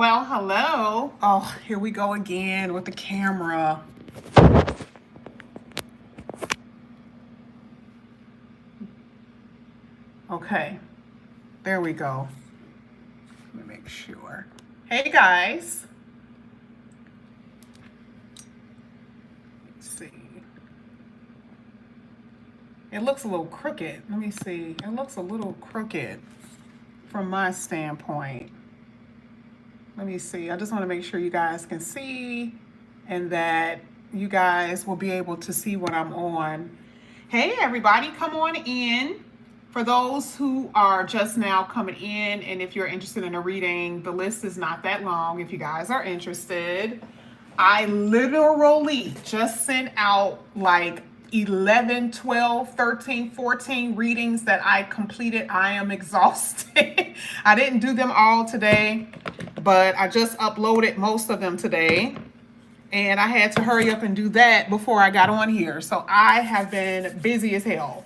Well, hello. Oh, here we go again with the camera. Okay, there we go. Let me make sure. Hey guys. Let's see. It looks a little crooked. Let me see. It looks a little crooked from my standpoint. Let me see. I just want to make sure you guys can see and that you guys will be able to see what I'm on. Hey everybody, come on in. For those who are just now coming in, and if you're interested in a reading, the list is not that long if you guys are interested. I literally just sent out like 11, 12, 13, 14 readings that I completed. I am exhausted. I didn't do them all today, but I just uploaded most of them today. And I had to hurry up and do that before I got on here. So I have been busy as hell.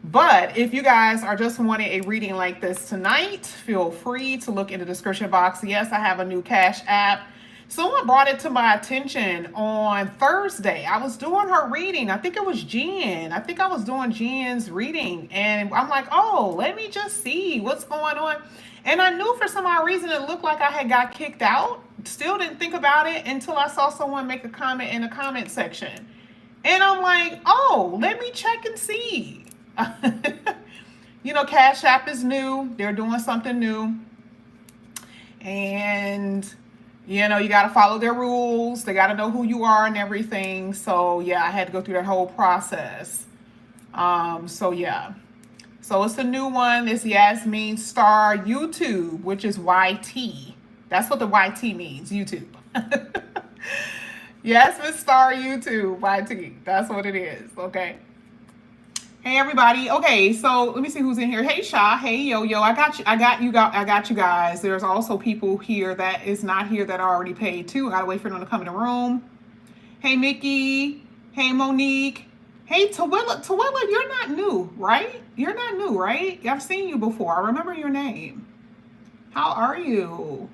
But if you guys are just wanting a reading like this tonight, feel free to look in the description box. Yes, I have a new Cash App. Someone brought it to my attention on Thursday. I was doing her reading. I think it was Jen. I think I was doing Jen's reading. And I'm like, oh, let me just see what's going on. And I knew for some odd reason it looked like I had got kicked out. Still didn't think about it until I saw someone make a comment in the comment section. And I'm like, oh, let me check and see. You know, Cash App is new. They're doing something new. And, you know, you got to follow their rules. They got to know who you are and everything. So, yeah, I had to go through that whole process. So, yeah. So, it's a new one. It's yasminestaryt, YouTube, which is YT. That's what the YT means, YouTube. Yasminestaryt, YouTube, YT. That's what it is, okay? Hey everybody. Okay, so let me see who's in here. Hey Sha, hey Yo-Yo. I got you guys. There's also people here that is not here that are already paid too. I gotta wait for them to come in the room. Hey Mickey. Hey Monique. Hey Tawilla. Tawilla, you're not new, right? You're not new, right? I've seen you before. I remember your name. How are you?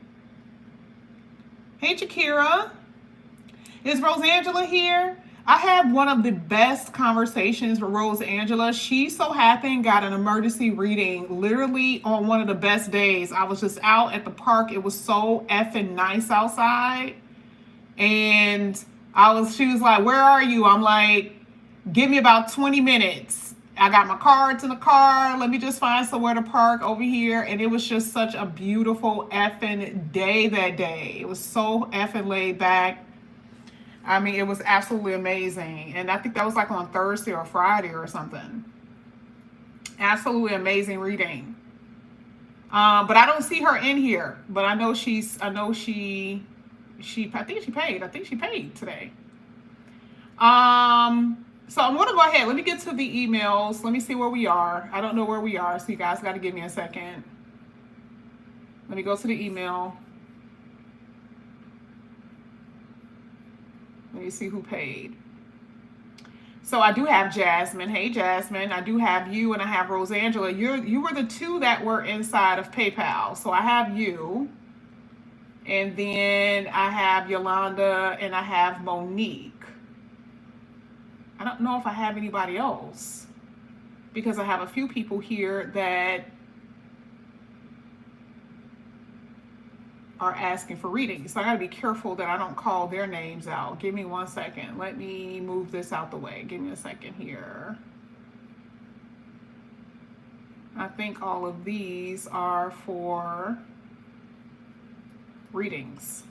Hey Shakira. Is Rosangela here? I had one of the best conversations with Rose Angela. She so happened got an emergency reading literally on one of the best days. I was just out at the park. It was so effing nice outside. And she was like, where are you? I'm like, give me about 20 minutes. I got my cards in the car. Let me just find somewhere to park over here. And it was just such a beautiful effing day that day. It was so effing laid back. I mean, it was absolutely amazing. And I think that was like on Thursday or Friday or something. Absolutely amazing reading. But I don't see her in here. But I know she I think she paid. I think she paid today. So I'm going to go ahead. Let me get to the emails. Let me see where we are. I don't know where we are. So you guys got to give me a second. Let me go to the email. Let me see who paid. So I do have Jasmine. Hey, Jasmine. I do have you and I have Rosangela. You were the two that were inside of PayPal. So I have you. And then I have Yolanda and I have Monique. I don't know if I have anybody else because I have a few people here that are asking for readings. So I got to be careful that I don't call their names out. Give me 1 second. Let me move this out the way. Give me a second here. I think all of these are for readings.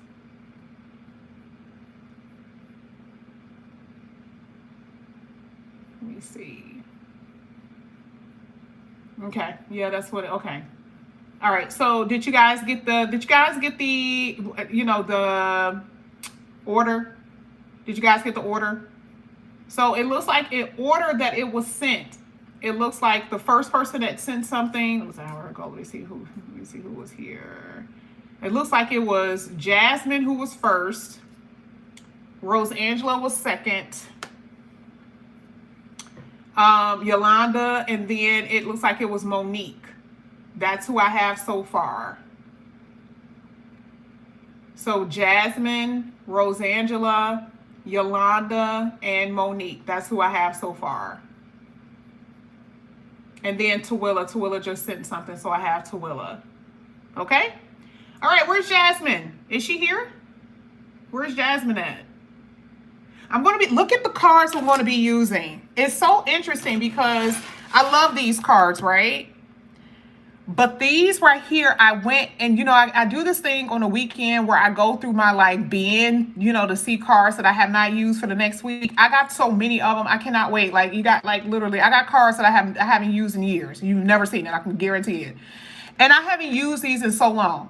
Let me see. Okay. Yeah, that's what okay. All right, so did you guys get the the order? Did you guys get the order? So it looks like in order that it was sent. It looks like the first person that sent something, it was an hour ago. Let me see who was here. It looks like it was Jasmine who was first. Rose Angela was second. Yolanda, and then it looks like it was Monique. That's who I have so far. So Jasmine, Rosangela, Yolanda, and Monique. That's who I have so far. And then Tawilla. Tawilla just sent something, so I have Tawilla. Okay? All right, where's Jasmine? Is she here? Where's Jasmine at? I'm going to be, look at the cards I'm going to be using. It's so interesting because I love these cards, right? But these right here, I went and, you know, I do this thing on a weekend where I go through my like bin, you know, to see cards that I have not used for the next week. I got so many of them. I cannot wait. Like you got like literally, I got cards that I haven't used in years. You've never seen it. I can guarantee it. And I haven't used these in so long.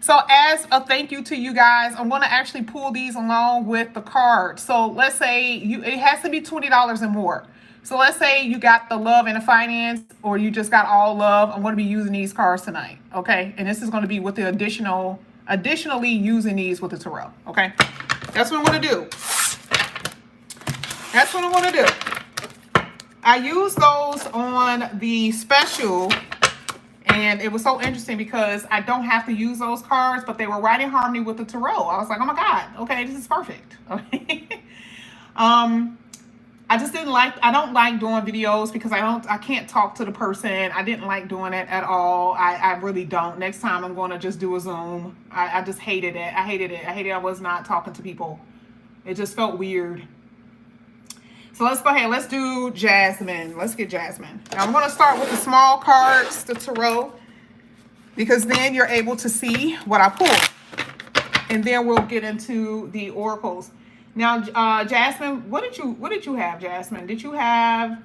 So as a thank you to you guys, I'm going to actually pull these along with the card. So let's say it has to be $20 and more. So let's say you got the love and the finance, or you just got all love. I'm going to be using these cards tonight. Okay. And this is going to be with the additionally using these with the tarot. Okay. That's what I'm going to do. That's what I'm going to do. I used those on the special. And it was so interesting because I don't have to use those cards, but they were right in harmony with the tarot. I was like, oh my God, okay, this is perfect. Okay. I just I don't like doing videos because I can't talk to the person. I didn't like doing it at all. I really don't. Next time I'm going to just do a Zoom. I just hated it. I hated it. I was not talking to people. It just felt weird. So let's go ahead. Let's do Jasmine. Let's get Jasmine. Now I'm going to start with the small cards, the tarot, because then you're able to see what I pulled. And then we'll get into the oracles. Now, Jasmine, what did you have, Jasmine? Did you have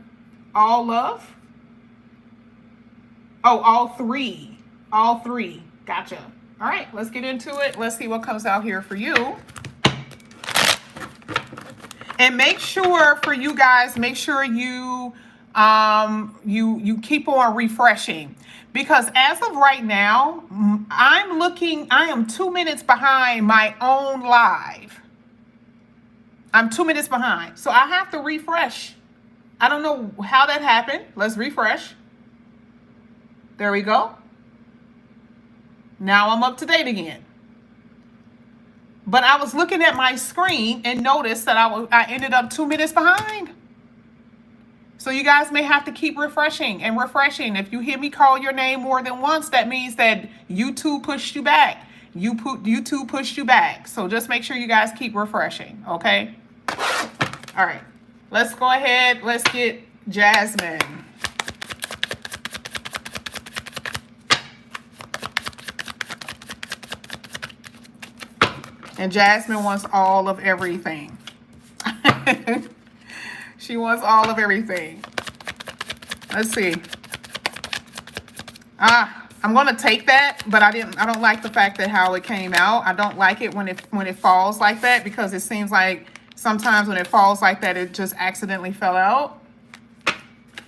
all love? Oh, all three. All three. Gotcha. All right, let's get into it. Let's see what comes out here for you. And make sure for you guys, make sure you you keep on refreshing, because as of right now, I am 2 minutes behind my own live. I'm 2 minutes behind. So I have to refresh. I don't know how that happened. Let's refresh. There we go. Now I'm up to date again. But I was looking at my screen and noticed that I ended up 2 minutes behind. So you guys may have to keep refreshing and refreshing. If you hear me call your name more than once, that means that YouTube pushed you back. YouTube pushed you back. So just make sure you guys keep refreshing, okay? All right, let's go ahead. Let's get Jasmine. And Jasmine wants all of everything. She wants all of everything. Let's see. I'm going to take that, but I don't like the fact that how it came out. I don't like it when it falls like that, because it seems like sometimes when it falls like that, it just accidentally fell out.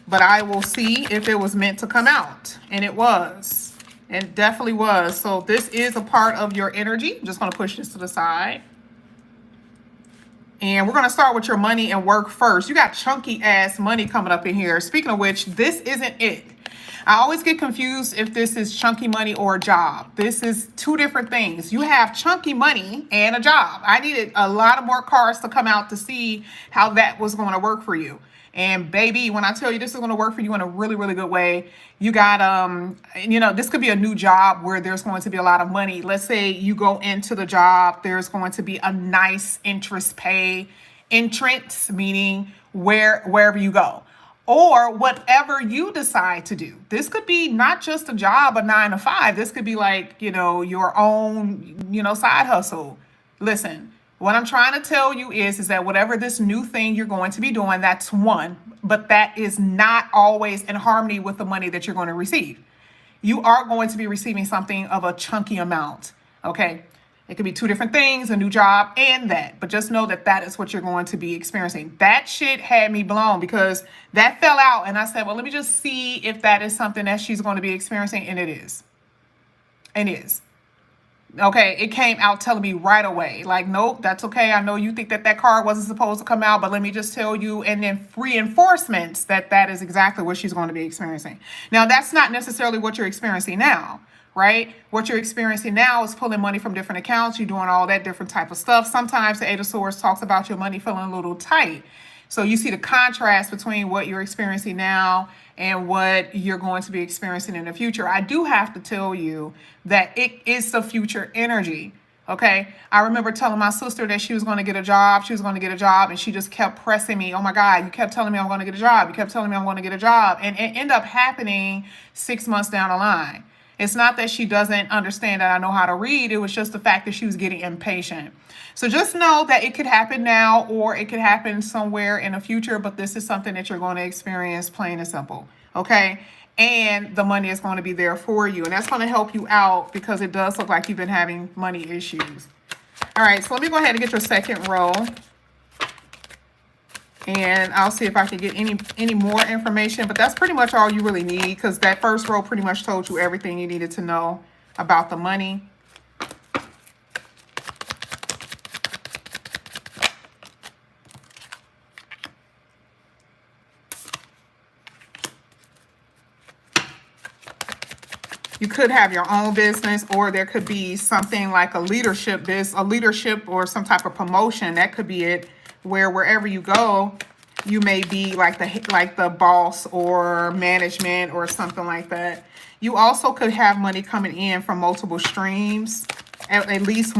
But I will see if it was meant to come out. And it was. It definitely was. So this is a part of your energy. I'm just going to push this to the side. And we're going to start with your money and work first. You got chunky ass money coming up in here. Speaking of which, this isn't it. I always get confused if this is chunky money or a job. This is two different things. You have chunky money and a job. I needed a lot of more cards to come out to see how that was going to work for you. And baby, when I tell you this is going to work for you in a really, really good way, you got, you know, this could be a new job where there's going to be a lot of money. Let's say you go into the job, there's going to be a nice interest pay entrance, meaning wherever you go, or whatever you decide to do. This could be not just a job, a 9 to 5. This could be like, you know, your own, you know, side hustle. Listen. What I'm trying to tell you is that whatever this new thing you're going to be doing, that's one, but that is not always in harmony with the money that you're going to receive. You are going to be receiving something of a chunky amount, okay? It could be two different things, a new job and that, but just know that that is what you're going to be experiencing. That shit had me blown because that fell out and I said, well, let me just see if that is something that she's going to be experiencing, and it is. It is. Okay, it came out telling me right away, like, nope, that's okay. I know you think that that card wasn't supposed to come out, but let me just tell you, and then reinforcements that that is exactly what she's going to be experiencing. Now, that's not necessarily what you're experiencing now, right? What you're experiencing now is pulling money from different accounts. You're doing all that different type of stuff. Sometimes the Eight of Swords talks about your money feeling a little tight. So you see the contrast between what you're experiencing now and what you're going to be experiencing in the future. I do have to tell you that it is the future energy. Okay. I remember telling my sister that she was going to get a job. She was going to get a job. And she just kept pressing me. Oh my God, you kept telling me I'm going to get a job. You kept telling me I'm going to get a job. And it ended up happening 6 months down the line. It's not that she doesn't understand that I know how to read. It was just the fact that she was getting impatient. So just know that it could happen now or it could happen somewhere in the future. But this is something that you're going to experience, plain and simple. Okay. And the money is going to be there for you. And that's going to help you out because it does look like you've been having money issues. All right. So let me go ahead and get your second row. And I'll see if I can get any more information. But that's pretty much all you really need because that first row pretty much told you everything you needed to know about the money. You could have your own business, or there could be something like a leadership or some type of promotion. That could be it, where wherever you go, you may be like the boss or management or something like that. You also could have money coming in from multiple streams, at least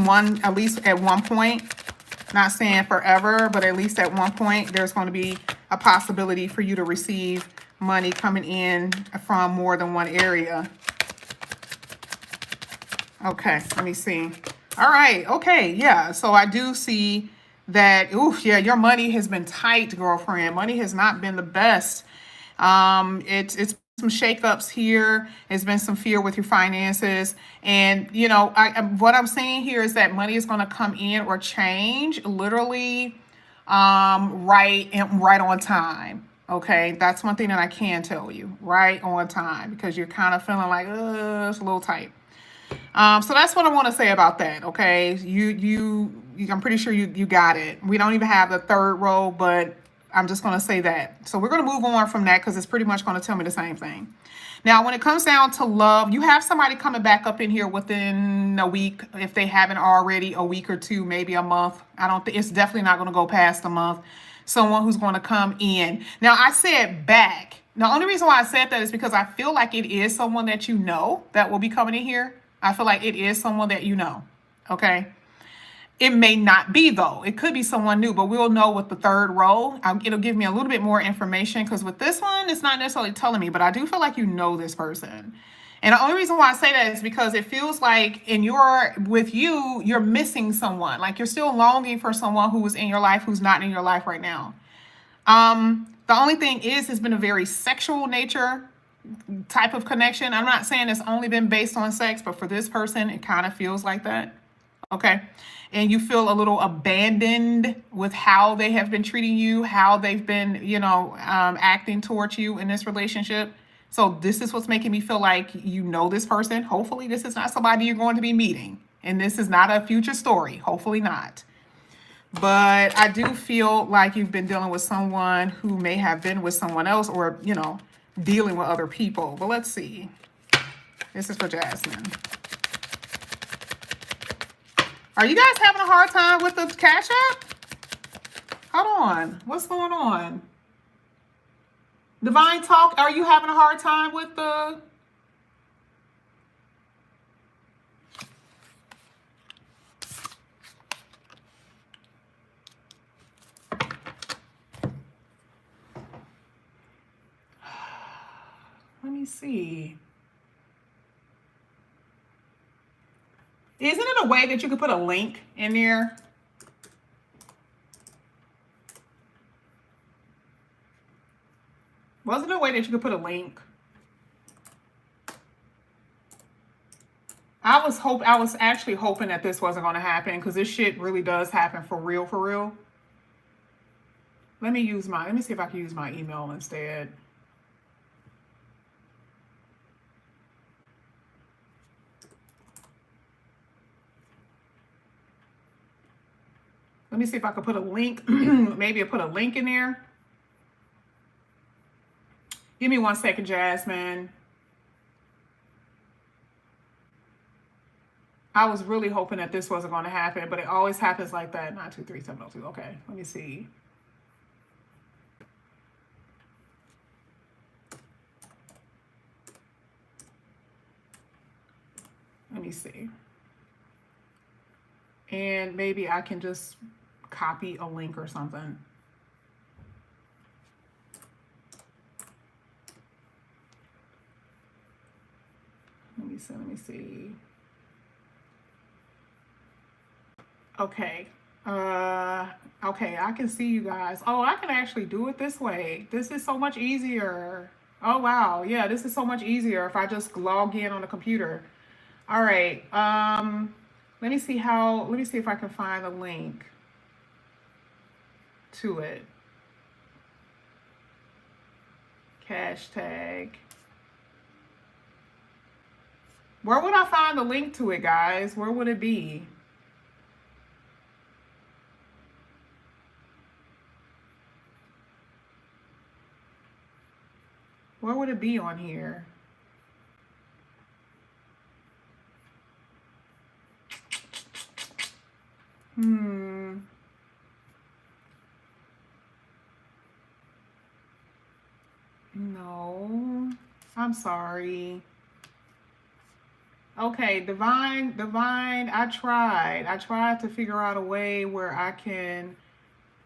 at one point. Not saying forever, but at least at one point, there's going to be a possibility for you to receive money coming in from more than one area. Okay, let me see. All right, okay, yeah. So I do see that, yeah, your money has been tight, girlfriend. Money has not been the best. It's some shakeups here. There's been some fear with your finances. And, you know, what I'm saying here is that money is going to come in or change literally right on time. Okay, that's one thing that I can tell you, right on time, because you're kind of feeling like, it's a little tight. So that's what I want to say about that. Okay. I'm pretty sure you got it. We don't even have the third row, but I'm just going to say that. So we're going to move on from that because it's pretty much going to tell me the same thing. Now, when it comes down to love, you have somebody coming back up in here within a week. If they haven't already, a week or two, maybe a month. I don't think it's definitely not going to go past a month. Someone who's going to come in. Now, I said back. The only reason why I said that is because I feel like it is someone that you know that will be coming in here. I feel like it is someone that you know, okay? It may not be, though. It could be someone new, but we'll know with the third row. It'll give me a little bit more information because with this one, it's not necessarily telling me, but I do feel like you know this person. And the only reason why I say that is because it feels like you're missing someone. Like you're still longing for someone who is in your life who's not in your life right now. The only thing is, it's been a very sexual nature type of connection. I'm not saying it's only been based on sex, but for this person, it kind of feels like that. Okay. And you feel a little abandoned with how they have been treating you, how they've been, acting towards you in this relationship. So this is what's making me feel like you know this person. Hopefully this is not somebody you're going to be meeting. And this is not a future story. Hopefully not. But I do feel like you've been dealing with someone who may have been with someone else or, dealing with other people. But let's see. This is for Jasmine. Are you guys having a hard time with the Cash App? Hold on. What's going on? Divine Talk, are you having a hard time with the... Let me see. Isn't it a way that you could put a link in there? Wasn't there a way that you could put a link? I was actually hoping that this wasn't going to happen because this shit really does happen for real, for real. Let me see if I can use my email instead. Let me see if I could put a link. Maybe I'll put a link in there. Give me 1 second, Jasmine. I was really hoping that this wasn't going to happen, but it always happens like that. 923-702. Okay, let me see. Let me see. And maybe I can just copy a link or something. Let me see. Okay. Okay, I can see you guys. Oh, I can actually do it this way. This is so much easier. Oh, wow. Yeah, this is so much easier if I just log in on the computer. All right. Let me see if I can find a link to it. Hashtag. Where would I find the link to it, guys? Where would it be? Where would it be on here? No, I'm sorry. Okay, Divine, I tried to figure out a way where I can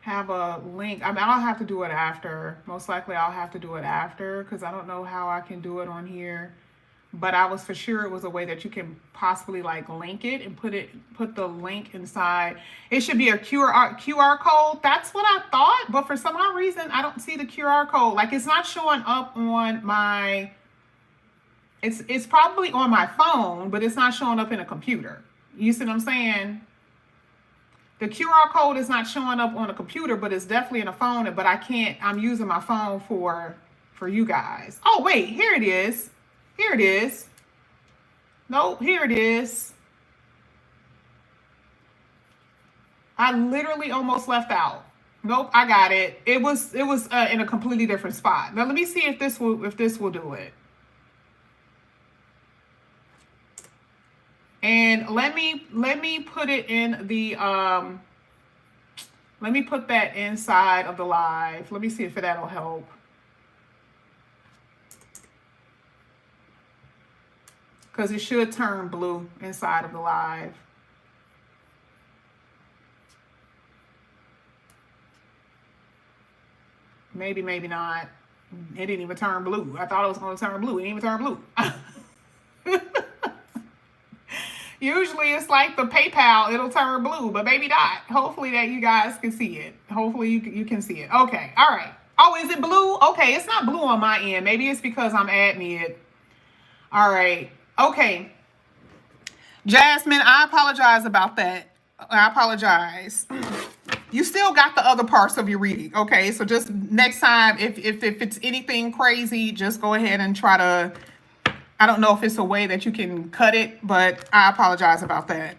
have a link. I mean, I'll have to do it after. Most likely I'll have to do it after because I don't know how I can do it on here. But I was for sure it was a way that you can possibly like link it and put the link inside. It should be a QR code. That's what I thought, but for some odd reason I don't see the QR code. Like it's not showing up on my it's probably on my phone, but it's not showing up in a computer. You see what I'm saying? The QR code is not showing up on a computer, but it's definitely in a phone, but I'm using my phone for you guys. Oh, wait, here it is. Here it is. Nope, here it is. I literally almost left out. Nope, I got it. It was in a completely different spot. Now let me see if this will do it. And let me put it in the let me put that inside of the live. Let me see if that'll help. Because it should turn blue inside of the live. Maybe, maybe not. It didn't even turn blue. I thought it was going to turn blue. It didn't even turn blue. Usually it's like the PayPal, it'll turn blue, but maybe not. Hopefully that you guys can see it. Hopefully you can see it. Okay, all right. Oh, is it blue? Okay, it's not blue on my end. Maybe it's because I'm admin. All right. Okay. Jasmine, I apologize about that. I apologize. You still got the other parts of your reading. Okay, so just next time, if it's anything crazy, just go ahead and try to, I don't know if it's a way that you can cut it, but I apologize about that.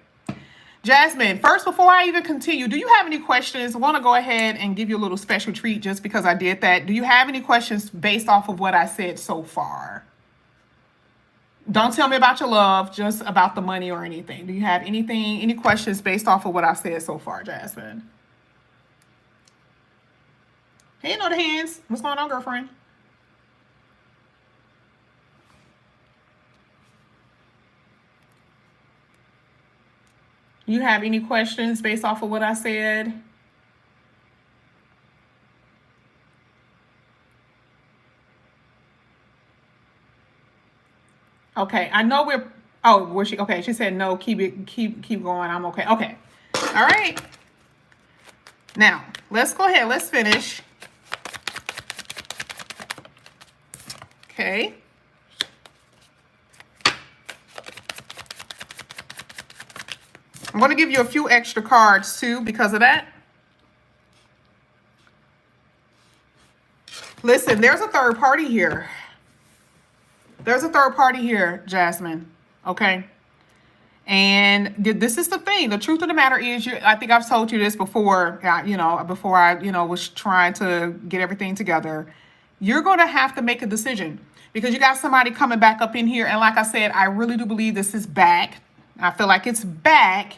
Jasmine, first, before I even continue, do you have any questions? I want to go ahead and give you a little special treat just because I did that. Do you have any questions based off of what I said so far? Don't tell me about your love, just about the money or anything. Do you have any questions based off of what I said so far, Jasmine? Hey, no the hands. What's going on, girlfriend? You have any questions based off of what I said? Okay, I know we're, oh, was she, okay, she said no, keep going, I'm okay. Okay, all right. Now, let's go ahead, let's finish. Okay. I'm going to give you a few extra cards too because of that. Listen, there's a third party here. There's a third party here, Jasmine. Okay. And this is the thing. The truth of the matter is, I think I've told you this before, before I was trying to get everything together. You're going to have to make a decision because you got somebody coming back up in here. And like I said, I really do believe this is back. I feel like it's back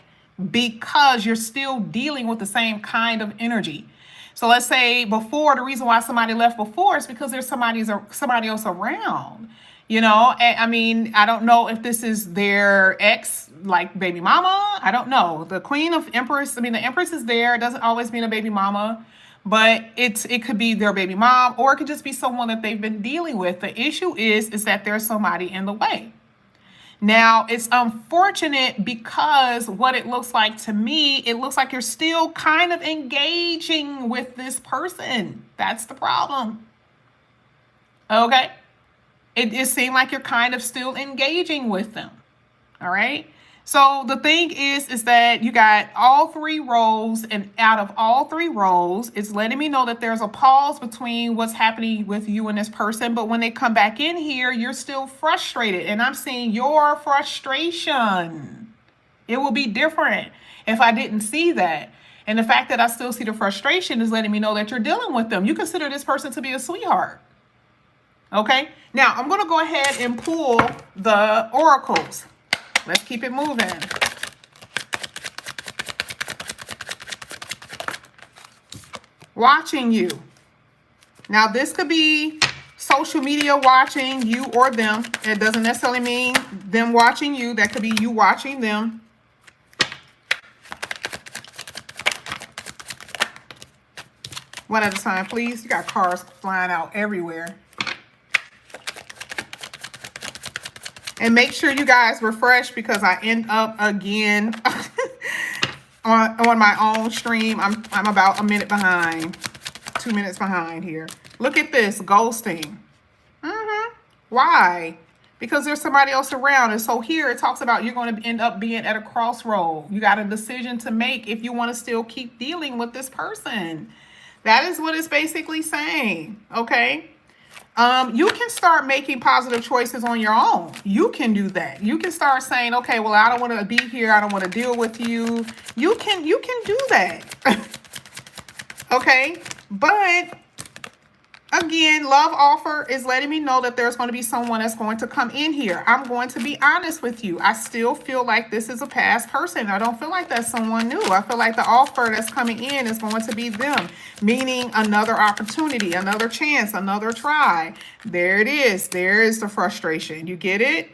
because you're still dealing with the same kind of energy. So let's say before, the reason why somebody left before is because there's somebody else around. I mean, I don't know if this is their ex, like baby mama. I don't know. The Queen of Empress, I mean, the Empress is there. It doesn't always mean a baby mama, but it could be their baby mom, or it could just be someone that they've been dealing with. The issue is that there's somebody in the way. Now, it's unfortunate because what it looks like to me, it looks like you're still kind of engaging with this person. That's the problem. Okay? It seemed like you're kind of still engaging with them. All right? So the thing is that you got all three roles, and out of all three roles, it's letting me know that there's a pause between what's happening with you and this person. But when they come back in here, you're still frustrated. And I'm seeing your frustration. It will be different if I didn't see that. And the fact that I still see the frustration is letting me know that you're dealing with them. You consider this person to be a sweetheart. Okay? Now, I'm going to go ahead and pull the oracles. Let's keep it moving. Watching you. Now, this could be social media watching you or them. It doesn't necessarily mean them watching you. That could be you watching them. One at a time, please. You got cars flying out everywhere. And make sure you guys refresh because I end up again on my own stream. I'm about a minute behind, 2 minutes behind here. Look at this, ghosting. Why? Because there's somebody else around. And so here it talks about you're going to end up being at a crossroad. You got a decision to make if you want to still keep dealing with this person. That is what it's basically saying, okay? You can start making positive choices on your own. You can do that. You can start saying, okay, well, I don't want to be here. I don't want to deal with you. You can do that. Okay. But again, love offer is letting me know that there's going to be someone that's going to come in here. I'm going to be honest with you. I still feel like this is a past person. I don't feel like that's someone new. I feel like the offer that's coming in is going to be them, meaning another opportunity, another chance, another try. There it is. There is the frustration. You get it?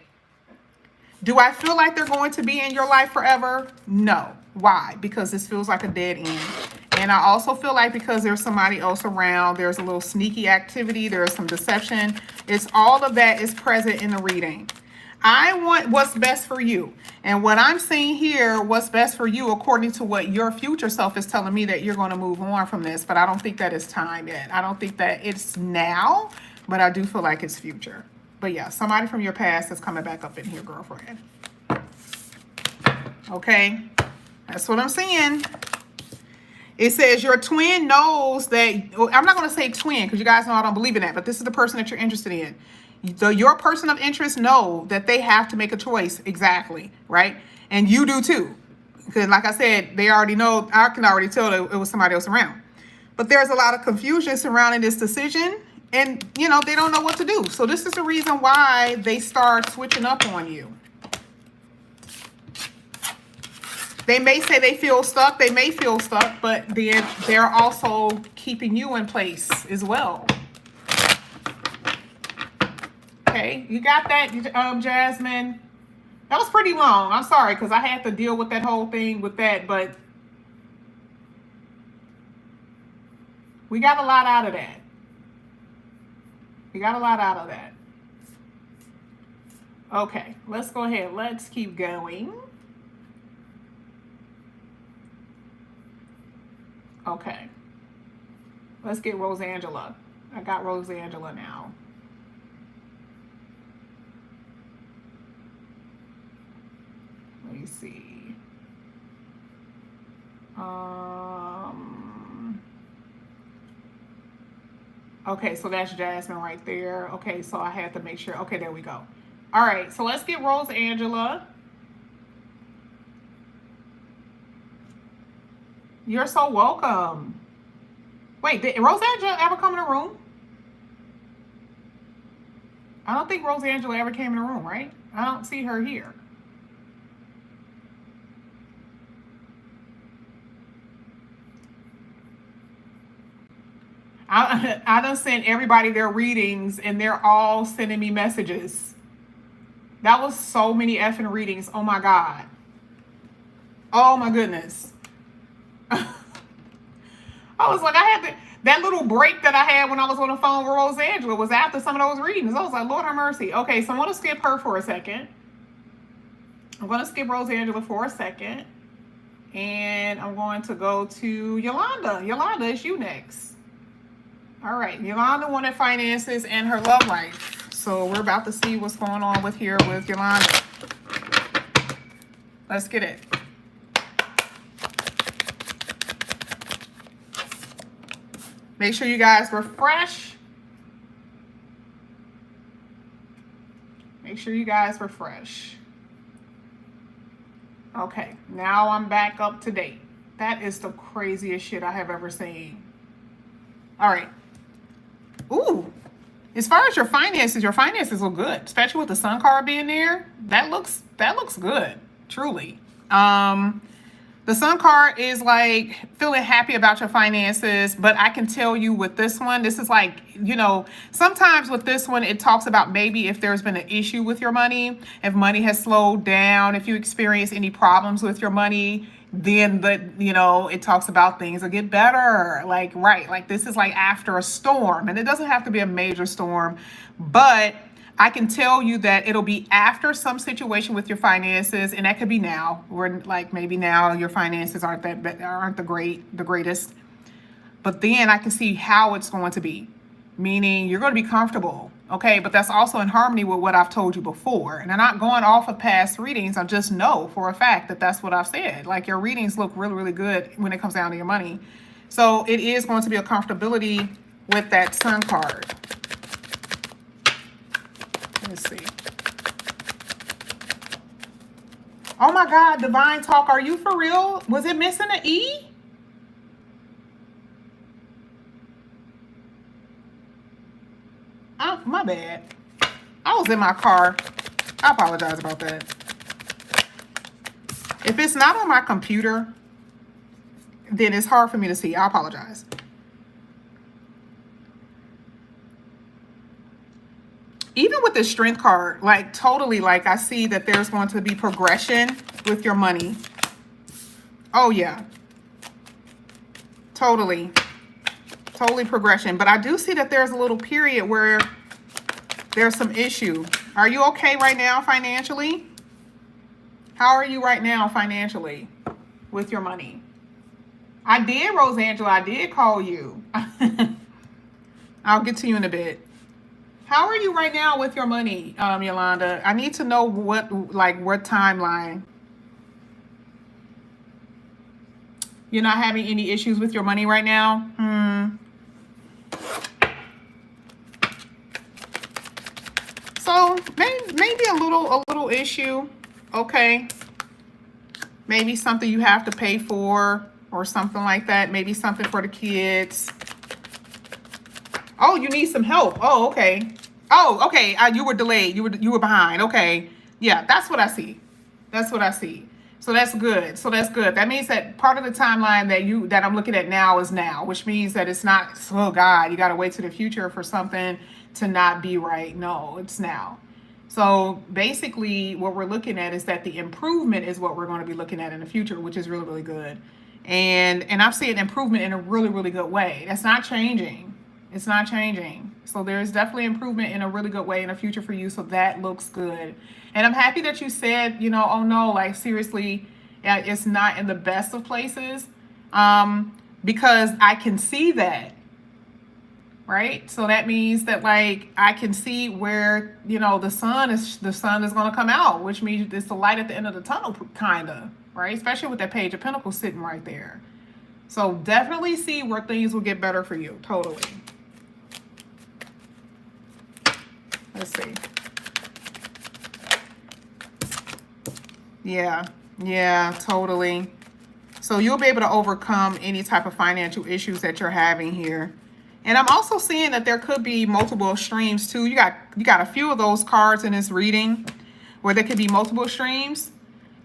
Do I feel like they're going to be in your life forever? No. Why? Because this feels like a dead end. And I also feel like because there's somebody else around, there's a little sneaky activity, there's some deception. It's all of that is present in the reading. I want what's best for you. And what I'm seeing here, what's best for you, according to what your future self is telling me, that you're going to move on from this. But I don't think that it's time yet. I don't think that it's now, but I do feel like it's future. But yeah, somebody from your past is coming back up in here, girlfriend. Okay, that's what I'm seeing. It says your twin knows that, I'm not going to say twin because you guys know I don't believe in that, but this is the person that you're interested in. Your person of interest know that they have to make a choice, exactly, right? And you do too. Because like I said, they already know, I can already tell that it was somebody else around. But there's a lot of confusion surrounding this decision, and they don't know what to do. So this is the reason why they start switching up on you. They may say they feel stuck. They may feel stuck, but they're also keeping you in place as well. Okay, you got that, Jasmine? That was pretty long. I'm sorry, because I had to deal with that whole thing with that, but we got a lot out of that. We got a lot out of that. Okay, let's go ahead. Let's keep going. Okay, let's get Rosangela. I got Rosangela now. Let me see. Okay, so that's Jasmine right there. Okay, so I had to make sure. Okay, there we go. All right, so let's get Rosangela. You're so welcome. Wait, did Rosangela ever come in the room? I don't think Rosangela ever came in the room, right? I don't see her here. I done sent everybody their readings and they're all sending me messages. That was so many effing readings. Oh my God. Oh my goodness. I was like, I had that little break that I had when I was on the phone with Rosangela was after some of those readings. I was like, Lord have mercy. Okay, so I'm going to skip her for a second. I'm going to skip Rosangela for a second. And I'm going to go to Yolanda. Yolanda, it's you next. All right, Yolanda wanted finances and her love life. So we're about to see what's going on with here with Yolanda. Let's get it. Make sure you guys refresh. Make sure you guys refresh. Okay, now I'm back up to date. That is the craziest shit I have ever seen. All right. Ooh, as far as your finances look good, especially with the sun card being there. That looks good, truly. The sun card is like feeling happy about your finances, but I can tell you with this one, this is like, you know, sometimes with this one, it talks about maybe if there's been an issue with your money, if money has slowed down, if you experience any problems with your money, then it talks about things will get better. Like, right, like this is like after a storm, and it doesn't have to be a major storm, but I can tell you that it'll be after some situation with your finances, and that could be now. Or like maybe now your finances aren't the greatest, but then I can see how it's going to be, meaning you're going to be comfortable, okay? But that's also in harmony with what I've told you before, and I'm not going off of past readings. I just know for a fact that that's what I've said. Like your readings look really, really good when it comes down to your money, so it is going to be a comfortability with that sun card. Let's see. Oh my God, Divine Talk, are you for real? Was it missing an E? Oh, my bad. I was in my car. I apologize about that. If it's not on my computer, then it's hard for me to see. I apologize. Even with the strength card, like totally, like I see that there's going to be progression with your money. Oh yeah. Totally progression. But I do see that there's a little period where there's some issue. Are you okay right now financially? How are you right now financially with your money? I did, Rosangela, I did call you. I'll get to you in a bit. How are you right now with your money, Yolanda? I need to know what timeline. You're not having any issues with your money right now? So maybe a little issue. Okay. Maybe something you have to pay for or something like that. Maybe something for the kids. Oh, you need some help. Oh, okay. Oh, okay. You were delayed. You were behind. Okay. Yeah, that's what I see. That's what I see. So that's good. That means that part of the timeline that I'm looking at now is now, which means that it's not, oh God, you got to wait to the future for something to not be right. No, it's now. So basically what we're looking at is that the improvement is what we're going to be looking at in the future, which is really, really good. And I'm seeing improvement in a really, really good way. That's not changing. It's not changing. So there's definitely improvement in a really good way in the future for you. So that looks good. And I'm happy that you said, oh no, like seriously, it's not in the best of places. Because I can see that. Right? So that means that like I can see where, the sun is going to come out, which means it's the light at the end of the tunnel, kind of, right? Especially with that Page of Pentacles sitting right there. So definitely see where things will get better for you. Totally. Let's see. Yeah, totally. So you'll be able to overcome any type of financial issues that you're having here. And I'm also seeing that there could be multiple streams too. You got a few of those cards in this reading where there could be multiple streams.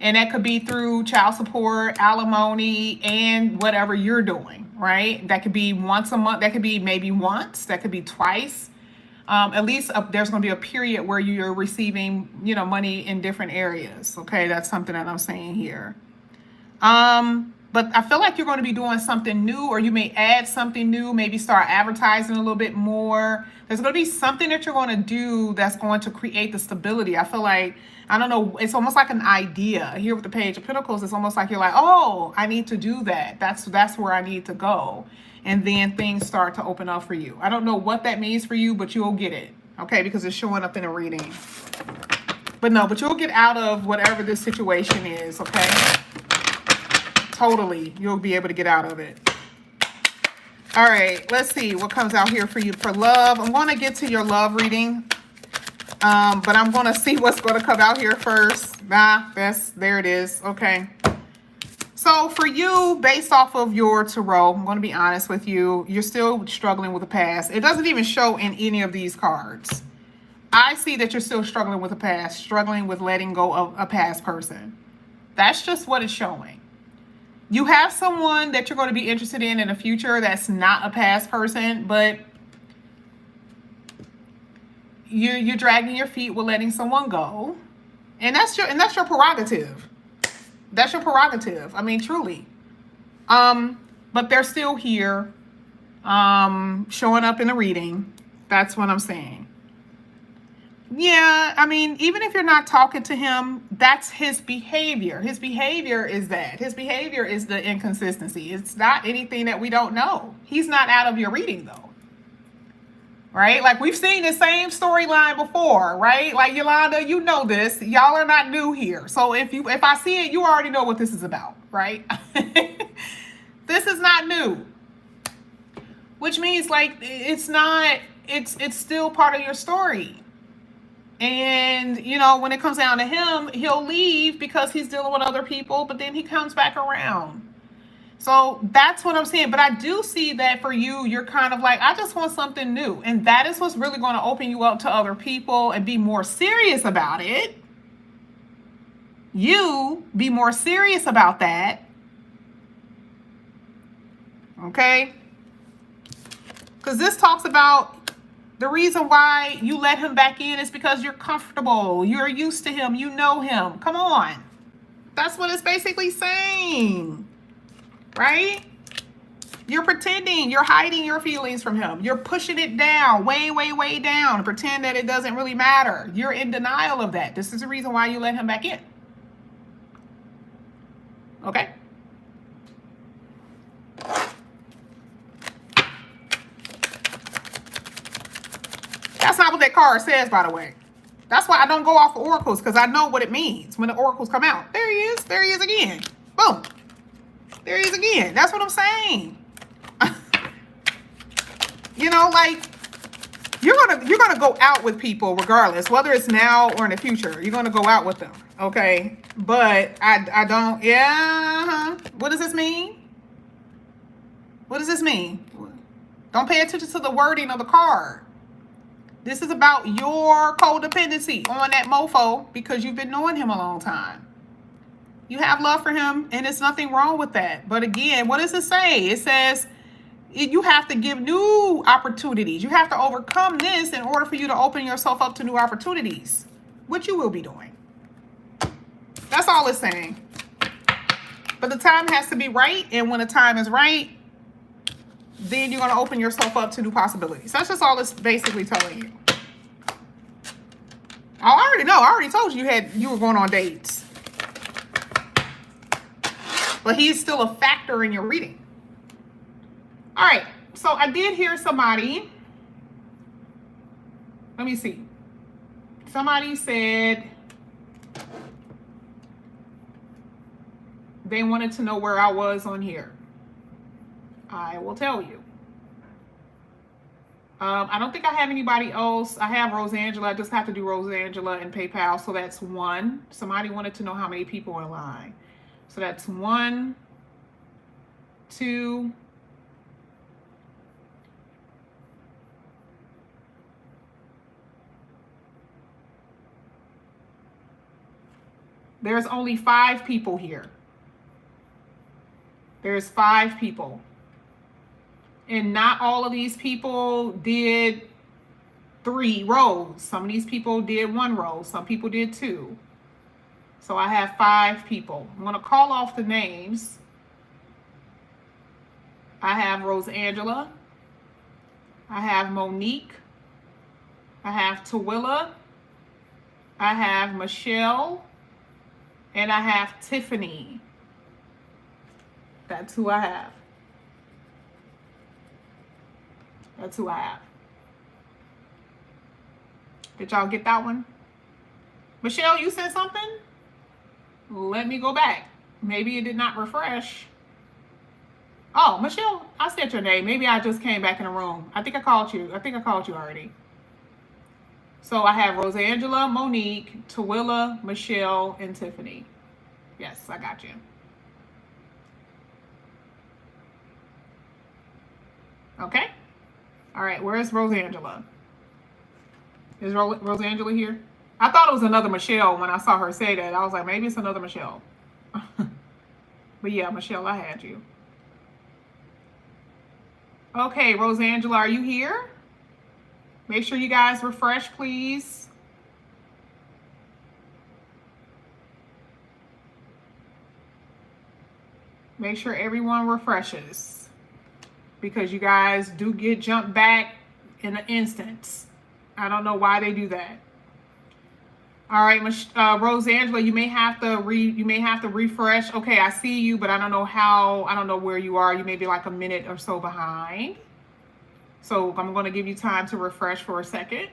And that could be through child support, alimony, and whatever you're doing, right? That could be once a month. That could be maybe once. That could be twice. At least there's going to be a period where you're receiving, money in different areas. Okay, that's something that I'm saying here. But I feel like you're going to be doing something new, or you may add something new, maybe start advertising a little bit more. There's going to be something that you're going to do that's going to create the stability. I feel like, I don't know, it's almost like an idea. Here with the Page of Pentacles, it's almost like you're like, oh, I need to do that. That's where I need to go. And then things start to open up for you. I don't know what that means for you, but you'll get it. Okay, because it's showing up in a reading. But you'll get out of whatever this situation is, okay? Totally, you'll be able to get out of it. All right, let's see what comes out here for you for love. I'm going to get to your love reading, but I'm going to see what's going to come out here first. There it is. Okay. So for you, based off of your tarot, I'm going to be honest with you, you're still struggling with the past. It doesn't even show in any of these cards. I see that you're still struggling with the past, struggling with letting go of a past person. That's just what it's showing. You have someone that you're going to be interested in the future that's not a past person, but you're dragging your feet with letting someone go. And that's your prerogative. That's your prerogative. I mean, truly. But they're still here, showing up in the reading. That's what I'm saying. Yeah, I mean, even if you're not talking to him, that's his behavior. His behavior is that. His behavior is the inconsistency. It's not anything that we don't know. He's not out of your reading, though. Right? Like, we've seen the same storyline before, right? Like, Yolanda, you know this. Y'all are not new here. So if I see it, you already know what this is about, right? This is not new. Which means, like, it's still part of your story. And, when it comes down to him, he'll leave because he's dealing with other people, but then he comes back around. So that's what I'm saying. But I do see that for you, you're kind of like, I just want something new. And that is what's really going to open you up to other people and be more serious about it. You be more serious about that. Okay? Because this talks about the reason why you let him back in is because you're comfortable. You're used to him. You know him. Come on. That's what it's basically saying. Right? You're pretending. You're hiding your feelings from him. You're pushing it down, way, way, way down, and pretend that it doesn't really matter. You're in denial of that. This is the reason why you let him back in. Okay? That's not what that card says, by the way. That's why I don't go off of oracles, because I know what it means when the oracles come out. There he is. There he is again. Boom. There he is again. That's what I'm saying. Like, you're gonna go out with people regardless, whether it's now or in the future. You're gonna go out with them, okay? But I don't. Yeah. What does this mean? What does this mean? Don't pay attention to the wording of the card. This is about your codependency on that mofo because you've been knowing him a long time. You have love for him, and there's nothing wrong with that. But again, what does it say? It says you have to give new opportunities. You have to overcome this in order for you to open yourself up to new opportunities, which you will be doing. That's all it's saying. But the time has to be right, and when the time is right, then you're going to open yourself up to new possibilities. That's just all it's basically telling you. I already know. I already told you you were going on dates. But he's still a factor in your reading. All right. So I did hear somebody. Let me see. Somebody said they wanted to know where I was on here. I will tell you. I don't think I have anybody else. I have Rosangela. I just have to do Rosangela and PayPal. So that's one. Somebody wanted to know how many people are in line. So that's 1, 2, 1, There's only 5 people here. There's 5 people. And not all of these people did 3 rows. Some of these people did 1 row. Some people did 2. So I have 5 people. I'm going to call off the names. I have Rosangela. I have Monique. I have Tawilla. I have Michelle. And I have Tiffany. That's who I have. That's who I have. Did y'all get that one? Michelle, you said something? Let me go back. Maybe it did not refresh. Oh, Michelle, I said your name. Maybe I just came back in the room. I think I called you. I think I called you already. So I have Rosangela, Monique, Tawilla, Michelle, and Tiffany. Yes, I got you. Okay. All right, where's Rosangela? Is Rosangela here? I thought it was another Michelle when I saw her say that. I was like, maybe it's another Michelle. But yeah, Michelle, I had you. Okay, Rosangela, are you here? Make sure you guys refresh, please. Make sure everyone refreshes, because you guys do get jumped back in an instant. I don't know why they do that. All right, Rosangela, you may have to refresh. Okay, I see you, but I don't know how. I don't know where you are. You may be like a minute or so behind. So I'm going to give you time to refresh for a second.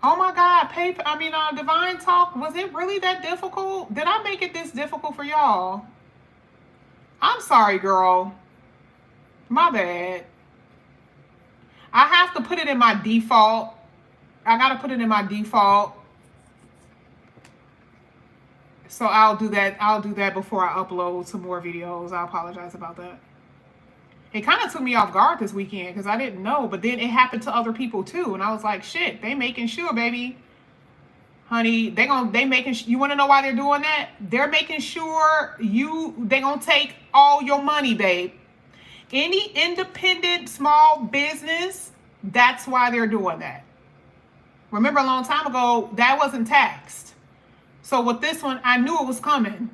Oh my God, Divine Talk, was it really that difficult? Did I make it this difficult for y'all? I'm sorry, girl. My bad. I have to put it in my default. I got to put it in my default. So I'll do that. I'll do that before I upload some more videos. I apologize about that. It kind of took me off guard this weekend because I didn't know, but then it happened to other people too. And I was like, shit, they making sure, baby. Honey, they making, you want to know why they're doing that? They're making sure they gonna take all your money, babe. Any independent small business, that's why they're doing that. Remember a long time ago, that wasn't taxed. So with this one, I knew it was coming.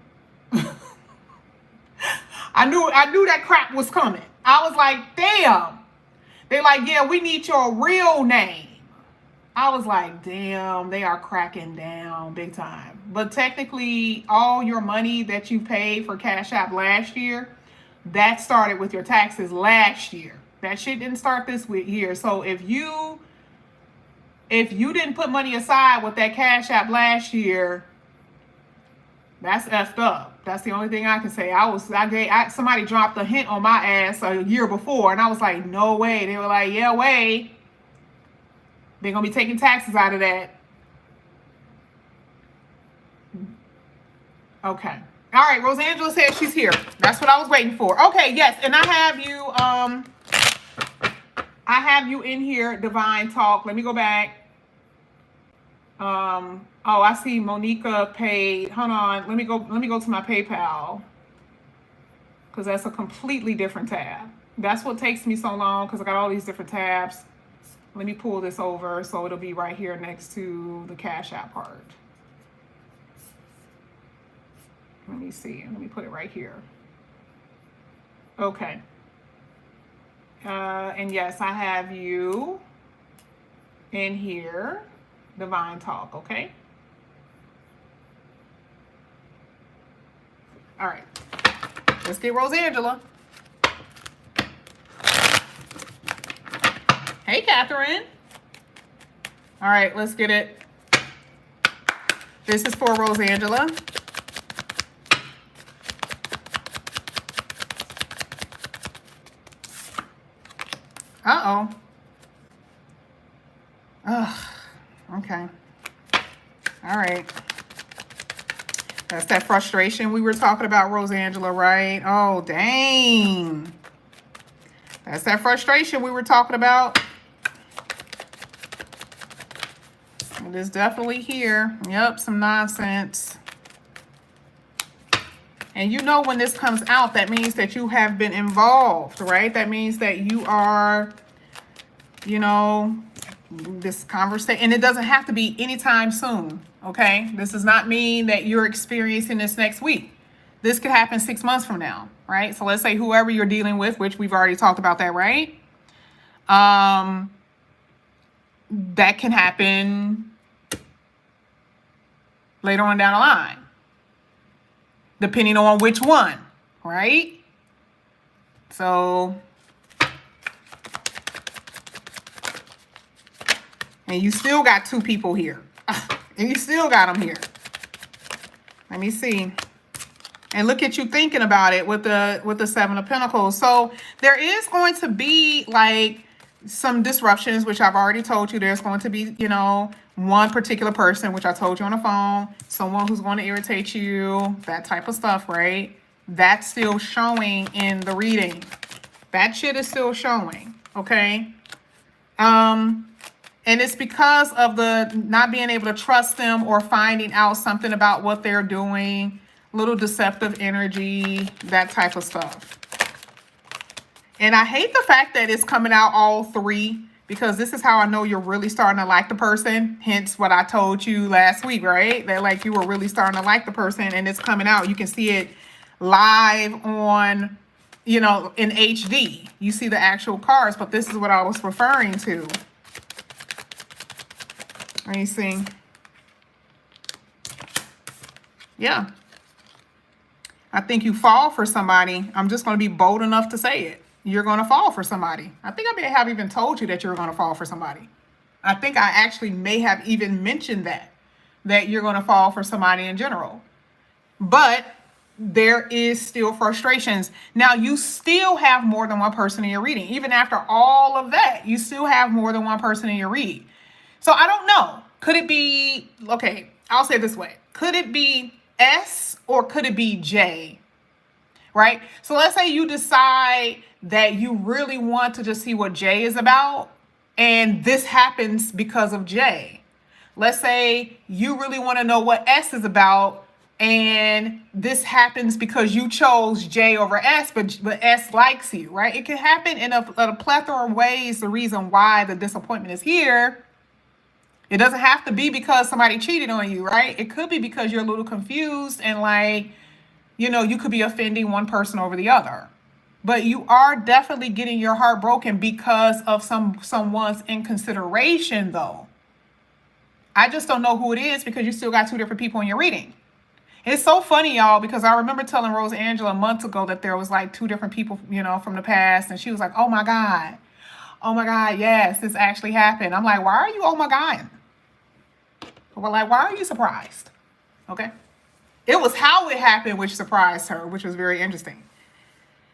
I knew that crap was coming. I was like, damn. They're like, yeah, we need your real name. I was like, damn, they are cracking down big time. But technically, all your money that you paid for Cash App last year, that started with your taxes last year. That shit didn't start this year. So if you didn't put money aside with that Cash App last year, that's effed up. That's the only thing I can say. Somebody dropped a hint on my ass a year before, and I was like, no way. They were like, yeah, way. They're going to be taking taxes out of that. Okay. All right. Rosangela said she's here. That's what I was waiting for. Okay. Yes. And I have you in here, Divine Talk. Let me go back. Oh, I see Monica paid. Hold on. Let me go to my PayPal, because that's a completely different tab. That's what takes me so long, because I got all these different tabs. Let me pull this over so it'll be right here next to the Cash App part. Let me see. Let me put it right here. Okay. And yes, I have you in here, Divine Talk, okay? All right. Let's get Rosangela. Hey, Catherine. All right, let's get it. This is for Rosangela. Uh-oh. Ugh. Okay. All right. That's that frustration we were talking about, Rosangela, right? Oh, dang. That's that frustration we were talking about. It is definitely here. Yep, some nonsense. And you know when this comes out, that means that you have been involved, right? That means that you are, you know, this conversation, and it doesn't have to be anytime soon, okay? This does not mean that you're experiencing this next week. This could happen 6 months from now, right? So let's say whoever you're dealing with, which we've already talked about that, right? That can happen later on down the line, depending on which one, right? So, and you still got 2 people here. And you still got them here. Let me see. And look at you thinking about it with the 7 of Pentacles. So there is going to be like some disruptions, which I've already told you. There's going to be, you know, one particular person, which I told you on the phone, someone who's going to irritate you, that type of stuff, right? That's still showing in the reading. That shit is still showing, okay? And it's because of the not being able to trust them or finding out something about what they're doing, little deceptive energy, that type of stuff. And I hate the fact that it's coming out all 3, because this is how I know you're really starting to like the person. Hence what I told you last week, right? That like you were really starting to like the person, and it's coming out. You can see it live on, you know, in HD. You see the actual cards, but this is what I was referring to. Let me see. Yeah. I think you fall for somebody. I'm just going to be bold enough to say it. You're going to fall for somebody. I think I may have even told you that you're going to fall for somebody. I think I actually may have even mentioned that you're going to fall for somebody in general. But there is still frustrations. Now, you still have more than one person in your reading. Even after all of that, you still have more than one person in your read. So I don't know. Could it be, okay, I'll say it this way. Could it be S or could it be J? Right? So let's say you decide that you really want to just see what J is about, and this happens because of J. Let's say you really want to know what S is about, and this happens because you chose J over S, but S likes you, right? It can happen in a plethora of ways. The reason why the disappointment is here. It doesn't have to be because somebody cheated on you, right? It could be because you're a little confused and like, you know, you could be offending one person over the other. But you are definitely getting your heart broken because of someone's inconsideration, though. I just don't know who it is because you still got 2 different people in your reading. It's so funny, y'all, because I remember telling Rose Angela months ago that there was like 2 different people, you know, from the past. And she was like, oh my God, yes, this actually happened. I'm like, why are you oh my God? Well, like, why are you surprised? Okay. It was how it happened which surprised her, which was very interesting.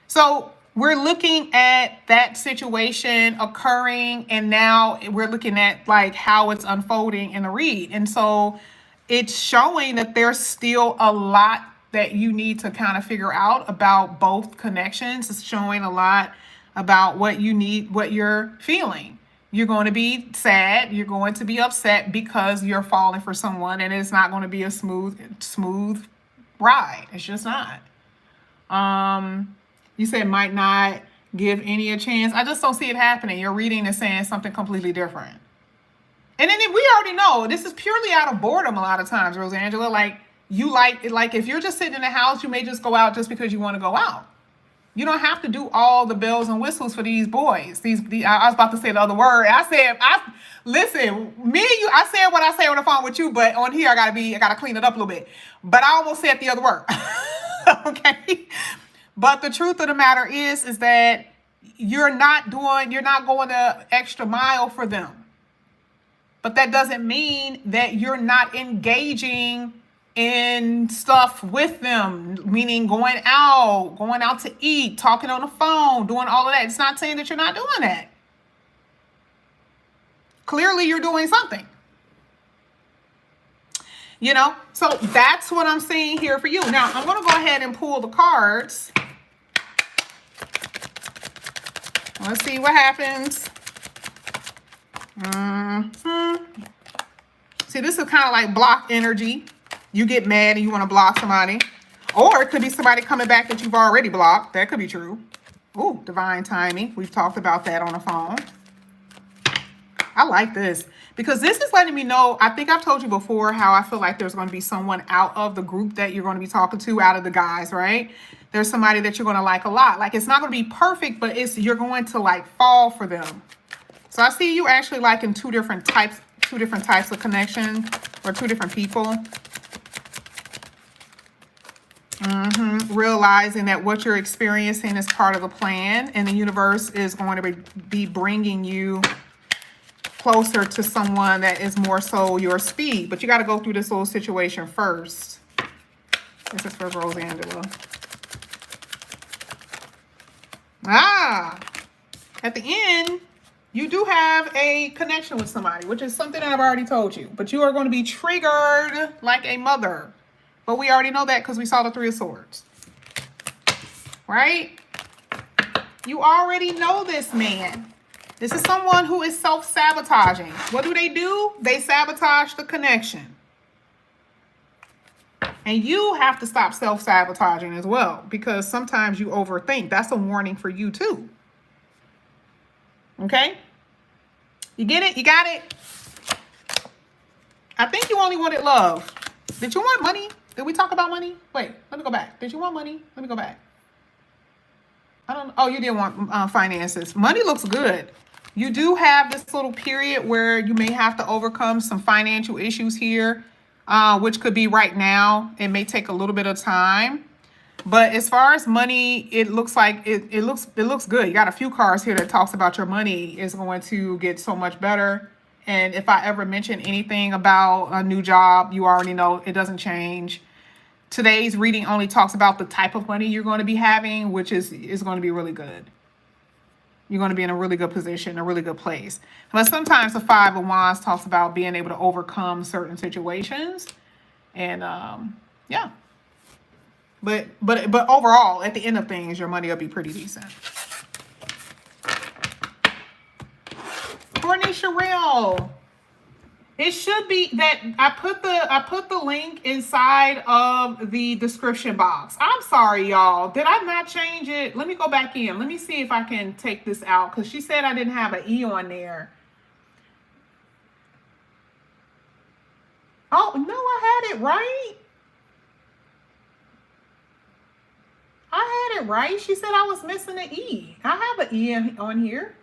So we're looking at that situation occurring, and now we're looking at like how it's unfolding in the read. And so it's showing that there's still a lot that you need to kind of figure out about both connections. It's showing a lot about what you need, what you're feeling. You're going to be sad. You're going to be upset because you're falling for someone, and it's not going to be a smooth ride. It's just not. You said might not give any a chance. I just don't see it happening. Your reading is saying something completely different. And then we already know this is purely out of boredom a lot of times, Rosangela. Like if you're just sitting in the house, you may just go out just because you want to go out. You don't have to do all the bells and whistles for these boys. I was about to say the other word. Listen, me and you, I said what I say on the phone with you, but on here I gotta clean it up a little bit. But I almost said the other word. Okay. But the truth of the matter is that you're not going the extra mile for them. But that doesn't mean that you're not engaging in stuff with them, meaning going out to eat, talking on the phone, doing all of that. It's not saying that you're not doing that. Clearly, you're doing something. You know, so that's what I'm seeing here for you. Now, I'm going to go ahead and pull the cards. Let's see what happens. See, this is kind of like block energy. You get mad and you want to block somebody. Or it could be somebody coming back that you've already blocked. That could be true. Ooh, divine timing. We've talked about that on the phone. I like this because this is letting me know, I think I've told you before how I feel like there's going to be someone out of the group that you're going to be talking to, out of the guys, right? There's somebody that you're going to like a lot. Like, it's not going to be perfect, but you're going to like fall for them. So I see you actually liking two different types of connection, or two different people. Realizing that what you're experiencing is part of the plan, and the universe is going to be bringing you closer to someone that is more so your speed. But you got to go through this little situation first. This is for Rosangela. At the end, you do have a connection with somebody, which is something that I've already told you. But you are going to be triggered like a mother. But we already know that because we saw the Three of Swords. Right? You already know this man. This is someone who is self-sabotaging. What do? They sabotage the connection. And you have to stop self-sabotaging as well, because sometimes you overthink. That's a warning for you too. Okay? You get it? You got it? I think you only wanted love. Did you want money? Did we talk about money? Wait, let me go back. Did you want money? Let me go back. I don't know. Oh, you didn't want finances. Money looks good. You do have this little period where you may have to overcome some financial issues here, which could be right now. It may take a little bit of time. But as far as money, it looks like it looks good. You got a few cards here that talks about your money is going to get so much better. And if I ever mention anything about a new job, you already know it doesn't change. Today's reading only talks about the type of money you're going to be having, which is going to be really good. You're going to be in a really good position, a really good place. But sometimes the Five of Wands talks about being able to overcome certain situations. And yeah. But overall, at the end of things, your money will be pretty decent. Courtney Sherrill. It should be that I put the link inside of the description box. I'm sorry, y'all. Did I not change it? Let me go back in. Let me see if I can take this out, because she said I didn't have an E on there. Oh, no, I had it right. I had it right. She said I was missing an E. I have an E on here.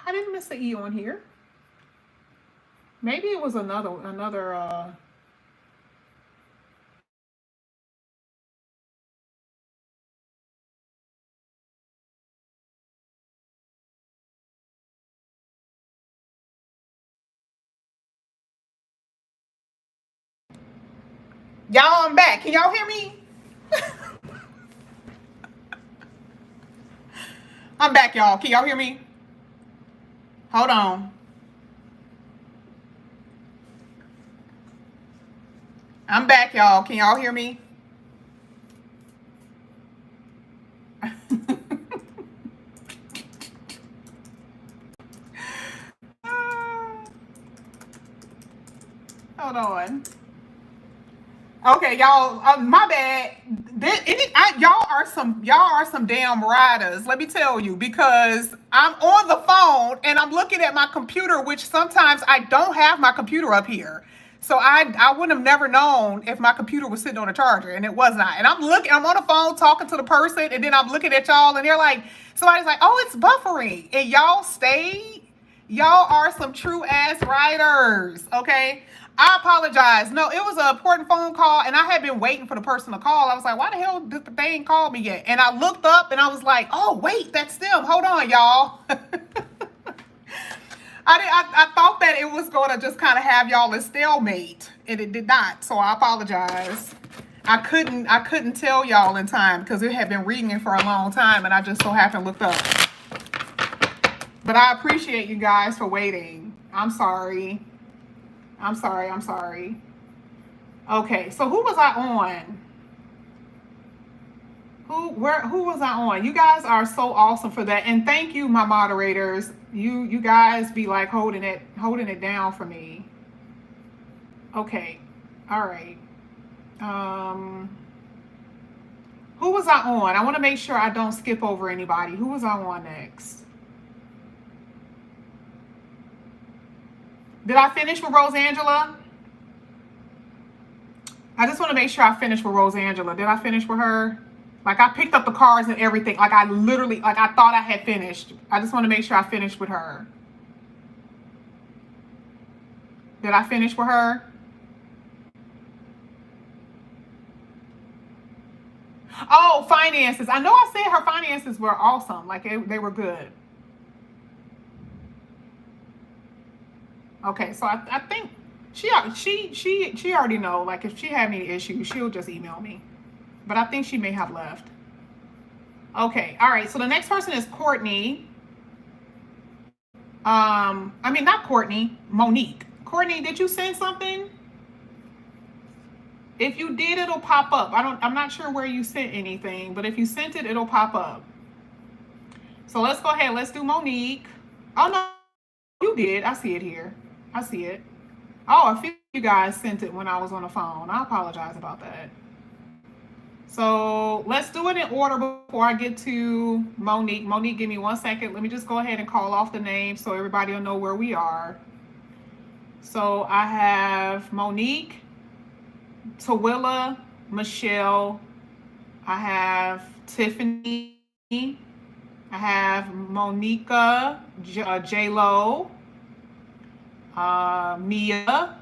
I didn't miss an E on here. Maybe it was another Y'all, I'm back. Can y'all hear me? I'm back, y'all. Can y'all hear me? Hold on. I'm back, y'all. Can y'all hear me? Hold on. Okay, y'all. My bad. Y'all are some damn riders. Let me tell you, because I'm on the phone and I'm looking at my computer, which sometimes I don't have my computer up here. So I wouldn't have never known if my computer was sitting on a charger, and it was not. And I'm on the phone talking to the person, and then I'm looking at y'all, and they're like, somebody's like, oh, it's buffering, and y'all stayed. Y'all are some true ass riders. Okay. I apologize. No, it was an important phone call, and I had been waiting for the person to call. I was like, why the hell did the thing call me yet? And I looked up, and I was like, oh, wait, that's them. Hold on, y'all. I thought that it was going to just kind of have y'all a stalemate, and it did not, so I apologize. I couldn't tell y'all in time because it had been reading it for a long time and I just so happened looked up. But I appreciate you guys for waiting. I'm sorry. I'm sorry. Okay, so who was I on? Who was I on? You guys are so awesome for that. And thank you, my moderators. You guys be like holding it down for me. Okay. All right. Who was I on? I want to make sure I don't skip over anybody. Who was I on next? Did I finish with Rosangela? I just want to make sure I finished with Rosangela. Did I finish with her? Like I picked up the cards and everything. Like I literally, like I thought I had finished. I just want to make sure I finished with her. Did I finish with her? Oh, finances. I know I said her finances were awesome. Like they were good. Okay, so I think she already know. Like if she had any issues, she'll just email me. But I think she may have left. Okay, all right. So the next person is Courtney. I mean not Courtney, Monique. Courtney, did you send something? If you did, it'll pop up. I'm not sure where you sent anything, but if you sent it, it'll pop up. So let's go ahead. Let's do Monique. Oh no, you did. I see it here. I see it. Oh, a few of you guys sent it when I was on the phone. I apologize about that. So let's do it in order before I get to Monique. Monique, give me 1 second. Let me just go ahead and call off the name so everybody will know where we are. So I have Monique, Tawilla, Michelle, I have Tiffany, I have Monica, J-Lo, Mia,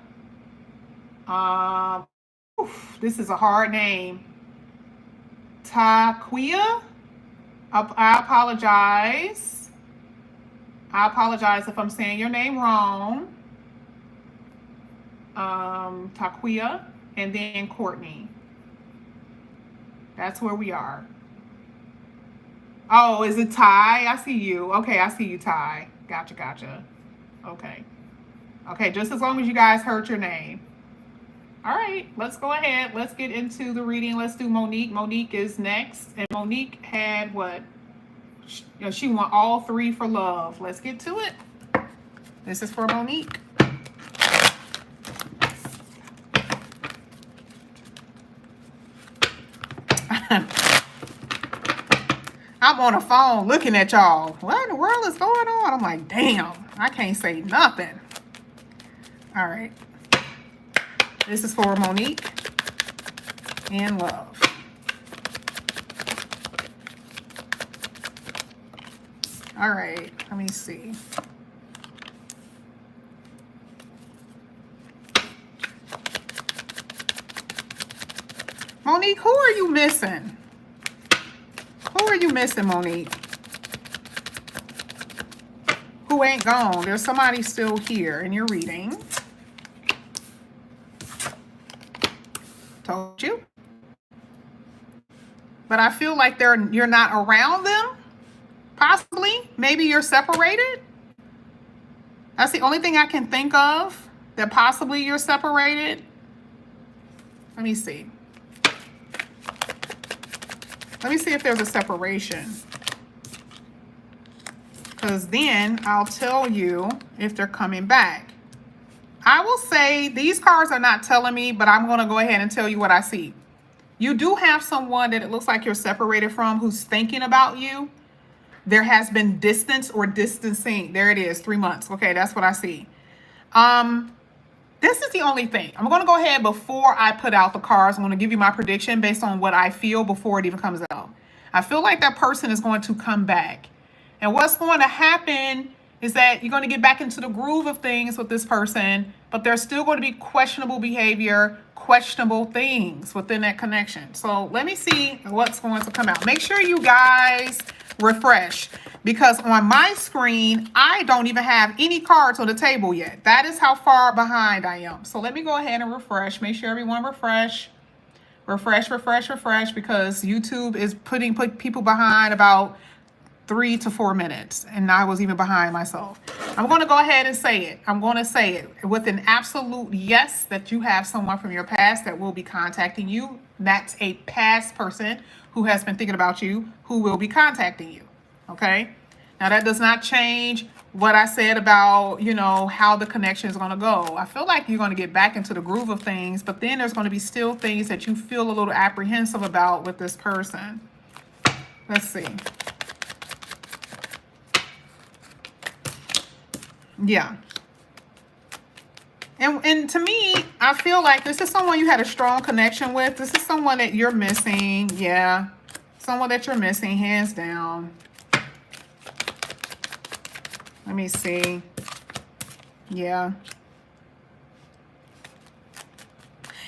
this is a hard name, Taquia. I apologize. I apologize if I'm saying your name wrong. Taquia. And then Courtney. That's where we are. Oh, is it Ty? I see you. Okay, I see you, Ty. Gotcha. Okay, just as long as you guys heard your name. All right, let's go ahead. Let's get into the reading. Let's do Monique. Monique is next. And Monique had what? She won all 3 for love. Let's get to it. This is for Monique. I'm on the phone looking at y'all. What in the world is going on? I'm like, damn, I can't say nothing. All right. This is for Monique and love. All right, let me see. Monique, who are you missing? Who are you missing, Monique? Who ain't gone? There's somebody still here in your reading. Told you. But I feel like you're not around them. Possibly. Maybe you're separated. That's the only thing I can think of, that possibly you're separated. Let me see. Let me see if there's a separation. Because then I'll tell you if they're coming back. I will say these cards are not telling me, but I'm going to go ahead and tell you what I see. You do have someone that it looks like you're separated from who's thinking about you. There has been distance or distancing. There it is, 3 months. Okay, that's what I see. This is the only thing. I'm going to go ahead before I put out the cards. I'm going to give you my prediction based on what I feel before it even comes out. I feel like that person is going to come back. And what's going to happen is that you're going to get back into the groove of things with this person, but there's still going to be questionable behavior, questionable things within that connection. So let me see what's going to come out. Make sure you guys refresh, because on my screen, I don't even have any cards on the table yet. That is how far behind I am. So let me go ahead and refresh. Make sure everyone refresh. Refresh, refresh, refresh, because YouTube is put people behind about 3 to 4 minutes, and I was even behind myself. I'm going to go ahead and say it. I'm going to say it with an absolute yes that you have someone from your past that will be contacting you. That's a past person who has been thinking about you, who will be contacting you. Okay? Now, that does not change what I said about, you know, how the connection is going to go. I feel like you're going to get back into the groove of things, but then there's going to be still things that you feel a little apprehensive about with this person. Let's see. Yeah. And to me, I feel like this is someone you had a strong connection with. This is someone that you're missing. Yeah. Someone that you're missing, hands down. Let me see. Yeah.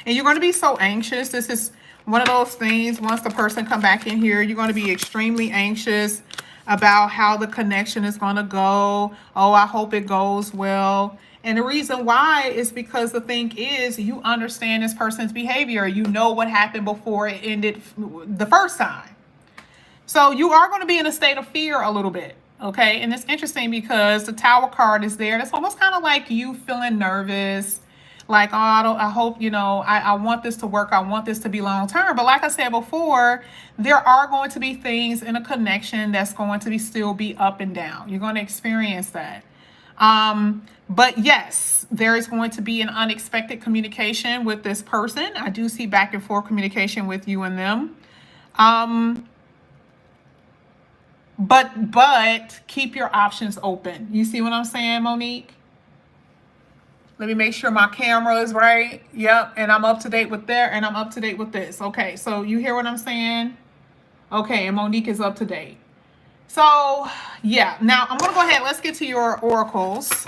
And you're going to be so anxious. This is one of those things, once the person come back in here, you're going to be extremely anxious about how the connection is going to go. Oh, I hope it goes well. And the reason why is because the thing is, you understand this person's behavior. You know what happened before it ended the first time. So you are going to be in a state of fear a little bit. Okay. And it's interesting because the Tower card is there. That's almost kind of like you feeling nervous. Like, oh, I hope, you know, I want this to work. I want this to be long term. But like I said before, there are going to be things in a connection that's going to still be up and down. You're going to experience that. But yes, there is going to be an unexpected communication with this person. I do see back and forth communication with you and them. But keep your options open. You see what I'm saying, Monique? Let me make sure my camera is right. Yep. And I'm up to date with there, and I'm up to date with this. Okay. So you hear what I'm saying? Okay. And Monique is up to date. So yeah. Now I'm going to go ahead. Let's get to your oracles.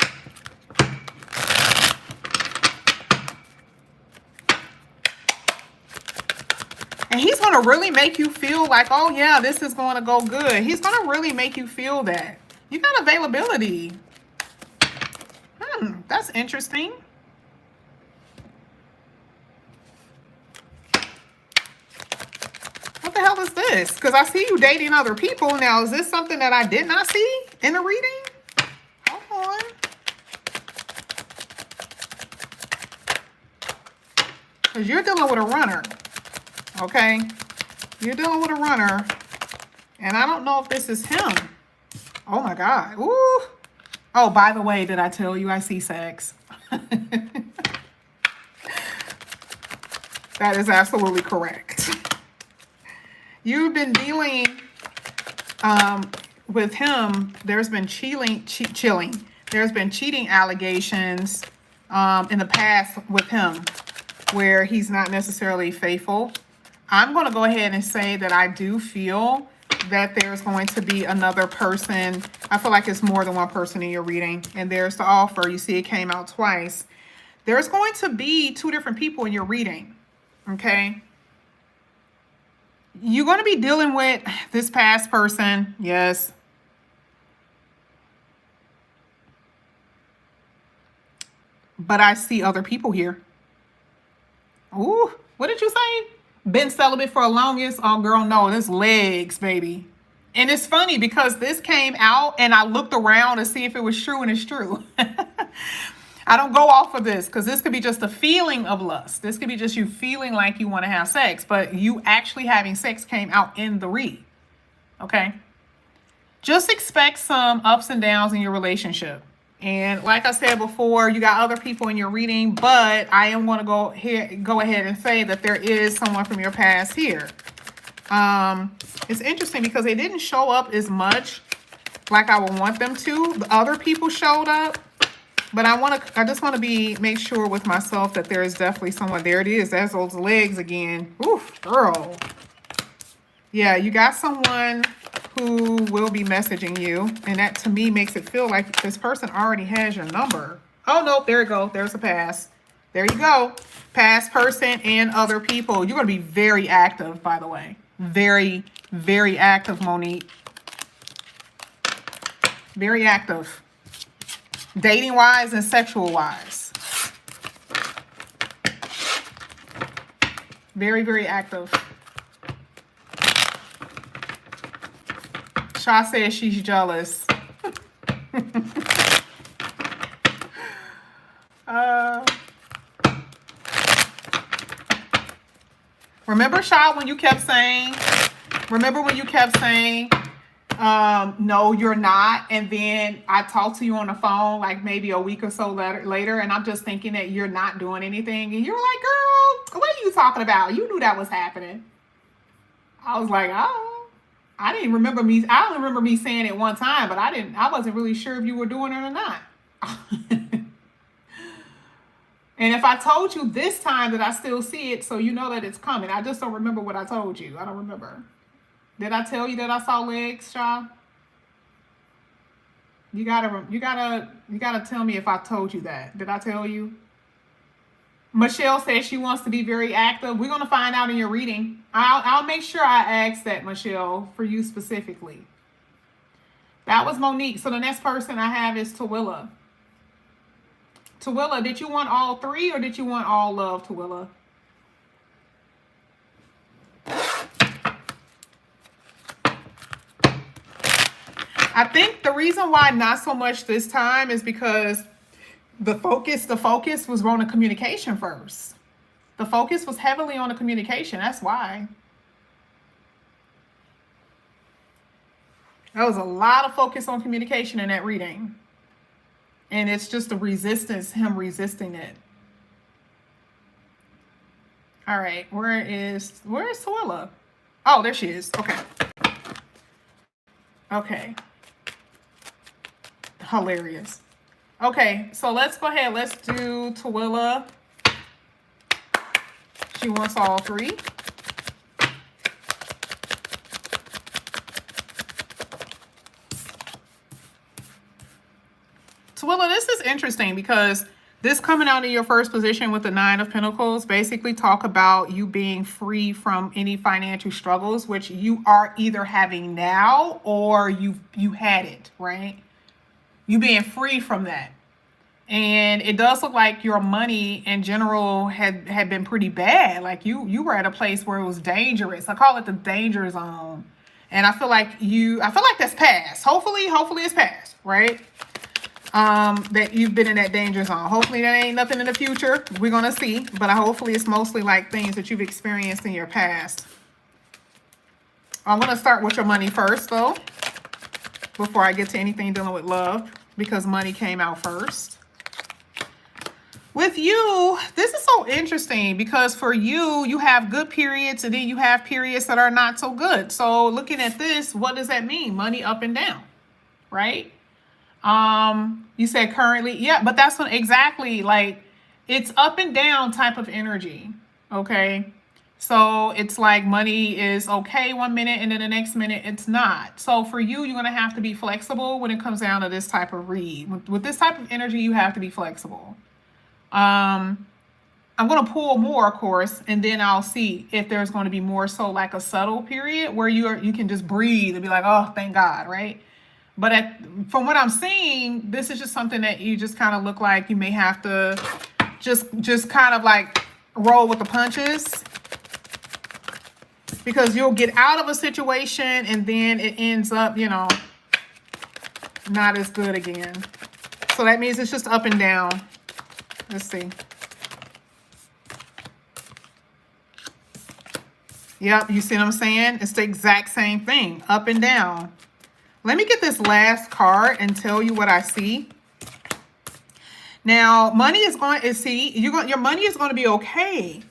And he's going to really make you feel like, oh yeah, this is going to go good. He's going to really make you feel that. You got availability. That's interesting. What the hell is this? Because I see you dating other people. Now, is this something that I did not see in the reading? Hold on. Because you're dealing with a runner. Okay? You're dealing with a runner. And I don't know if this is him. Oh my God. Ooh. Oh, by the way, did I tell you I see sex? That is absolutely correct. You've been dealing with him. There's been chilling. There's been cheating allegations in the past with him where he's not necessarily faithful. I'm going to go ahead and say that I do feel that there's going to be another person. I feel like it's more than one person in your reading. And there's the offer. You see it came out twice. There's going to be 2 different people in your reading. Okay. You're going to be dealing with this past person. Yes. But I see other people here. Ooh, what did you say? Been celibate for the longest? Oh, girl, no, this legs, baby. And it's funny because this came out and I looked around to see if it was true, and it's true. I don't go off of this because this could be just a feeling of lust. This could be just you feeling like you want to have sex, but you actually having sex came out in the read. Okay? Just expect some ups and downs in your relationship. And like I said before, you got other people in your reading, but I am going to go ahead and say that there is someone from your past here. It's interesting because they didn't show up as much like I would want them to. The other people showed up, but I just want to make sure with myself that there is definitely someone. There it is. There's those legs again. Oof, girl. Yeah, you got someone who will be messaging you, and that to me makes it feel like this person already has your number. Oh no, there you go. There's a pass. There you go. Past person and other people. You're going to be very active, by the way. Very, very active, Monique. Very active. Dating wise and sexual wise. Very, very active. Sha says she's jealous. uh, remember, Sha, when you kept saying, no, you're not. And then I talked to you on the phone like maybe a week or so later, and I'm just thinking that you're not doing anything. And you're like, girl, what are you talking about? You knew that was happening. I was like, oh. I don't remember me saying it one time, but I wasn't really sure if you were doing it or not. And if I told you this time that I still see it, so you know that it's coming. I just don't remember what I told you. I don't remember. Did I tell you that I saw legs, Shaw? You gotta tell me if I told you that. Did I tell you? Michelle says she wants to be very active. We're gonna find out in your reading. I'll make sure I ask that, Michelle, for you specifically. That was Monique. So the next person I have is Tawilla. Tawilla, did you want all three or did you want all love, Tawilla? I think the reason why not so much this time is because the focus was on the communication first. The focus was heavily on the communication. That's why. There was a lot of focus on communication in that reading. And it's just the resistance, him resisting it. All right, where is Tawilla? Oh, there she is. Okay. Okay. Hilarious. Okay, so let's go ahead. Let's do Tawilla. She wants all three. Tawilla, this is interesting because this coming out in your first position with the Nine of Pentacles basically talk about you being free from any financial struggles, which you are either having now or you had it, right? You being free from that. And it does look like your money in general had been pretty bad. Like you were at a place where it was dangerous. I call it the danger zone. And I feel like that's past. Hopefully it's past, right? That you've been in that danger zone. Hopefully that ain't nothing in the future. We're going to see. But hopefully it's mostly like things that you've experienced in your past. I'm going to start with your money first, though, before I get to anything dealing with love, because money came out first. With you, this is so interesting because for you, you have good periods and then you have periods that are not so good. So looking at this, what does that mean? Money up and down, right? You said currently, yeah, but that's what exactly, like, it's up and down type of energy, okay? So it's like money is okay one minute and then the next minute it's not. So for you, you're going to have to be flexible when it comes down to this type of read. With this type of energy, you have to be flexible. I'm going to pull more, of course, and then I'll see if there's going to be more so like a subtle period where you can just breathe and be like, oh, thank God, right? But from what I'm seeing, this is just something that you just kind of look like you may have to just kind of like roll with the punches, because you'll get out of a situation and then it ends up, not as good again. So that means it's just up and down. Let's see. Yep, you see what I'm saying? It's the exact same thing, up and down. Let me get this last card and tell you what I see. Now, money is going to see, your money is going to be okay.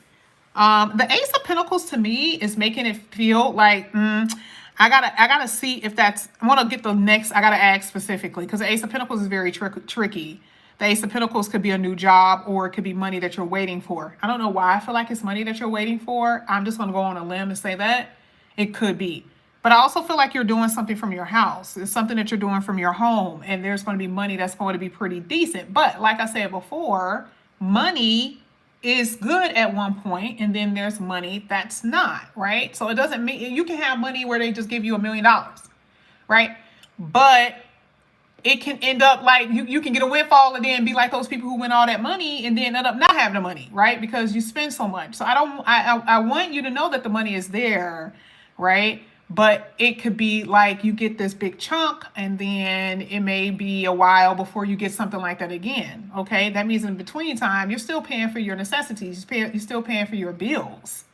The Ace of Pentacles to me is making it feel like, I gotta see if that's, I want to get the next, I gotta ask specifically, because the Ace of Pentacles is very tricky. The Ace of Pentacles could be a new job or it could be money that you're waiting for. I don't know why I feel like it's money that you're waiting for. I'm just going to go on a limb and say that it could be. But I also feel like you're doing something from your house. It's something that you're doing from your home. And there's going to be money that's going to be pretty decent. But like I said before, money is good at one point. And then there's money that's not, right? So it doesn't mean you can have money where they just give you $1 million, right? But it can end up like you can get a windfall and then be like those people who win all that money and then end up not having the money, right? Because you spend so much. So I want you to know that the money is there, right? But it could be like you get this big chunk and then it may be a while before you get something like that again. Okay. That means in between time, you're still paying for your necessities. You're still paying for your bills.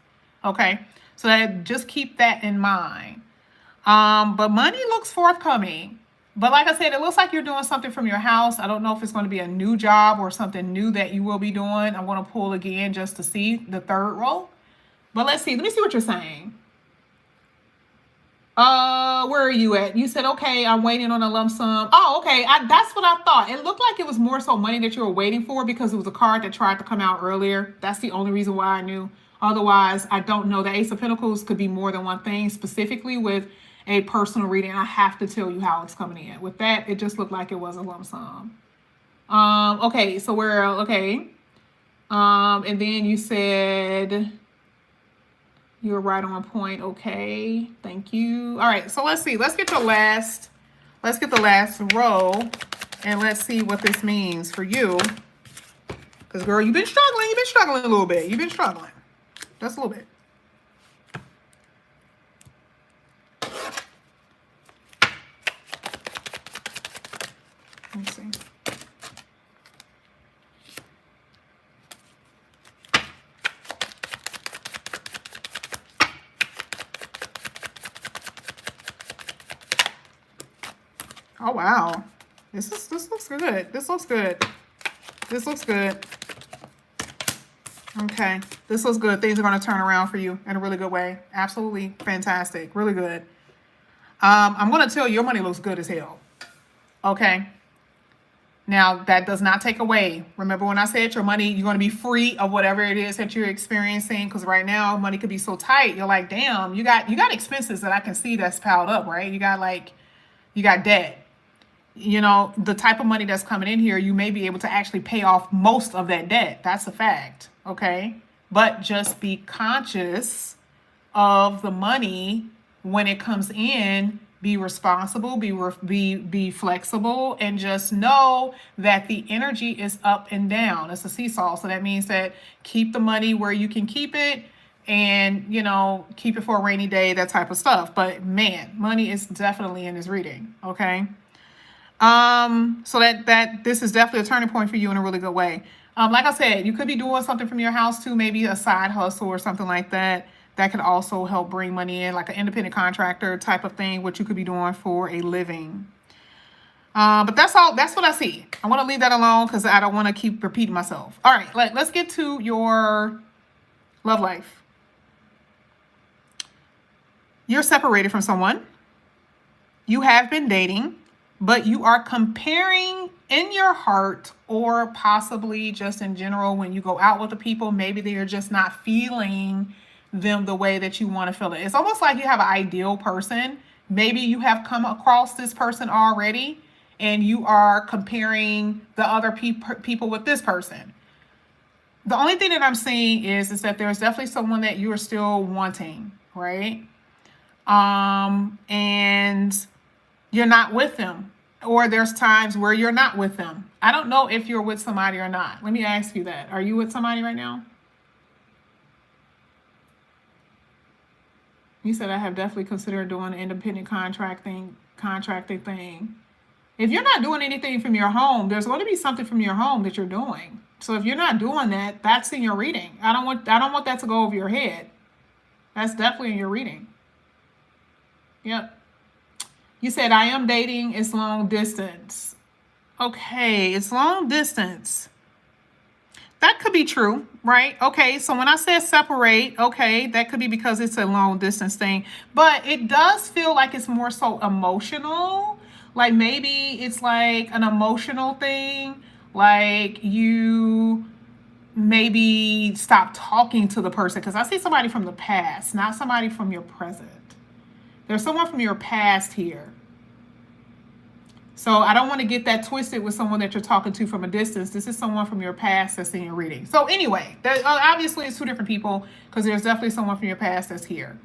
Okay. So that, just keep that in mind. But money looks forthcoming. But like I said, it looks like you're doing something from your house. I don't know if it's going to be a new job or something new that you will be doing. I'm going to pull again just to see the third row. But let's see. Let me see what you're saying. Where are you at? You said, okay, I'm waiting on a lump sum. Oh, okay. That's what I thought. It looked like it was more so money that you were waiting for because it was a card that tried to come out earlier. That's the only reason why I knew. Otherwise, I don't know. The Ace of Pentacles could be more than one thing, specifically with a personal reading. I have to tell you how it's coming in. With that, it just looked like it was a lump sum. Okay, so we're okay. And then you said you're right on point. Okay, thank you. All right, so let's see. Let's get the last row and let's see what this means for you. Because girl, you've been struggling a little bit. You've been struggling. Just a little bit. Let's see. Oh wow. This looks good. This looks good. This looks good. Okay. This looks good. Things are going to turn around for you in a really good way. Absolutely fantastic. Really good. I'm going to tell you, your money looks good as hell. Okay. Now, that does not take away. Remember when I said your money, you're going to be free of whatever it is that you're experiencing. Because right now, money could be so tight. You're like, damn, you got expenses that I can see that's piled up, right? You got debt. You know, the type of money that's coming in here, you may be able to actually pay off most of that debt. That's a fact. Okay. But just be conscious of the money when it comes in. Be responsible, be flexible, and just know that the energy is up and down. It's a seesaw. So that means that keep the money where you can keep it and, you know, keep it for a rainy day, that type of stuff. But man, money is definitely in this reading. Okay. So that this is definitely a turning point for you in a really good way. Like I said, you could be doing something from your house too, maybe a side hustle or something like that. That could also help bring money in, like an independent contractor type of thing, what you could be doing for a living. But that's all. That's what I see. I want to leave that alone because I don't want to keep repeating myself. All right, let's get to your love life. You're separated from someone. You have been dating, but you are comparing in your heart or possibly just in general when you go out with the people, maybe they are just not feeling them the way that you want to feel it. It's almost like you have an ideal person. Maybe you have come across this person already and you are comparing the other people with this person. The only thing that I'm seeing is that there's definitely someone that you are still wanting, right? And you're not with them, or there's times where you're not with them. I don't know if you're with somebody or not. Let me ask you that. Are you with somebody right now? You said I have definitely considered doing an independent contracting thing. If you're not doing anything from your home, there's going to be something from your home that you're doing. So if you're not doing that, that's in your reading. I don't want that to go over your head. That's definitely in your reading. Yep. You said I am dating, it's long distance. Okay, it's long distance. That could be true, right? Okay, so when I said separate, okay, that could be because it's a long distance thing. But it does feel like it's more so emotional. Like maybe it's like an emotional thing. Like you maybe stop talking to the person. Because I see somebody from the past, not somebody from your present. There's someone from your past here. So I don't want to get that twisted with someone that you're talking to from a distance. This is someone from your past that's in your reading. So anyway, obviously it's two different people because there's definitely someone from your past that's here.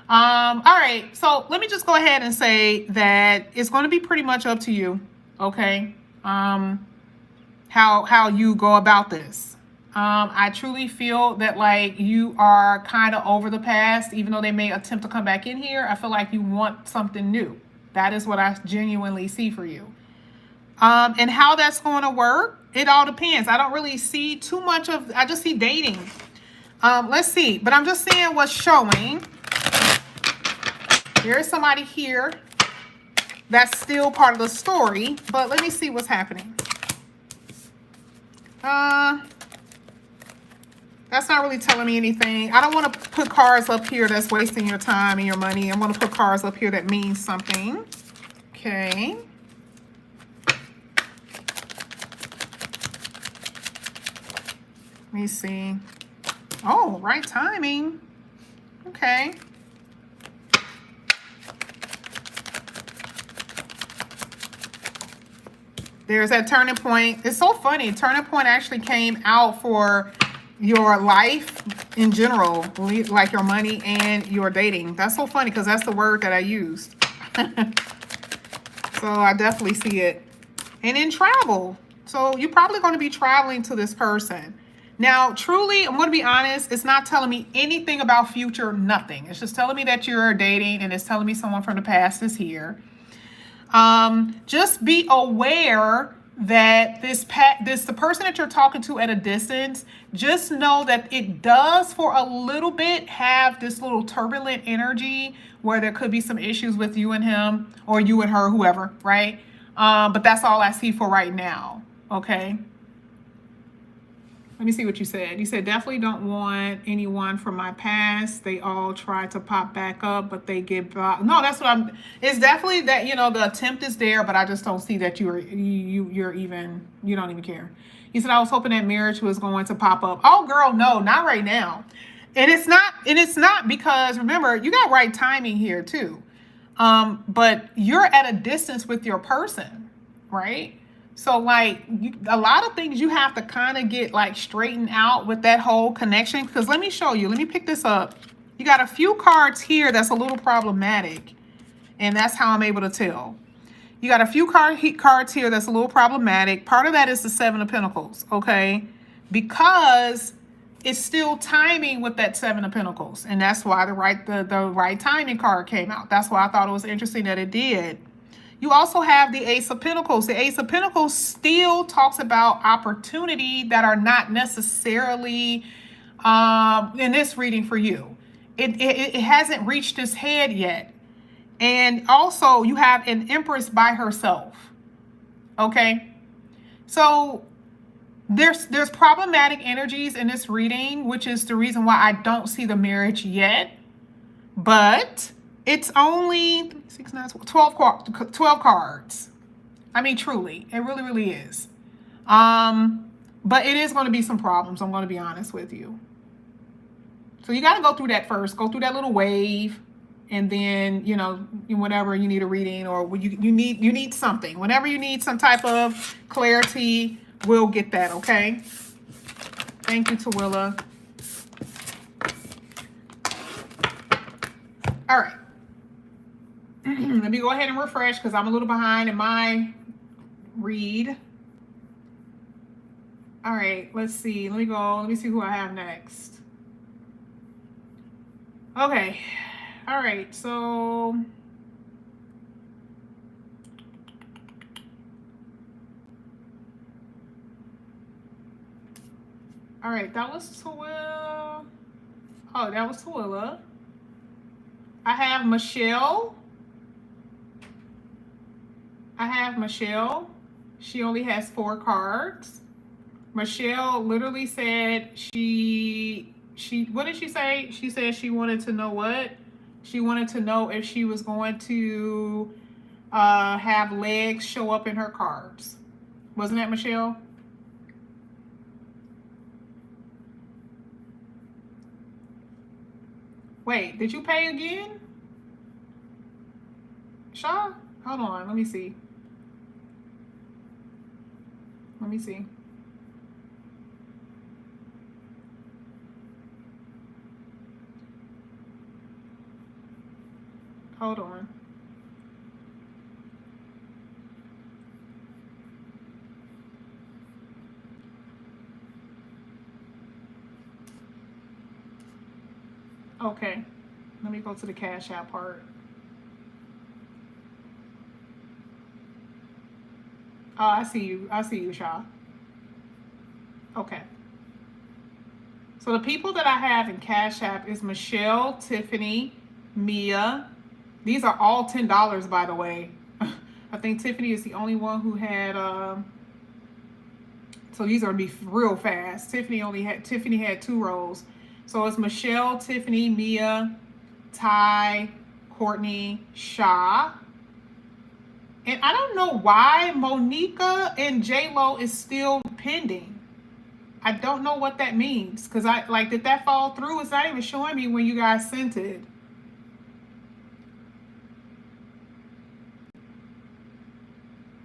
All right. So let me just go ahead and say that it's going to be pretty much up to you. Okay. How you go about this. I truly feel that like you are kind of over the past, even though they may attempt to come back in here. I feel like you want something new. That is what I genuinely see for you. And how that's going to work, it all depends. I don't really see too much of, I just see dating. Let's see, but I'm just seeing what's showing. There's somebody here that's still part of the story, but let me see what's happening. That's not really telling me anything. I don't want to put cards up here that's wasting your time and your money. I'm going to put cards up here that means something. Okay. Let me see. Oh, right timing. Okay. There's that turning point. It's so funny. Turning point actually came out for your life in general, like your money and your dating. That's so funny because that's the word that I used. So I definitely see it. And in travel. So you're probably going to be traveling to this person. Now, truly, I'm going to be honest, it's not telling me anything about future, nothing. It's just telling me that you're dating, and it's telling me someone from the past is here. Just be aware that the person that you're talking to at a distance, just know that it does for a little bit have this little turbulent energy where there could be some issues with you and him, or you and her, whoever, right? But that's all I see for right now. Okay. Let me see what you said. You said, definitely don't want anyone from my past. They all try to pop back up, but they get blocked. No, that's what I'm. It's definitely that, you know, the attempt is there, but I just don't see that you don't even care. You said, I was hoping that marriage was going to pop up. Oh, girl, no, not right now. And it's not because, remember, you got right timing here too. But you're at a distance with your person, right? So like a lot of things you have to kind of get like straightened out with that whole connection. Because let me show you. Let me pick this up. You got a few cards here that's a little problematic. And that's how I'm able to tell. You got a few cards here that's a little problematic. Part of that is the Seven of Pentacles, okay? Because it's still timing with that Seven of Pentacles. And that's why the right timing card came out. That's why I thought it was interesting that it did. You also have the Ace of Pentacles. The Ace of Pentacles still talks about opportunity that are not necessarily in this reading for you. It hasn't reached its head yet. And also you have an Empress by herself. Okay. So there's problematic energies in this reading, which is the reason why I don't see the marriage yet. But it's only 6, 9, 12 cards. I mean, truly, it really, really is. But it is going to be some problems. I'm going to be honest with you. So you got to go through that first. Go through that little wave, and then, you know, whenever you need a reading or you need something. Whenever you need some type of clarity, we'll get that. Okay. Thank you, Tawilla. All right. Let me go ahead and refresh because I'm a little behind in my read. All right, let's see. Let me see who I have next. Okay. All right, so all right, that was Tawilla. Oh, that was Tawilla. I have Michelle. She only has 4 cards. Michelle literally said she what did she say? She said she wanted to know what? She wanted to know if she was going to have legs show up in her cards. Wasn't that Michelle? Wait, did you pay again? Shaw? Hold on, let me see. Let me see. Hold on. Okay. Let me go to the Cash App part. Oh, I see you. I see you, Shaw. Okay. So the people that I have in Cash App is Michelle, Tiffany, Mia. These are all $10, by the way. I think Tiffany is the only one who had. So these are gonna be real fast. Tiffany had 2 rows. So it's Michelle, Tiffany, Mia, Ty, Courtney, Shaw. And I don't know why Monica and J-Lo is still pending. I don't know what that means. Because did that fall through? It's not even showing me when you guys sent it.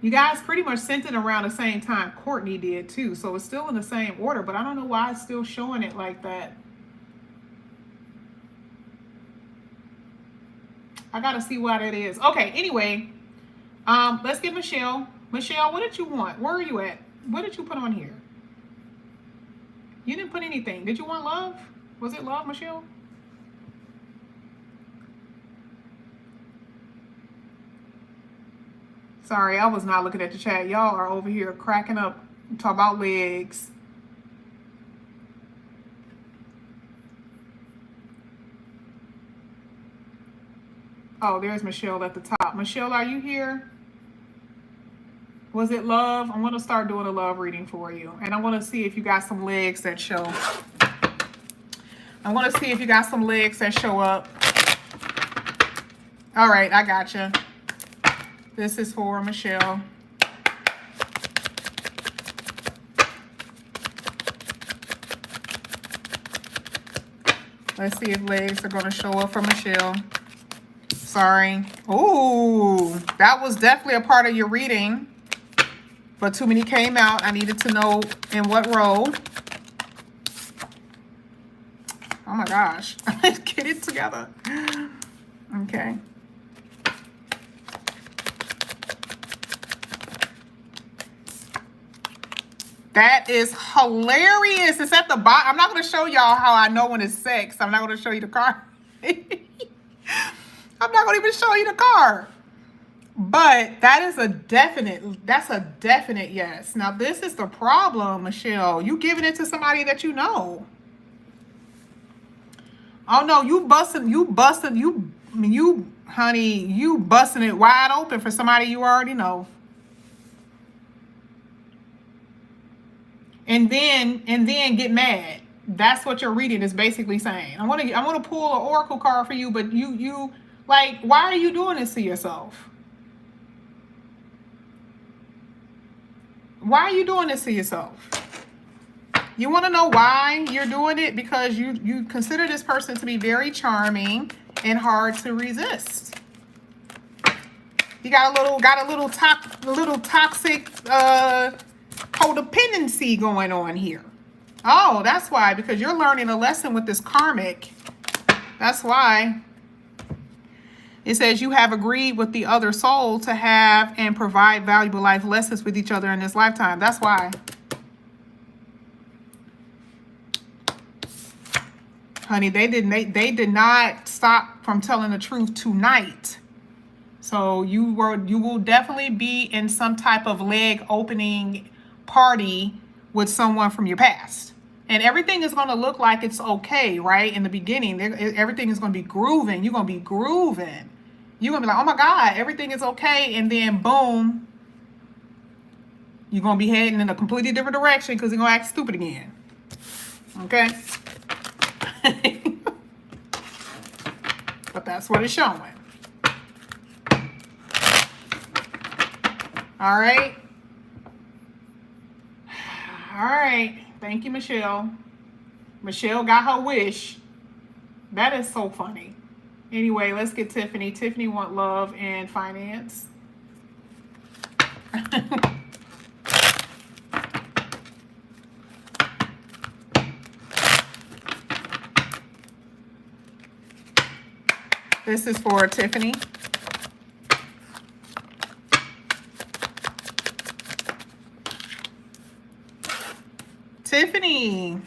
You guys pretty much sent it around the same time Courtney did too. So it's still in the same order, but I don't know why it's still showing it like that. I gotta see why that is. Okay, anyway. Let's get Michelle. Michelle, what did you want? Where are you at? What did you put on here? You didn't put anything. Did you want love? Was it love, Michelle? Sorry, I was not looking at the chat. Y'all are over here cracking up, talk about legs. Oh, there's Michelle at the top. Michelle, are you here? Was it love? I'm going to start doing a love reading for you. And I want to see if you got some legs that show. I want to see if you got some legs that show up. All right, I got you. This is for Michelle. Let's see if legs are going to show up for Michelle. Sorry. Ooh, that was definitely a part of your reading. But too many came out. I needed to know in what row. Oh my gosh. Get it together. Okay. That is hilarious. It's at the bottom. I'm not going to show y'all how I know when it's sex. I'm not going to show you the card. I'm not going to even show you the card. But that is that's a definite yes. Now, this is the problem, Michelle. You giving it to somebody that you know. Oh, no, you busting it wide open for somebody you already know. And then get mad. That's what your reading is basically saying. I want to pull an oracle card for you, but you like, why are you doing this to yourself? Why are you doing this to yourself? You want to know why you're doing it? Because you consider this person to be very charming and hard to resist. You got a little toxic codependency going on here. Oh, that's why, because you're learning a lesson with this karmic. That's why. It says you have agreed with the other soul to have and provide valuable life lessons with each other in this lifetime. That's why. Honey, they did not stop from telling the truth tonight. So you will definitely be in some type of leg opening party with someone from your past. And everything is going to look like it's okay, right? In the beginning, everything is going to be grooving. You're going to be grooving. You're going to be like, oh my God, everything is okay. And then boom, you're going to be heading in a completely different direction because you're going to act stupid again. Okay? But that's what it's showing. All right. All right. Thank you, Michelle. Michelle got her wish. That is so funny. Anyway, let's get Tiffany. Tiffany want love and finance. This is for Tiffany. Tiffany,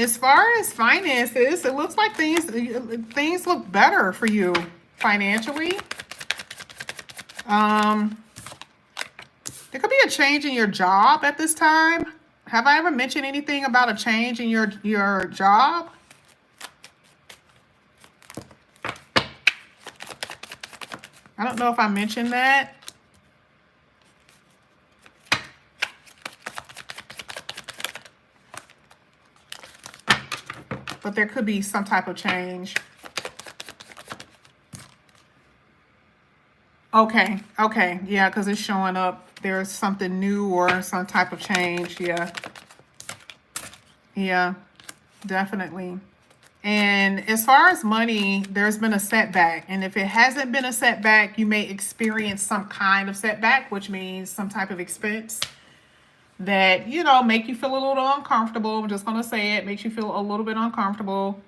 As far as finances, it looks like things look better for you financially. There could be a change in your job at this time. Have I ever mentioned anything about a change in your job? I don't know if I mentioned that. But there could be some type of change. Okay, yeah, because it's showing up. There's something new or some type of change. Yeah, definitely. And as far as money, there's been a setback. And if it hasn't been a setback, you may experience some kind of setback, which means some type of expense that, make you feel a little uncomfortable. I'm just going to say it makes you feel a little bit uncomfortable.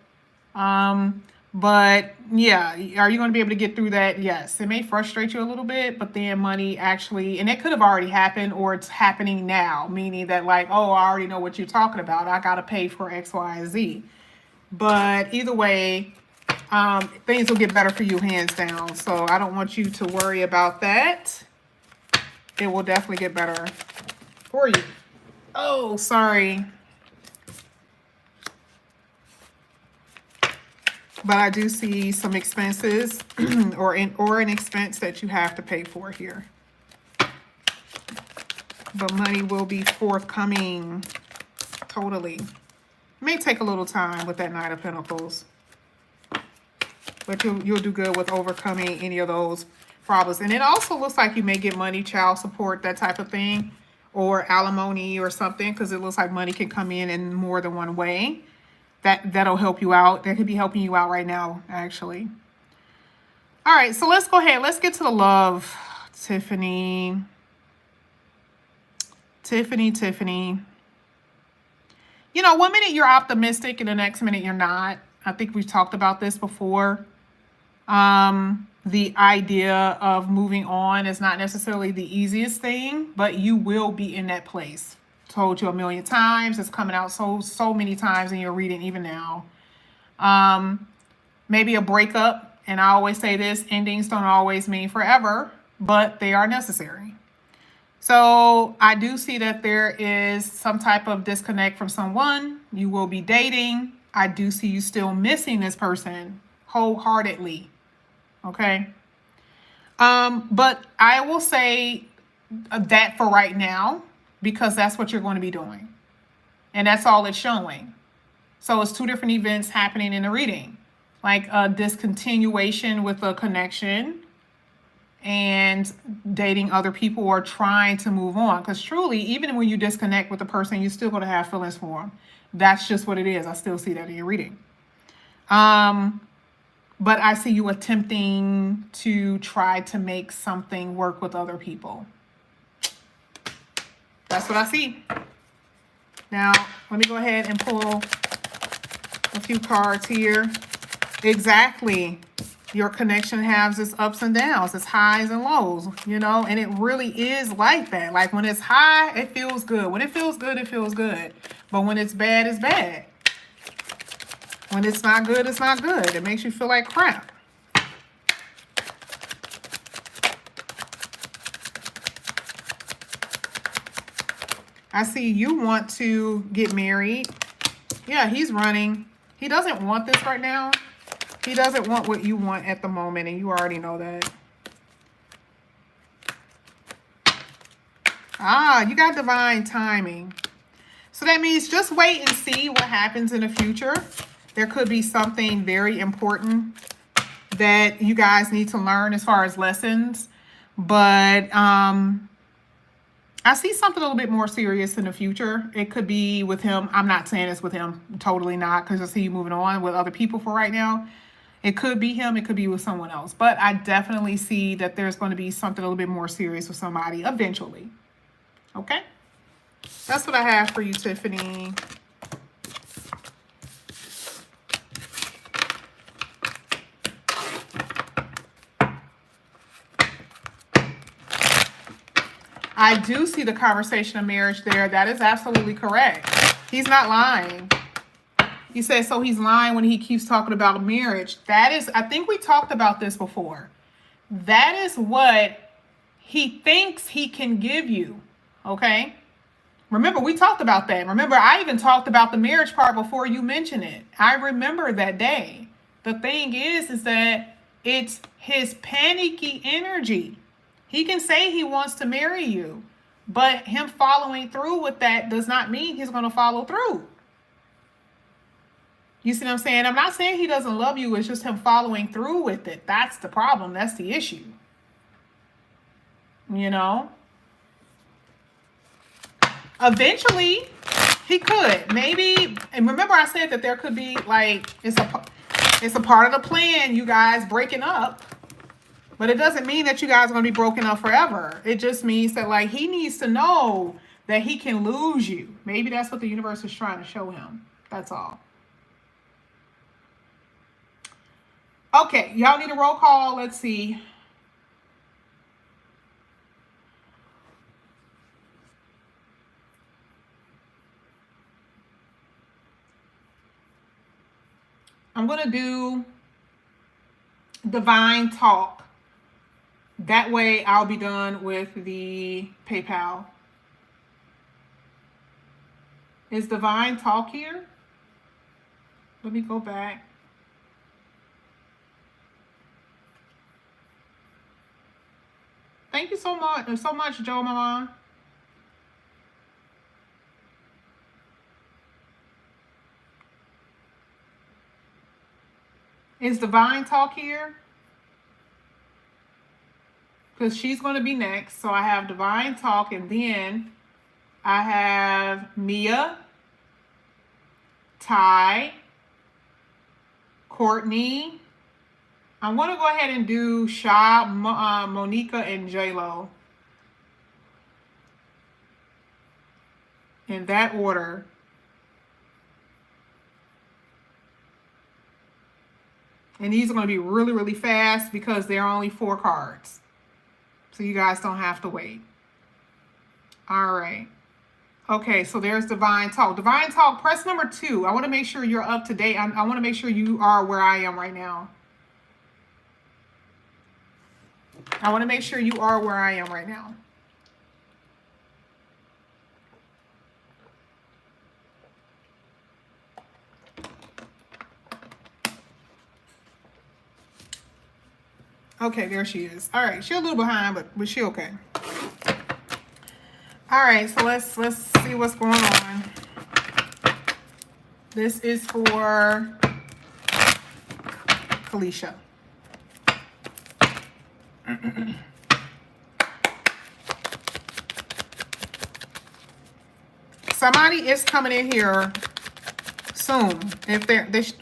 But yeah, are you going to be able to get through that? Yes, it may frustrate you a little bit, but then money actually, and it could have already happened or it's happening now, meaning that like, oh, I already know what you're talking about. I got to pay for X, Y, and Z. But either way, things will get better for you hands down. So I don't want you to worry about that. It will definitely get better for you. Oh, sorry. But I do see some expenses or an expense that you have to pay for here. But money will be forthcoming. Totally. It may take a little time with that Knight of Pentacles. But you'll do good with overcoming any of those problems. And it also looks like you may get money, child support, that type of thing. Or alimony or something. Because it looks like money can come in more than one way. That'll help you out. That could be helping you out right now, actually. All right, so let's go ahead. Let's get to the love, Tiffany. Tiffany. One minute you're optimistic and the next minute you're not. I think we've talked about this before. The idea of moving on is not necessarily the easiest thing, but you will be in that place. Told you a million times. It's coming out so many times in your reading even now. Maybe a breakup, and I always say this, endings don't always mean forever, but they are necessary. So I do see that there is some type of disconnect from someone. You will be dating. I do see you still missing this person wholeheartedly. Okay. But I will say that for right now, because that's what you're going to be doing. And that's all it's showing. So it's two different events happening in the reading. Like a discontinuation with a connection and dating other people or trying to move on. Because truly, even when you disconnect with a person, you're still going to have feelings for them. That's just what it is. I still see that in your reading. But I see you attempting to try to make something work with other people. That's what I see. Now, let me go ahead and pull a few cards here. Exactly. Your connection has its ups and downs, its highs and lows, and it really is like that. Like when it's high, it feels good. When it feels good, it feels good. But when it's bad, it's bad. When it's not good, it's not good. It makes you feel like crap. I see you want to get married. Yeah, he's running. He doesn't want this right now. He doesn't want what you want at the moment, and you already know that. Ah, you got divine timing. So that means just wait and see what happens in the future. There could be something very important that you guys need to learn as far as lessons. But I see something a little bit more serious in the future. It could be with him. I'm not saying it's with him. Totally not, because I see you moving on with other people for right now. It could be him. It could be with someone else. But I definitely see that there's going to be something a little bit more serious with somebody eventually. Okay? That's what I have for you, Tiffany. I do see the conversation of marriage there. That is absolutely correct. He's not lying. You said, so he's lying when he keeps talking about marriage. That is, I think we talked about this before. That is what he thinks he can give you. Okay? Remember, we talked about that. Remember, I even talked about the marriage part before you mentioned it. I remember that day. The thing is that it's his panicky energy. He can say he wants to marry you, but him following through with that does not mean he's going to follow through. You see what I'm saying? I'm not saying he doesn't love you. It's just him following through with it. That's the problem. That's the issue. You know? Eventually, he could. Maybe, and remember I said that there could be, like, it's a part of the plan, you guys breaking up. But it doesn't mean that you guys are going to be broken up forever. It just means that, like, he needs to know that he can lose you. Maybe that's what the universe is trying to show him. That's all. Okay, y'all need a roll call. Let's see. I'm going to do divine talk. That way I'll be done with the PayPal. Is divine talk here? Let me go back. Thank you so much, Joe Mama. Is divine talk here? Because she's going to be next. So I have divine talk, and then I have Mia, Ty, Courtney. I'm going to go ahead and do Sha, Monica, and J-Lo. In that order. And these are going to be really, really fast because there are only 4 cards. So you guys don't have to wait. All right. Okay, so there's Divine Talk. Divine Talk, press number 2. I want to make sure you're up to date. I want to make sure you are where I am right now. I want to make sure you are where I am right now. Okay, there she is. All right, she's a little behind, but she okay. All right, so let's see what's going on. This is for Felicia. Somebody is coming in here soon.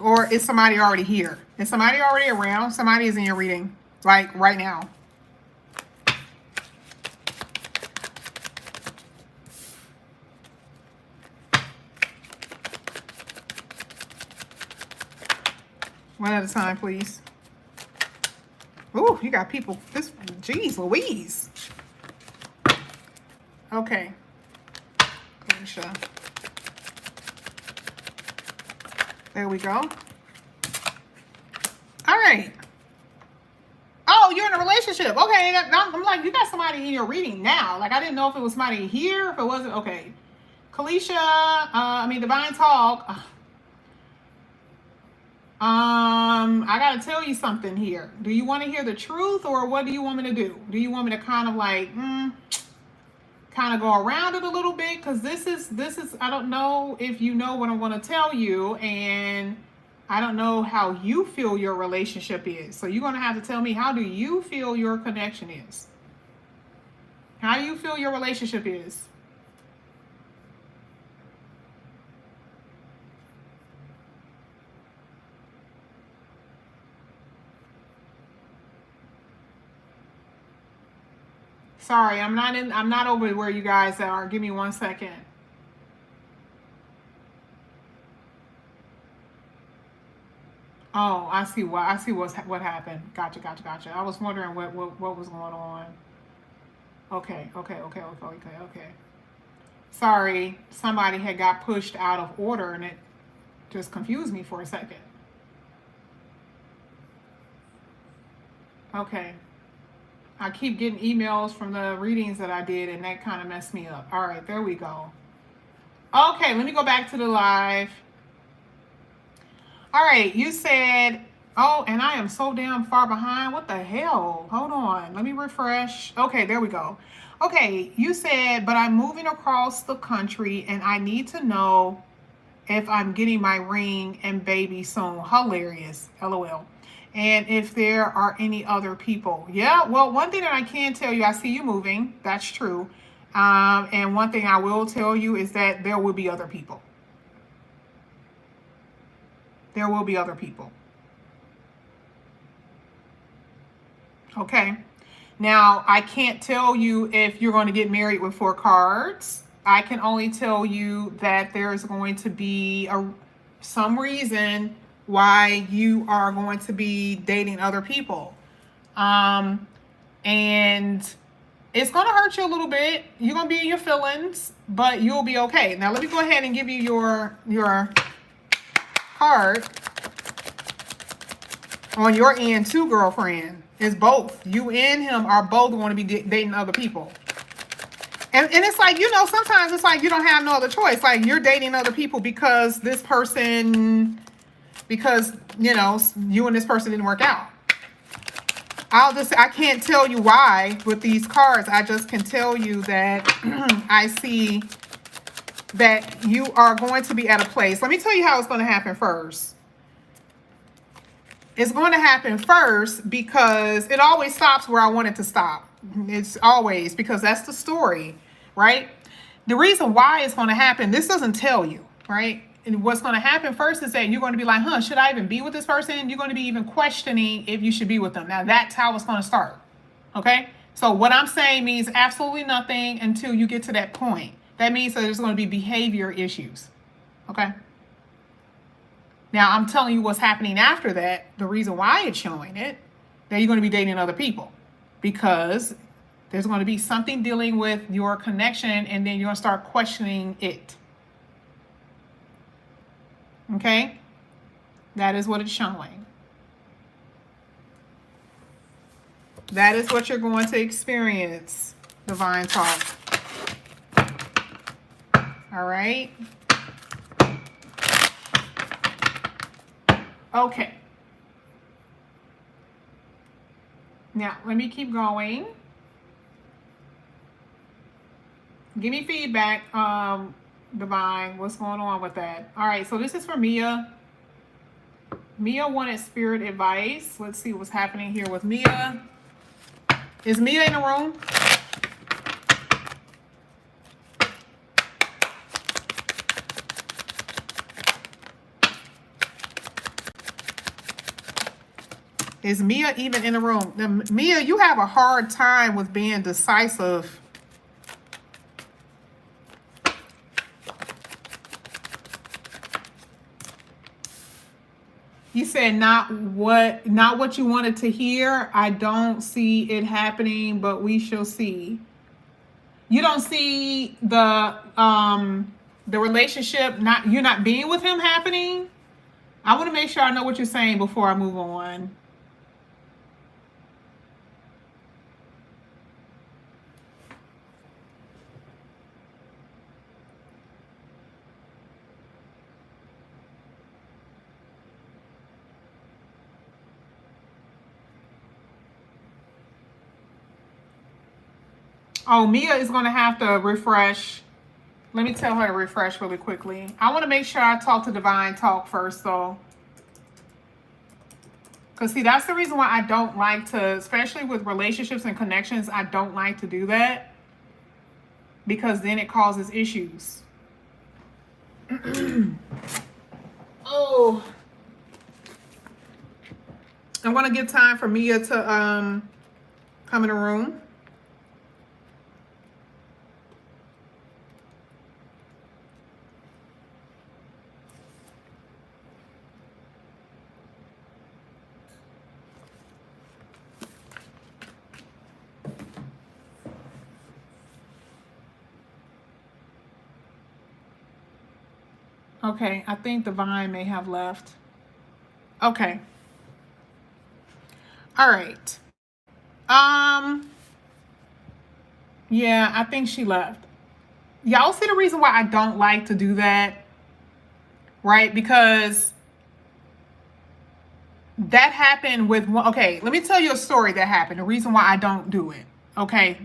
Or is somebody already here? Is somebody already around? Somebody is in your reading, like right now. One at a time, please. Ooh, you got people. Geez, Louise. Okay. Felicia. There we go. All right. Oh, you're in a relationship. Okay. I'm like, you got somebody in your reading now. Like, I didn't know if it was somebody here, if it wasn't. Okay. Divine Talk. I gotta tell you something here. Do you want to hear the truth, or what do you want me to do? Do you want me to kind of like, kind of go around it a little bit? Because this is, I don't know if you know what I'm going to tell you, and I don't know how you feel your relationship is. So you're going to have to tell me, how do you feel your connection is? How do you feel your relationship is? Sorry, I'm not over where you guys are. Give me 1 second. Oh, I see what happened. Gotcha. I was wondering what was going on. Okay. Sorry, somebody had got pushed out of order, and just confused me for a second. Okay. I keep getting emails from the readings that I did, and that kind of messed me up. All right, there we go. Okay, let me go back to the live. All right, you said, oh, and I am so damn far behind. What the hell? Hold on. Let me refresh. Okay, there we go. Okay, you said, but I'm moving across the country and I need to know if I'm getting my ring and baby soon. Hilarious. LOL. And if there are any other people. Yeah, well, one thing that I can tell you, I see you moving. That's true. And one thing I will tell you is that there will be other people. There will be other people. Okay. Now, I can't tell you if you're going to get married with 4 cards. I can only tell you that there's going to be some reason why you are going to be dating other people. And it's going to hurt you a little bit. You're going to be in your feelings, but you'll be okay. Now, let me go ahead and give you your card on your end too, girlfriend. It's both. You and him are both going to be dating other people. And it's like, you know, sometimes it's like you don't have no other choice. Like, you're dating other people because this person, because, you know, you and this person didn't work out. I can't tell you why with these cards. I just can tell you that I see that you are going to be at a place. Let me tell you how it's going to happen first. It's going to happen first because it always stops where I want it to stop. It's always because that's the story, right? The reason why it's going to happen, this doesn't tell you, right? And what's going to happen first is that you're going to be like, huh, should I even be with this person? You're going to be even questioning if you should be with them. Now, that's how it's going to start, okay? So what I'm saying means absolutely nothing until you get to that point. That means that there's going to be behavior issues, okay? Now, I'm telling you what's happening after that, the reason why it's showing it, that you're going to be dating other people. Because there's going to be something dealing with your connection, and then you're going to start questioning it. Okay? That is what it's showing. That is what you're going to experience, Divine Talk. All right? Okay. Now, let me keep going. Give me feedback, Divine. What's going on with that? All right, so this is for Mia. Mia wanted spirit advice. Let's see what's happening here with Mia. Is Mia in the room? Is Mia even in the room? Now, Mia, you have a hard time with being decisive. You said not what you wanted to hear. I don't see it happening, but we shall see. You don't see the relationship, you're not being with him happening. I want to make sure I know what you're saying before I move on. Oh, Mia is going to have to refresh. Let me tell her to refresh really quickly. I want to make sure I talk to Divine Talk first, though. Because, see, that's the reason why I don't like to, especially with relationships and connections, I don't like to do that. Because then it causes issues. Oh. I want to give time for Mia to come in the room. Okay, I think Divine may have left. Okay. All right. Um, yeah, I think she left. Y'all see the reason why I don't like to do that, right? Because that happened with one. Okay, let me tell you a story that happened. The reason why I don't do it. Okay.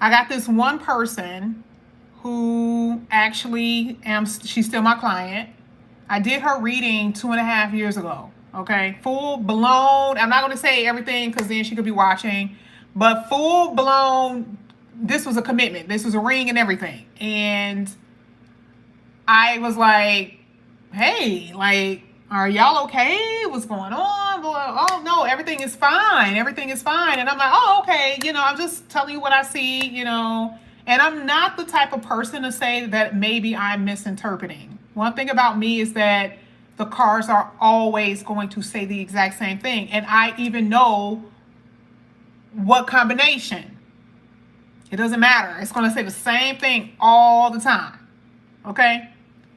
I got this one person who actually she's still my client. I did her reading 2.5 years ago. Okay. Full blown. I'm not going to say everything because then she could be watching, but full blown. This was a commitment. This was a ring and everything. And I was like, hey, like, are y'all okay? What's going on? Oh, no, everything is fine. Everything is fine. And I'm like, oh, okay. I'm just telling you what I see, And I'm not the type of person to say that maybe I'm misinterpreting. One thing about me is that the cards are always going to say the exact same thing. And I even know what combination. It doesn't matter. It's going to say the same thing all the time. Okay?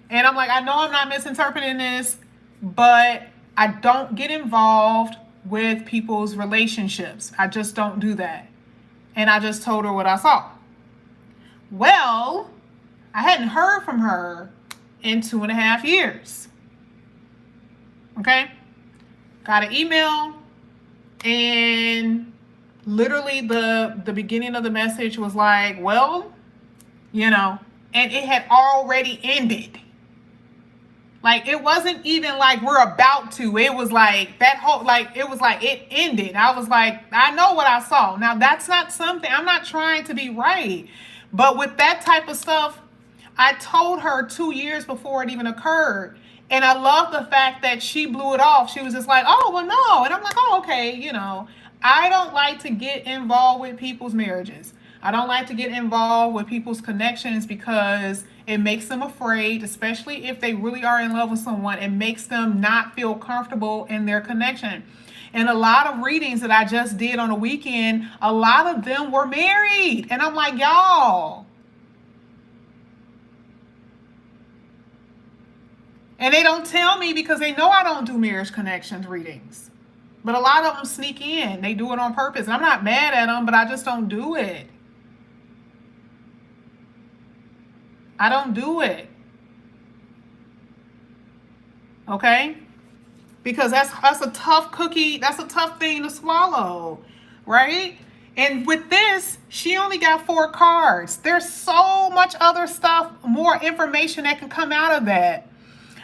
And I'm like, I know I'm not misinterpreting this, but I don't get involved with people's relationships. I just don't do that. And I just told her what I saw. Well, I hadn't heard from her in 2.5 years. Okay? Got an email, and literally the beginning of the message was like, well, and it had already ended. Like, it wasn't even like we're about to. It was like that whole, like, it was like it ended. I was like, I know what I saw. Now, that's not something, I'm not trying to be right. But with that type of stuff, I told her 2 years before it even occurred. And I love the fact that she blew it off. She was just like, oh, well, no. And I'm like, oh, okay, I don't like to get involved with people's marriages. I don't like to get involved with people's connections because it makes them afraid, especially if they really are in love with someone. It makes them not feel comfortable in their connection. And a lot of readings that I just did on a weekend, a lot of them were married. And I'm like, y'all. And they don't tell me because they know I don't do marriage connections readings. But a lot of them sneak in. They do it on purpose. And I'm not mad at them, but I just don't do it. I don't do it. Okay? Because that's a tough cookie. That's a tough thing to swallow. Right? And with this, she only got 4 cards. There's so much other stuff, more information that can come out of that.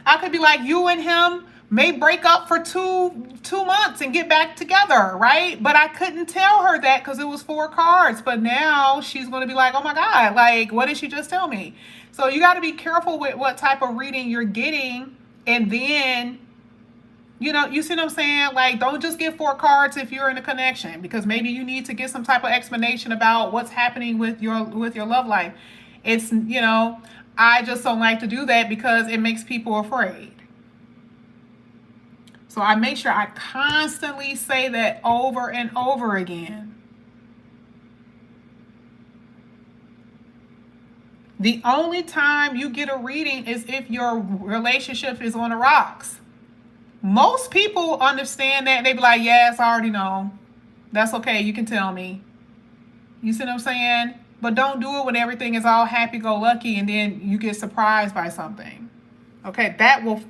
I could be like, you and him may break up for two months and get back together, right? But I couldn't tell her that because it was 4 cards. But now she's going to be like, oh my God, like, what did she just tell me? So you got to be careful with what type of reading you're getting. And then, you see what I'm saying? Like, don't just get 4 cards if you're in a connection, because maybe you need to get some type of explanation about what's happening with your love life. It's, I just don't like to do that because it makes people afraid. So I make sure I constantly say that over and over again. The only time you get a reading is if your relationship is on the rocks. Most people understand that. They be like, yes, I already know. That's okay. You can tell me. You see what I'm saying? But don't do it when everything is all happy-go-lucky and then you get surprised by something. Okay, that will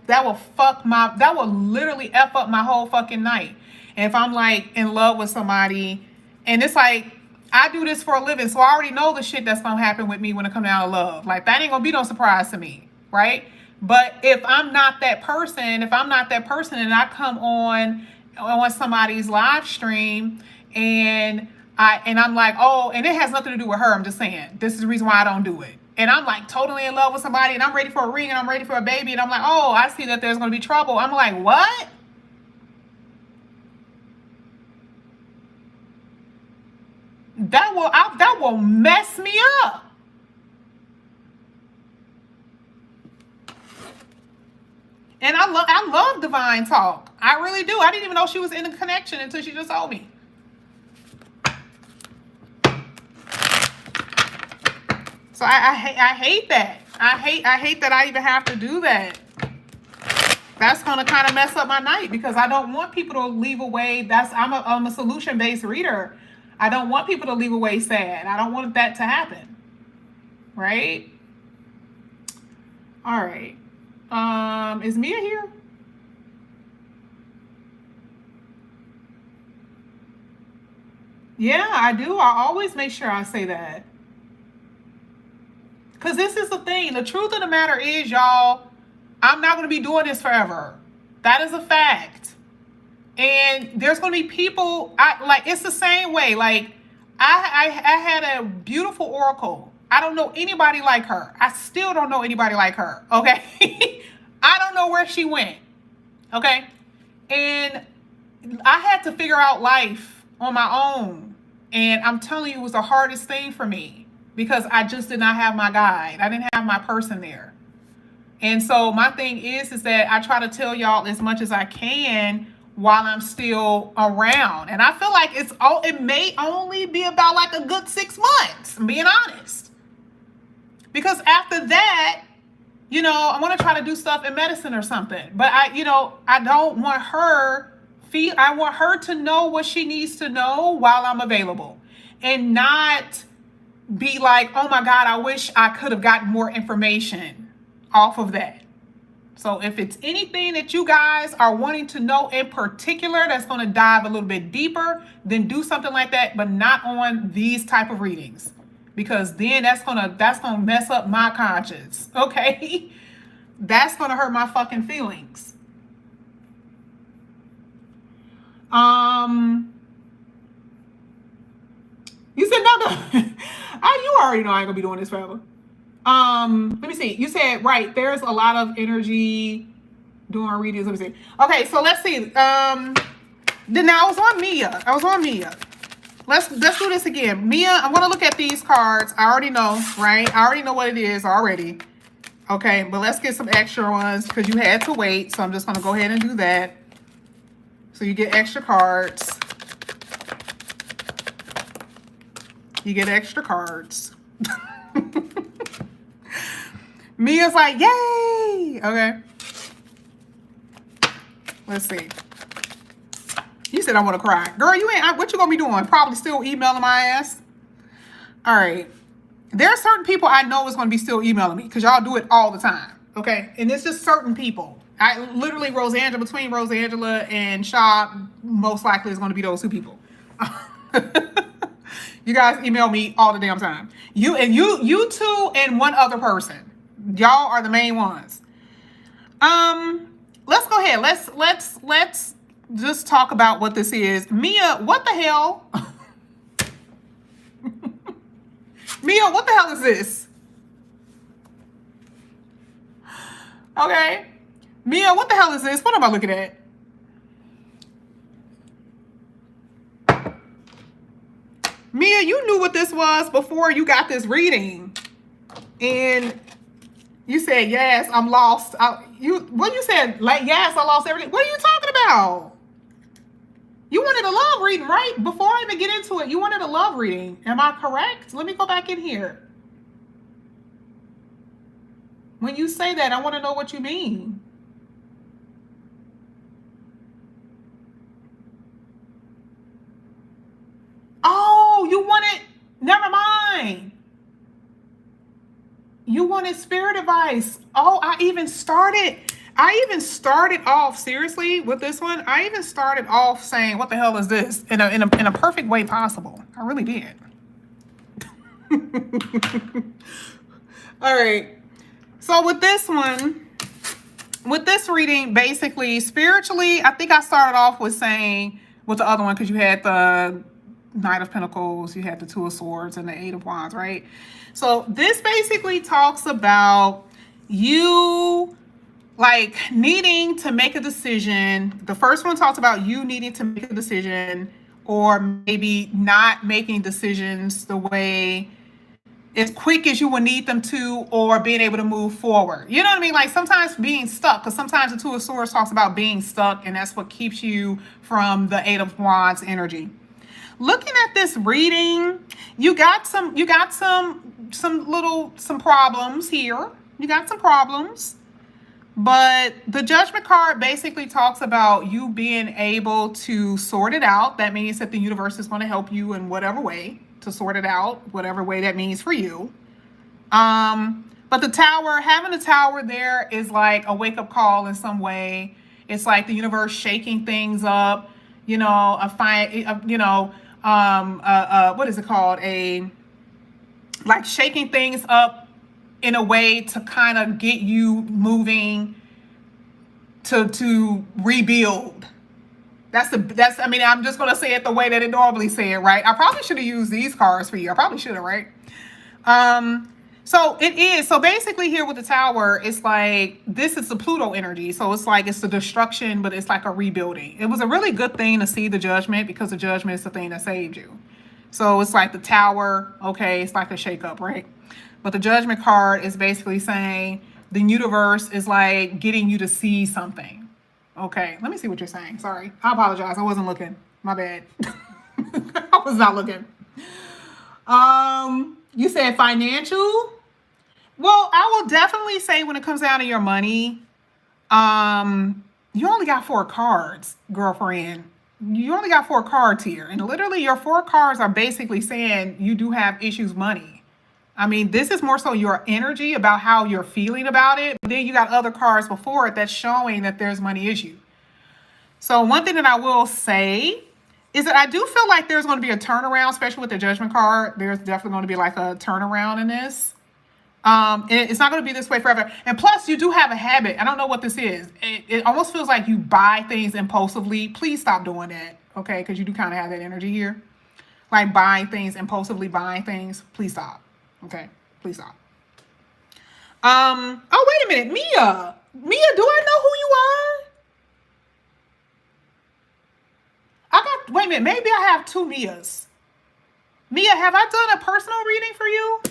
literally F up my whole fucking night. And if I'm like in love with somebody, and it's like, I do this for a living, so I already know the shit that's gonna happen with me when it comes down to love. Like, that ain't gonna be no surprise to me, right? But if I'm not that person, and I come on somebody's live stream and I'm like, oh, and it has nothing to do with her. I'm just saying, this is the reason why I don't do it. And I'm like totally in love with somebody and I'm ready for a ring and I'm ready for a baby. And I'm like, oh, I see that there's going to be trouble. I'm like, what? That will mess me up. And I love divine talk. I really do. I didn't even know she was in a connection until she just told me. So I hate that. I hate that I even have to do that. That's going to kind of mess up my night because I don't want people to leave away. I'm a solution-based reader. I don't want people to leave away sad. I don't want that to happen. Right? All right. Is Mia here? Yeah, I do. I always make sure I say that. Because this is the thing. The truth of the matter is, y'all, I'm not going to be doing this forever. That is a fact. And there's going to be people, it's the same way. Like, I had a beautiful oracle. I don't know anybody like her. I still don't know anybody like her. Okay? I don't know where she went. Okay? And I had to figure out life on my own. And I'm telling you, it was the hardest thing for me because I just did not have my guide. I didn't have my person there. And so my thing is that I try to tell y'all as much as I can while I'm still around. And I feel like it may only be about like a good 6 months, I'm being honest. Because after that, I want to try to do stuff in medicine or something. But I don't want her I want her to know what she needs to know while I'm available. And not be like, oh my God, I wish I could have gotten more information off of that. So if it's anything that you guys are wanting to know in particular that's going to dive a little bit deeper, then do something like that, but not on these type of readings. Because then that's gonna mess up my conscience. Okay? That's gonna hurt my fucking feelings. You said no. You already know I ain't gonna be doing this forever. Let me see. You said, right, there's a lot of energy doing readings. Let me see. Okay, so let's see. Now I was on Mia. Let's do this again. Mia, I'm gonna look at these cards. I already know, right? I already know what it is already. Okay, but let's get some extra ones because you had to wait. So I'm just gonna go ahead and do that. So you get extra cards. You get extra cards. Mia's like, yay! Okay. Let's see. You said I want to cry. Girl, you ain't. What you gonna be doing? Probably still emailing my ass. All right. There are certain people I know is gonna be still emailing me because y'all do it all the time. Okay. And it's just certain people. I literally between Rosangela and Shaw, most likely is gonna be those two people. You guys email me all the damn time. You two and one other person. Y'all are the main ones. Let's go ahead. Let's just talk about what this is. Mia, what the hell? Mia, what the hell is this? Okay. Mia, what the hell is this? What am I looking at? Mia, you knew what this was before you got this reading. And you said, yes, I'm lost. You said, like, yes, I lost everything. What are you talking about? You wanted a love reading, right? Before I even get into it, you wanted a love reading. Am I correct? Let me go back in here. When you say that, I want to know what you mean. Oh, you wanted, never mind. You wanted spirit advice. Oh, I even started off seriously with this one. I even started off saying, what the hell is this? In a perfect way possible. I really did. All right. So with this reading, basically, spiritually, I think I started off with saying with the other one, because you had the Knight of Pentacles, you had the Two of Swords, and the Eight of Wands, right? So this basically talks about you like needing to make a decision. The first one talks about you needing to make a decision, or maybe not making decisions the way as quick as you would need them to, or being able to move forward. You know what I mean? Like sometimes being stuck, because sometimes the Two of Swords talks about being stuck, and that's what keeps you from the Eight of Wands energy. Looking at this reading, you got some problems here. You got some problems. But the judgment card basically talks about you being able to sort it out. That means that the universe is going to help you in whatever way to sort it out, whatever way that means for you. But the tower, having a tower there is like a wake-up call in some way. It's like the universe shaking things up, what is it called? Like shaking things up in a way to kind of get you moving to rebuild. I'm just gonna say it the way that it normally say it, right? I probably should have used these cards for you. I probably should have, right? So it is. So basically here with the tower, it's like, this is the Pluto energy. So it's like, it's the destruction, but it's like a rebuilding. It was a really good thing to see the judgment, because the judgment is the thing that saved you. So it's like the tower. Okay. It's like a shakeup, right? But the judgment card is basically saying the universe is like getting you to see something. Okay. Let me see what you're saying. Sorry. I apologize. I wasn't looking. My bad. I was not looking. You said financial. Well, I will definitely say when it comes down to your money, you only got 4 cards, girlfriend. You only got 4 cards here. And literally your 4 cards are basically saying you do have issues money. I mean, this is more so your energy about how you're feeling about it. But then you got other cards before it that's showing that there's money issue. So one thing that I will say is that I do feel like there's going to be a turnaround, especially with the judgment card. There's definitely going to be like a turnaround in this. And it's not going to be this way forever. And plus, you do have a habit. I don't know what this is. It almost feels like you buy things impulsively. Please stop doing that, okay? Because you do kind of have that energy here. Like buying things, impulsively buying things. Please stop, okay? Please stop. Oh, wait a minute. Mia. Mia, do I know who you are? Wait a minute. Maybe I have 2 Mias. Mia, have I done a personal reading for you?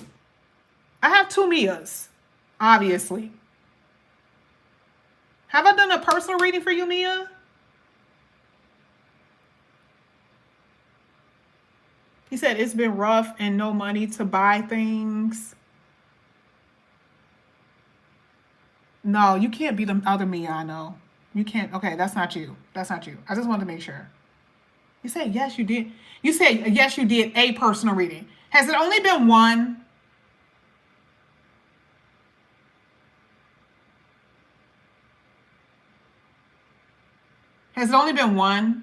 I have 2 Mias, obviously. Have I done a personal reading for you, Mia? He said it's been rough and no money to buy things. No, you can't be the other Mia, I know. You can't. Okay, that's not you. That's not you. I just wanted to make sure. You said yes, you did. You said yes, you did a personal reading. Has it only been one? Has it only been one?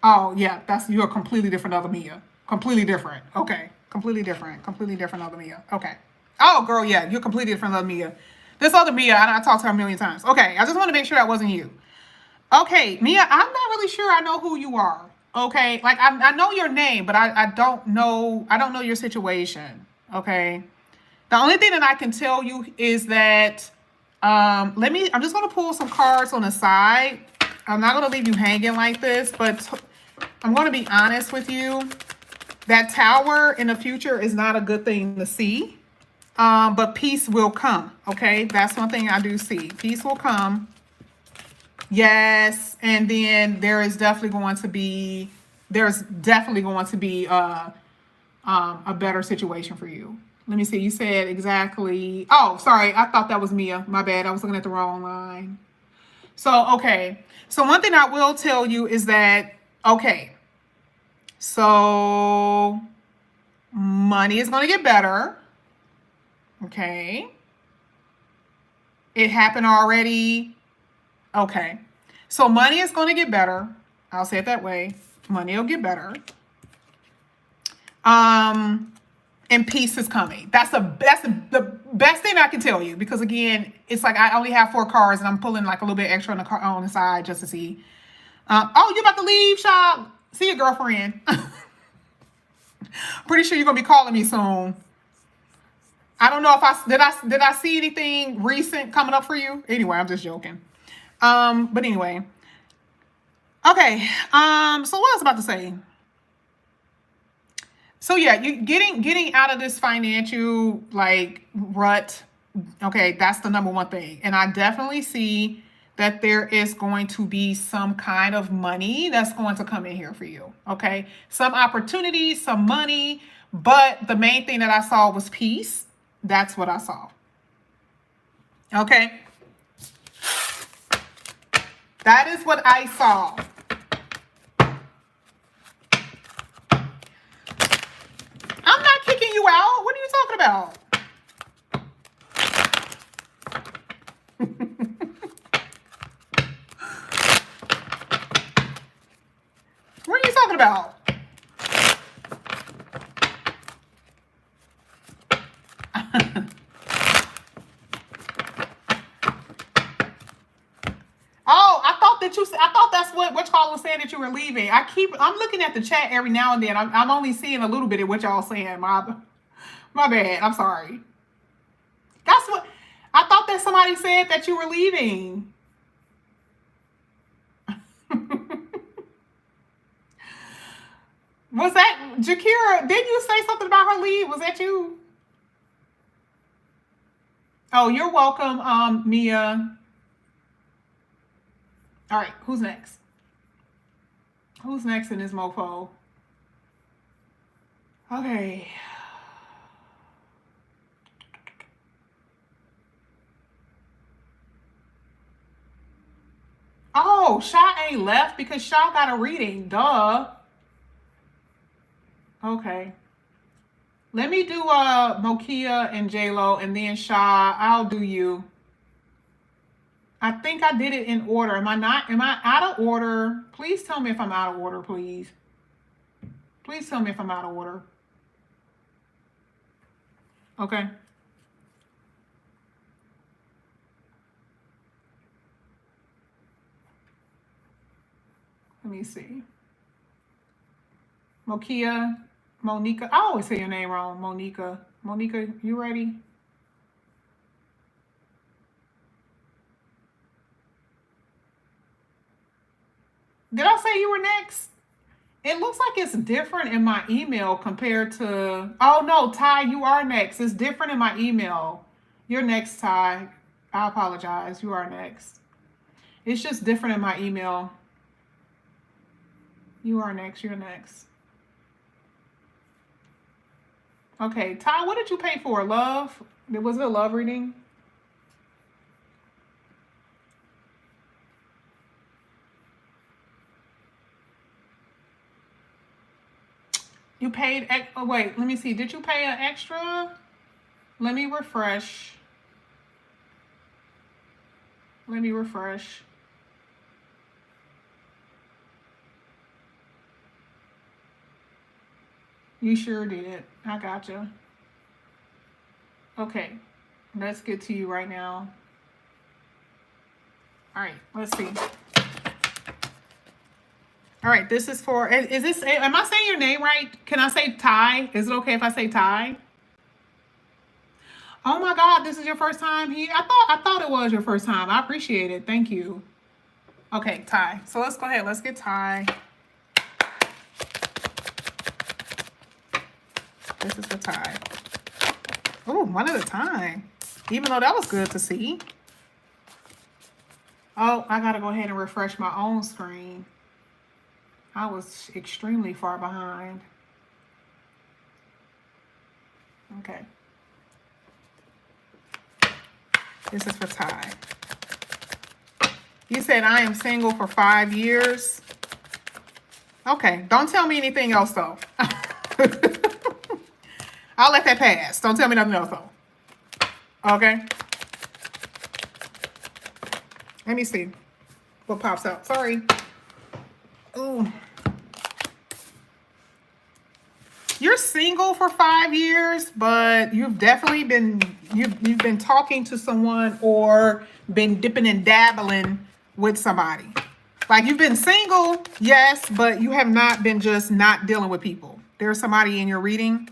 Oh, yeah, you're a completely different other Mia. Completely different. Okay. Completely different. Completely different other Mia. Okay. Oh, girl, yeah, you're completely different other Mia. This other Mia, I talked to her a million times. Okay, I just want to make sure that wasn't you. Okay, Mia, I'm not really sure I know who you are. Okay, like I know your name, but I don't know your situation. Okay. The only thing that I can tell you is that, I'm just going to pull some cards on the side. I'm not going to leave you hanging like this, but I'm going to be honest with you. That tower in the future is not a good thing to see, but peace will come. Okay, that's one thing I do see. Peace will come. Yes, and then there's definitely going to be a better situation for you. Let me see. You said exactly. Oh, sorry. I thought that was Mia. My bad. I was looking at the wrong line. So, okay. So one thing I will tell you is that, okay. So money is going to get better. Okay. It happened already. Okay. So money is going to get better. I'll say it that way. Money will get better. And peace is coming. That's the best thing I can tell you, because again, it's like I only have 4 cards and I'm pulling like a little bit extra on the side just to see. Oh, you about to leave, shop? See your girlfriend. Pretty sure you're gonna be calling me soon. I don't know if did I see anything recent coming up for you? Anyway, I'm just joking. But anyway. Okay. So what I was about to say. So yeah, you getting out of this financial like rut. Okay, that's the number one thing. And I definitely see that there is going to be some kind of money that's going to come in here for you. Okay. Some opportunity, some money. But the main thing that I saw was peace. That's what I saw. Okay. That is what I saw. I'm not kicking you out. What are you talking about? What are you talking about? Oh, I thought that's what y'all was saying, that you were leaving. I'm looking at the chat every now and then. I'm only seeing a little bit of what y'all saying. My bad. I'm sorry. That's what I thought, that somebody said that you were leaving. Was that Jakira? Didn't you say something about her leave? Was that you? Oh, you're welcome, Mia. All right, who's next? Who's next in this mofo? Okay. Oh, Sha ain't left because Sha got a reading. Duh. Okay. Let me do Mokia and J-Lo, and then Sha, I'll do you. I think I did it in order. Am I out of order? Please tell me if I'm out of order, please. Please tell me if I'm out of order. Okay. Let me see. Mokia, Monica. I always say your name wrong. Monica. Monica, you ready? Did I say you were next? It looks like it's different in my email compared to... Oh, no, Ty, you are next. It's different in my email. You're next, Ty. I apologize. You are next. It's just different in my email. You are next. You're next. Okay, Ty, what did you pay for? Love? Was it a love reading? You paid... Oh, wait, let me see. Did you pay an extra? Let me refresh. Let me refresh. You sure did. I gotcha. Okay, let's get to you right now. All right, let's see. All right, this is for... Is this... Am I saying your name right? Can I say Ty? Is it okay if I say Ty? Oh my God, this is your first time here? I thought it was your first time. I appreciate it. Thank you. Okay, Ty. So let's go ahead. Let's get Ty. This is for Ty. Oh, one at a time. Even though that was good to see. Oh, I got to go ahead and refresh my own screen. I was extremely far behind. Okay. This is for Ty. You said I am single for 5 years. Okay. Don't tell me anything else, though. I'll let that pass. Don't tell me nothing else, though. Okay. Let me see what pops up. Sorry. Ooh. You're single for 5 years, but you've definitely been you've been talking to someone or been dipping and dabbling with somebody. Like, you've been single, yes, but you have not been just not dealing with people. There's somebody in your reading.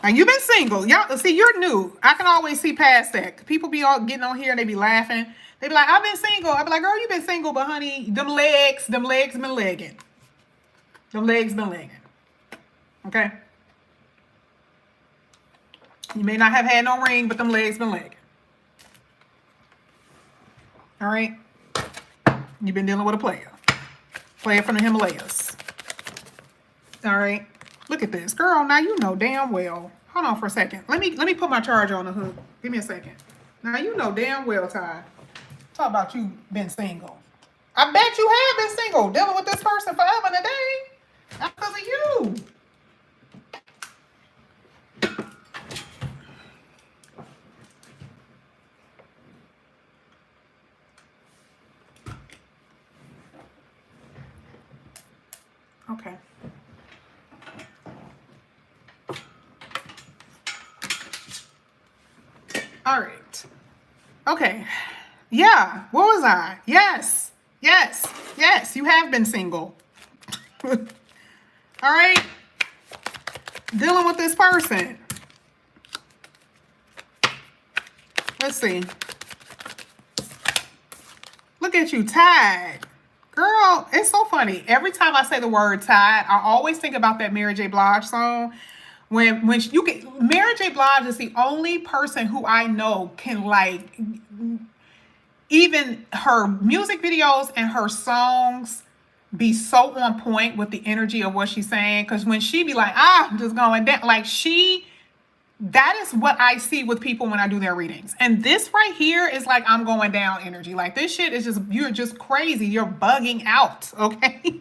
And you've been single. Y'all see, you're new. I can always see past that. People be all getting on here and they be laughing. They be like, I've been single. I be like, girl, you been single, but honey, them legs been legging. Them legs been legging. Okay? You may not have had no ring, but them legs been legging. All right. You've been dealing with a player. Player from the Himalayas. All right. Look at this. Girl, now you know damn well. Hold on for a second. Let me put my charger on the hook. Give me a second. Now you know damn well, Ty. Talk about you been single. I bet you have been single, dealing with this person forever and a day. That's because of you. Okay. All right. Okay. Yeah. What was I? Yes. Yes. Yes. You have been single. All right. Dealing with this person. Let's see. Look at you, tied. Girl, it's so funny. Every time I say the word tied, I always think about that Mary J. Blige song. When you get Mary J. Blige is the only person who I know can, like, even her music videos and her songs be so on point with the energy of what she's saying. Because when she be like, I'm just going down, like that is what I see with people when I do their readings. And this right here is like, I'm going down energy. Like, this shit is just, you're just crazy. You're bugging out, okay?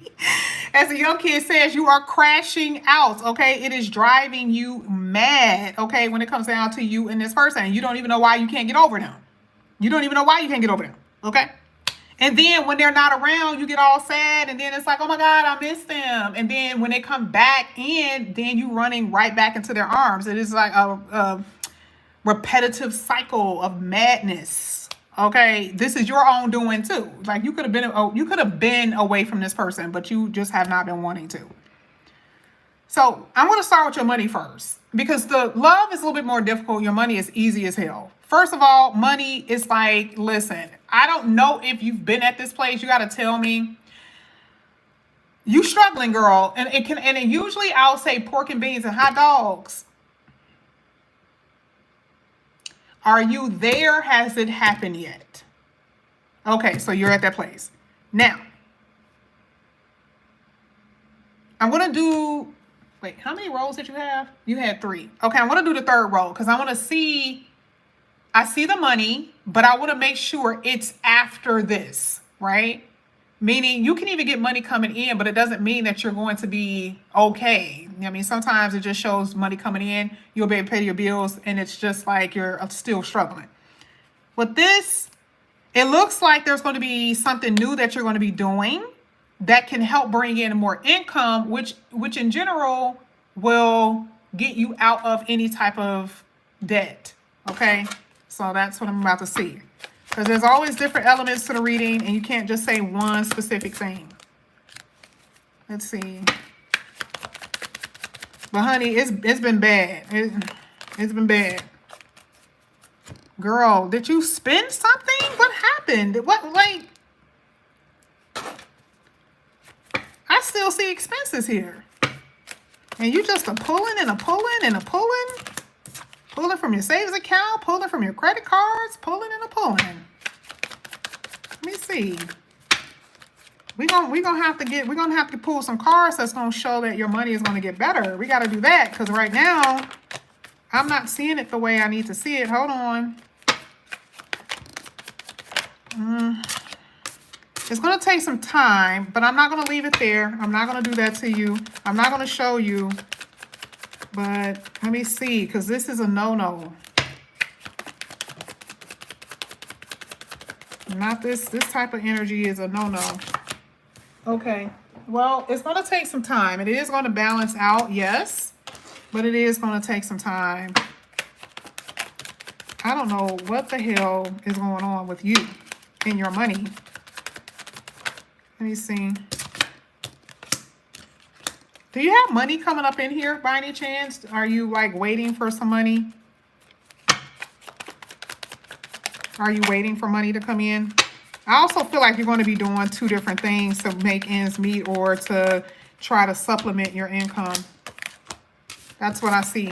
As a young kid says, you are crashing out, okay? It is driving you mad, okay? When it comes down to you and this person, you don't even know why you can't get over them. You don't even know why you can't get over them, okay? And then when they're not around, you get all sad. And then it's like, oh my God, I miss them. And then when they come back in, then you running right back into their arms. It is like a repetitive cycle of madness. Okay. This is your own doing too. Like, you could have been away from this person, but you just have not been wanting to. So I'm going to start with your money first, because the love is a little bit more difficult. Your money is easy as hell. First of all, money is like, listen, I don't know if you've been at this place. You got to tell me. You struggling, girl. And usually I'll say pork and beans and hot dogs. Are you there? Has it happened yet? Okay, so you're at that place. Now, I'm going to do, wait, how many rolls did you have? You had 3. Okay, I'm going to do the third roll because I want to see, I see the money, but I want to make sure it's after this, right? Meaning you can even get money coming in, but it doesn't mean that you're going to be okay. I mean, sometimes it just shows money coming in, you'll be able to pay your bills, and it's just like you're still struggling. With this, it looks like there's going to be something new that you're going to be doing that can help bring in more income, which in general will get you out of any type of debt, okay? So that's what I'm about to see. Because there's always different elements to the reading, and you can't just say one specific thing. Let's see. But honey, it's been bad. It's been bad. Girl, did you spend something? What happened? What, like, I still see expenses here. And you just a pulling and a pulling and a pulling. Pulling from your savings account, pulling from your credit cards, pulling and a pulling. Let me see. We're gonna have to pull some cards that's gonna show that your money is gonna get better. We gotta do that, because right now I'm not seeing it the way I need to see it. Hold on. It's gonna take some time, but I'm not gonna leave it there. I'm not gonna do that to you. I'm not gonna show you. But let me see, because this is a no-no. Not this type of energy is a no-no. Okay. Well, it's going to take some time. It is going to balance out, yes. But it is going to take some time. I don't know what the hell is going on with you and your money. Let me see. Do you have money coming up in here by any chance? Are you like waiting for some money? Are you waiting for money to come in? I also feel like you're going to be doing 2 different things to make ends meet or to try to supplement your income. That's what I see.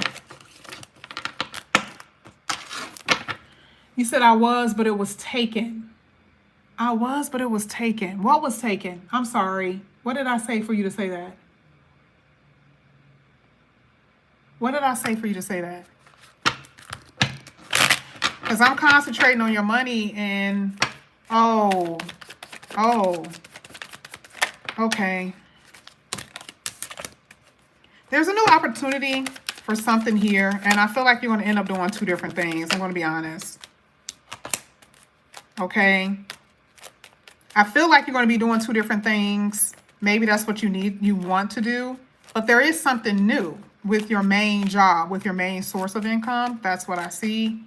You said I was, but it was taken. I was, but it was taken. What was taken? I'm sorry. What did I say for you to say that? What did I say for you to say that? Because I'm concentrating on your money and, oh, oh, okay. There's a new opportunity for something here, and I feel like you're going to end up doing two different things. I'm going to be honest. Okay. I feel like you're going to be doing two different things. Maybe that's what you want to do, but there is something new with your main job, with your main source of income. That's what I see.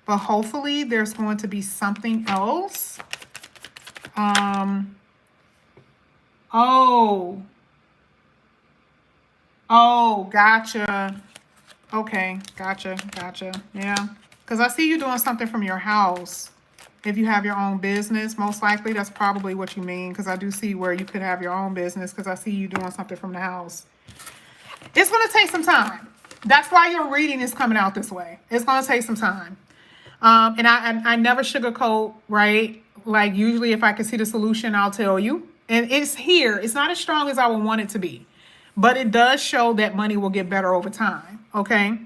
But hopefully there's going to be something else. Oh, gotcha. Okay, gotcha. Yeah, because I see you doing something from your house. If you have your own business, most likely that's probably what you mean, because I do see where you could have your own business, because I see you doing something from the house. It's going to take some time. That's why your reading is coming out this way. It's going to take some time. And I never sugarcoat, right? Like usually if I can see the solution, I'll tell you. And it's here. It's not as strong as I would want it to be. But it does show that money will get better over time. Okay.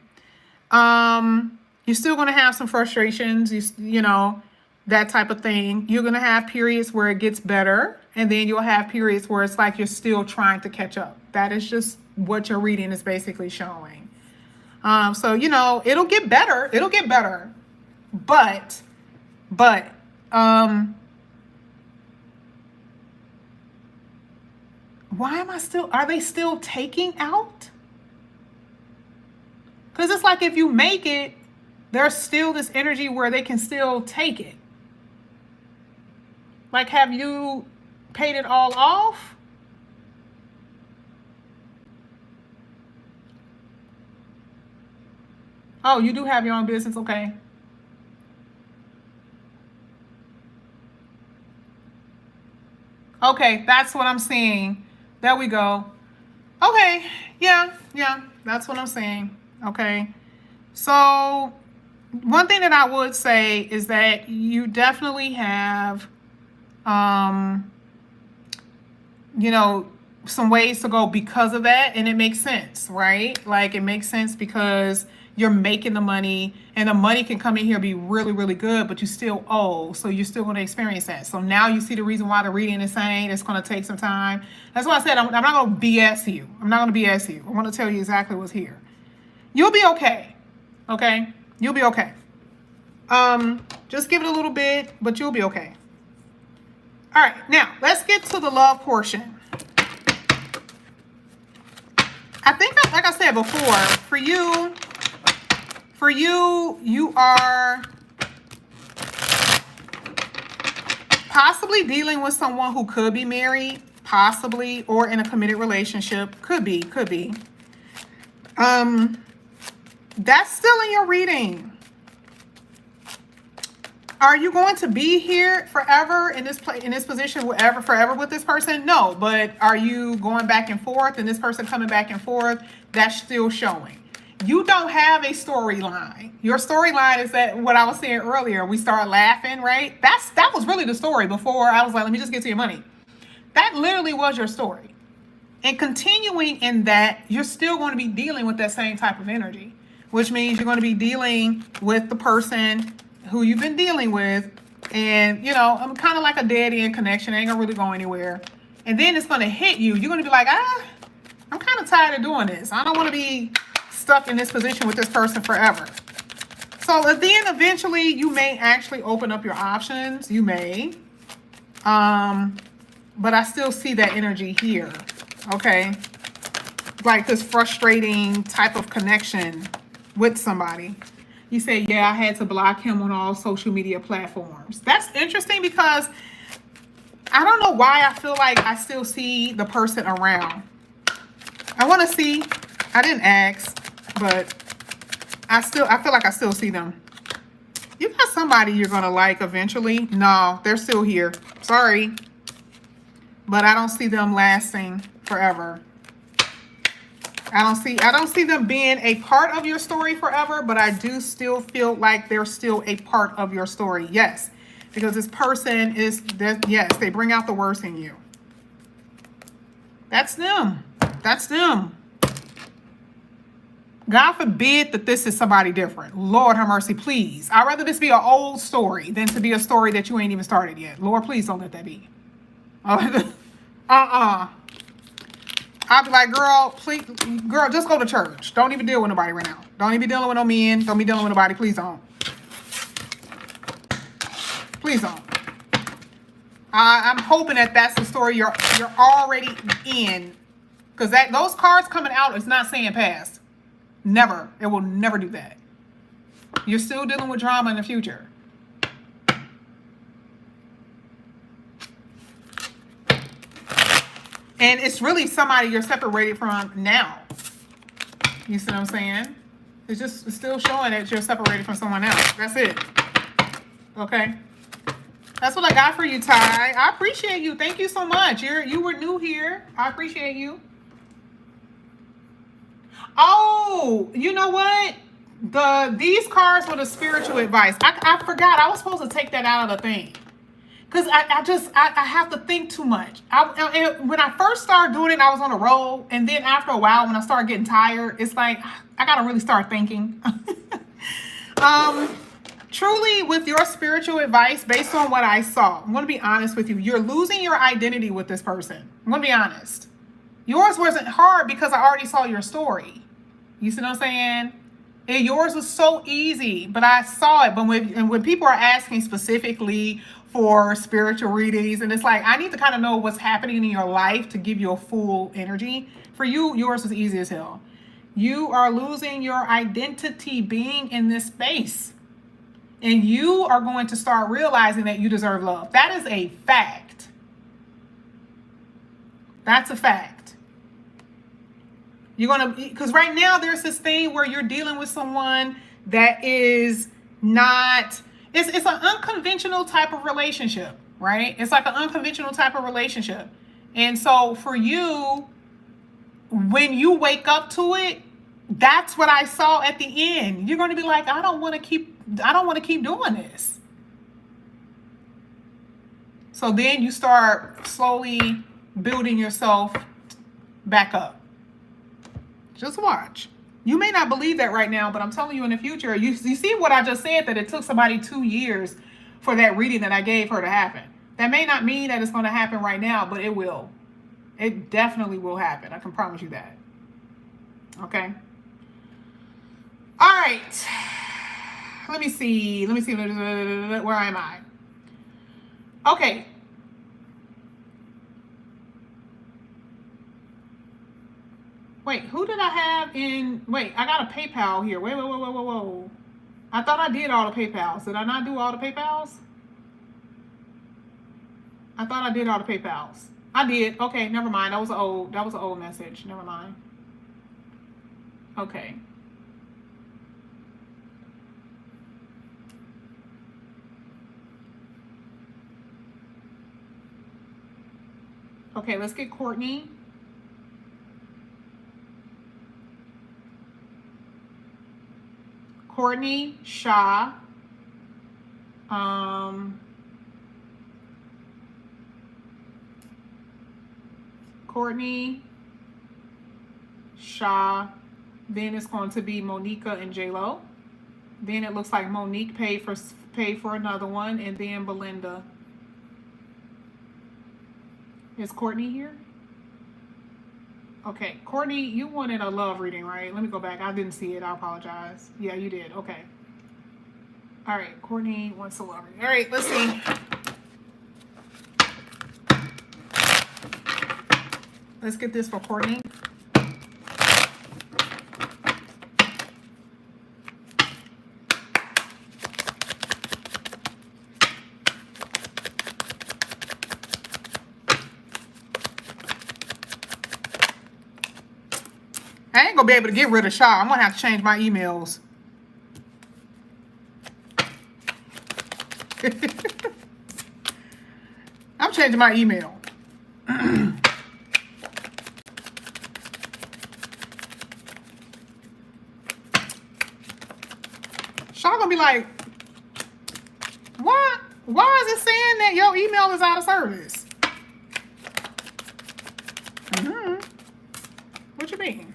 You're still going to have some frustrations, you know, that type of thing. You're going to have periods where it gets better, and then you'll have periods where it's like you're still trying to catch up. That is just what your reading is basically showing. So, you know, it'll get better. It'll get better. But, why are they still taking out? Because it's like if you make it, there's still this energy where they can still take it. Like, have you paid it all off? Oh, you do have your own business. Okay. Okay, that's what I'm seeing. There we go. Okay, yeah, that's what I'm saying. Okay. So one thing that I would say is that you definitely have, you know, some ways to go because of that. And it makes sense, right? Like it makes sense because you're making the money, and the money can come in here and be really, really good, but you still owe. So you're still going to experience that. So now you see the reason why the reading is saying it's going to take some time. That's why I said I'm not going to BS you. I'm not going to BS you. I want to tell you exactly what's here. You'll be okay. Okay? You'll be okay. Just give it a little bit, but you'll be okay. All right, now let's get to the love portion. I think, like I said before, for you, you are possibly dealing with someone who could be married, possibly, or in a committed relationship. Could be. That's still in your reading. Are you going to be here forever in this position, forever with this person? No, but are you going back and forth, and this person coming back and forth? That's still showing. You don't have a storyline. Your storyline is that what I was saying earlier. We start laughing, right? That was really the story before I was like, let me just get to your money. That literally was your story. And continuing in that, you're still going to be dealing with that same type of energy, which means you're going to be dealing with the person who you've been dealing with. And, you know, I'm kind of like a dead end connection. Ain't going to really go anywhere. And then it's going to hit you. You're going to be like, I'm kind of tired of doing this. I don't want to be stuck in this position with this person forever. So then eventually you may actually open up your options. You may. But I still see that energy here. Okay. Like this frustrating type of connection with somebody. You say, yeah, I had to block him on all social media platforms. That's interesting because I don't know why I feel like I still see the person around. I want to see. I didn't ask, but I feel like I still see them. You got somebody you're going to like eventually. No, they're still here. Sorry. But I don't see them lasting forever. I don't see them being a part of your story forever, but I do still feel like they're still a part of your story. Yes. Because this person is, yes, they bring out the worst in you. That's them. That's them. God forbid that this is somebody different. Lord have mercy, please. I'd rather this be an old story than to be a story that you ain't even started yet. Lord, please don't let that be. I'll be like, girl, please, girl, just go to church. Don't even deal with nobody right now. Don't even be dealing with no men. Don't be dealing with nobody. Please don't. Please don't. I'm hoping that that's the story you're already in, because those cards coming out is not saying past. Never. It will never do that. You're still dealing with drama in the future. And it's really somebody you're separated from now. You see what I'm saying? It's still showing that you're separated from someone else. That's it. Okay? That's what I got for you, Ty. I appreciate you. Thank you so much. You were new here. I appreciate you. Oh, you know what? These cards were the spiritual advice. I forgot. I was supposed to take that out of the thing. Because I have to think too much. When I first started doing it, I was on a roll. And then after a while, when I started getting tired, it's like, I got to really start thinking. Truly, with your spiritual advice, based on what I saw, I'm going to be honest with you. You're losing your identity with this person. I'm going to be honest. Yours wasn't hard because I already saw your story. You see what I'm saying? And yours was so easy, but I saw it. But when people are asking specifically for spiritual readings, and it's like, I need to kind of know what's happening in your life to give you a full energy. For you, yours was easy as hell. You are losing your identity being in this space. And you are going to start realizing that you deserve love. That is a fact. That's a fact. You're going to, because right now there's this thing where you're dealing with someone that is not, it's an unconventional type of relationship, right? It's like an unconventional type of relationship. And so for you, when you wake up to it, that's what I saw at the end. You're going to be like, I don't want to keep doing this. So then you start slowly building yourself back up. Just watch. You may not believe that right now, but I'm telling you in the future, you see what I just said, that it took somebody 2 years for that reading that I gave her to happen. That may not mean that it's going to happen right now, but it will. It definitely will happen. I can promise you that. Okay. All right. Let me see. Where am I? Okay. Wait, who did I have in? Wait, I got a PayPal here. Whoa. I thought I did all the PayPals. Did I not do all the PayPals? I thought I did all the PayPals. I did. Okay, never mind. That was an old message. Never mind. Okay. Okay, let's get Courtney. Courtney Shaw. Courtney Shaw. Then it's going to be Monica and J-Lo. Then it looks like Monique paid for another one, and then Belinda. Is Courtney here? Okay, Courtney, you wanted a love reading, right? Let me go back. I didn't see it. I apologize. Yeah, you did. Okay. All right, Courtney wants a love reading. All right, let's see. Let's get this for Courtney. I ain't gonna be able to get rid of Shaw. I'm gonna have to change my emails. I'm changing my email. Shaw gonna be like, what? Why is it saying that your email is out of service? What you mean?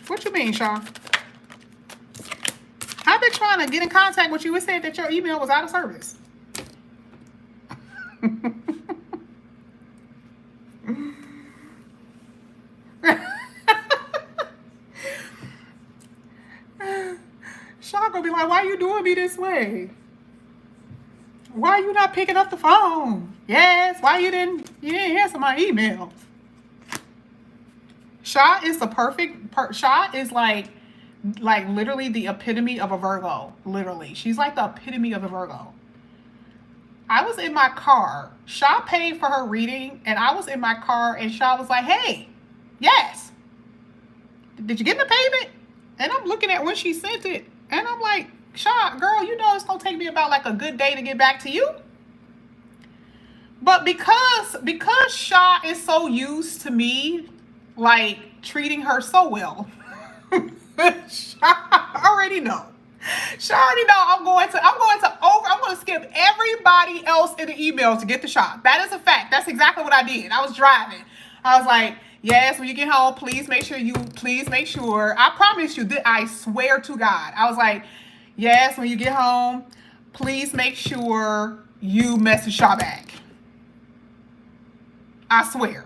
What you mean, Shaw? I've been trying to get in contact with you. It said that your email was out of service. Shaw gonna be like, why you doing me this way? Why are you not picking up the phone? Yes, why you didn't answer my emails? Shaw is the perfect Shaw is like literally the epitome of a Virgo. Literally. She's like the epitome of a Virgo. I was in my car. Shaw paid for her reading, and I was in my car, and Shaw was like, hey, yes. Did you get the payment? And I'm looking at when she sent it, and I'm like, Shaw, girl, you know it's gonna take me about like a good day to get back to you. But because Shaw is so used to me like treating her so well, Shaw already know. Shaw already know I'm going to skip everybody else in the email to get the Shaw. That is a fact. That's exactly what I did. I was driving. I was like, yes, when you get home, please make sure. I promise you that I swear to God. I was like, yes, when you get home, please make sure you message Shaw back. I swear.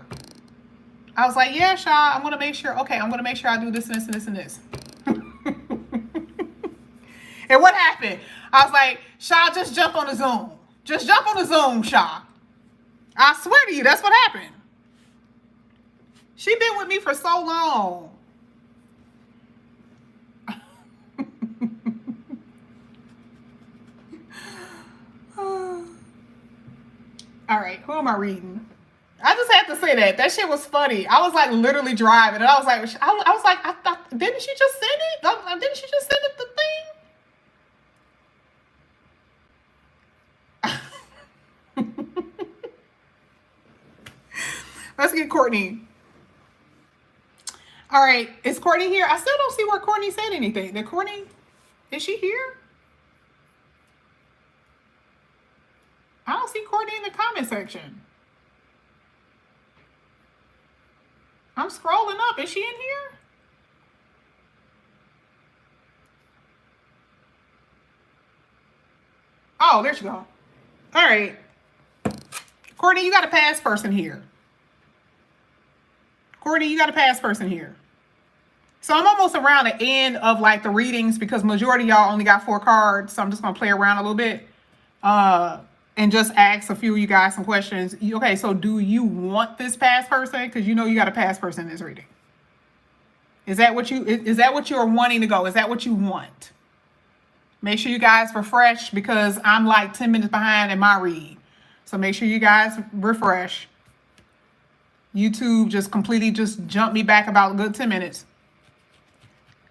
I was like, yeah, Shaw, I'm going to make sure. Okay, I'm going to make sure I do this and this and this and this. And what happened? I was like, Shaw, just jump on the Zoom. Just jump on the Zoom, Shaw. I swear to you, that's what happened. She been with me for so long. All right, who am I reading? I just had to say that. That shit was funny. I was like literally driving, and I was like, I thought, didn't she just send it? Didn't she just send it the thing? Let's get Courtney. All right, is Courtney here? I still don't see where Courtney said anything. Did Courtney, is she here? I don't see Courtney in the comment section. I'm scrolling up. Is she in here? Oh, there she go. All right. Courtney, you got a past person here. Courtney, you got a past person here. So I'm almost around the end of like the readings because majority of y'all only got 4 cards. So I'm just going to play around a little bit and just ask a few of you guys some questions. Okay, so do you want this past person? Because you know you got a past person in this reading. Is that what you're wanting to go? Is that what you want? Make sure you guys refresh because I'm like 10 minutes behind in my read. So make sure you guys refresh. YouTube just completely just jumped me back about a good 10 minutes.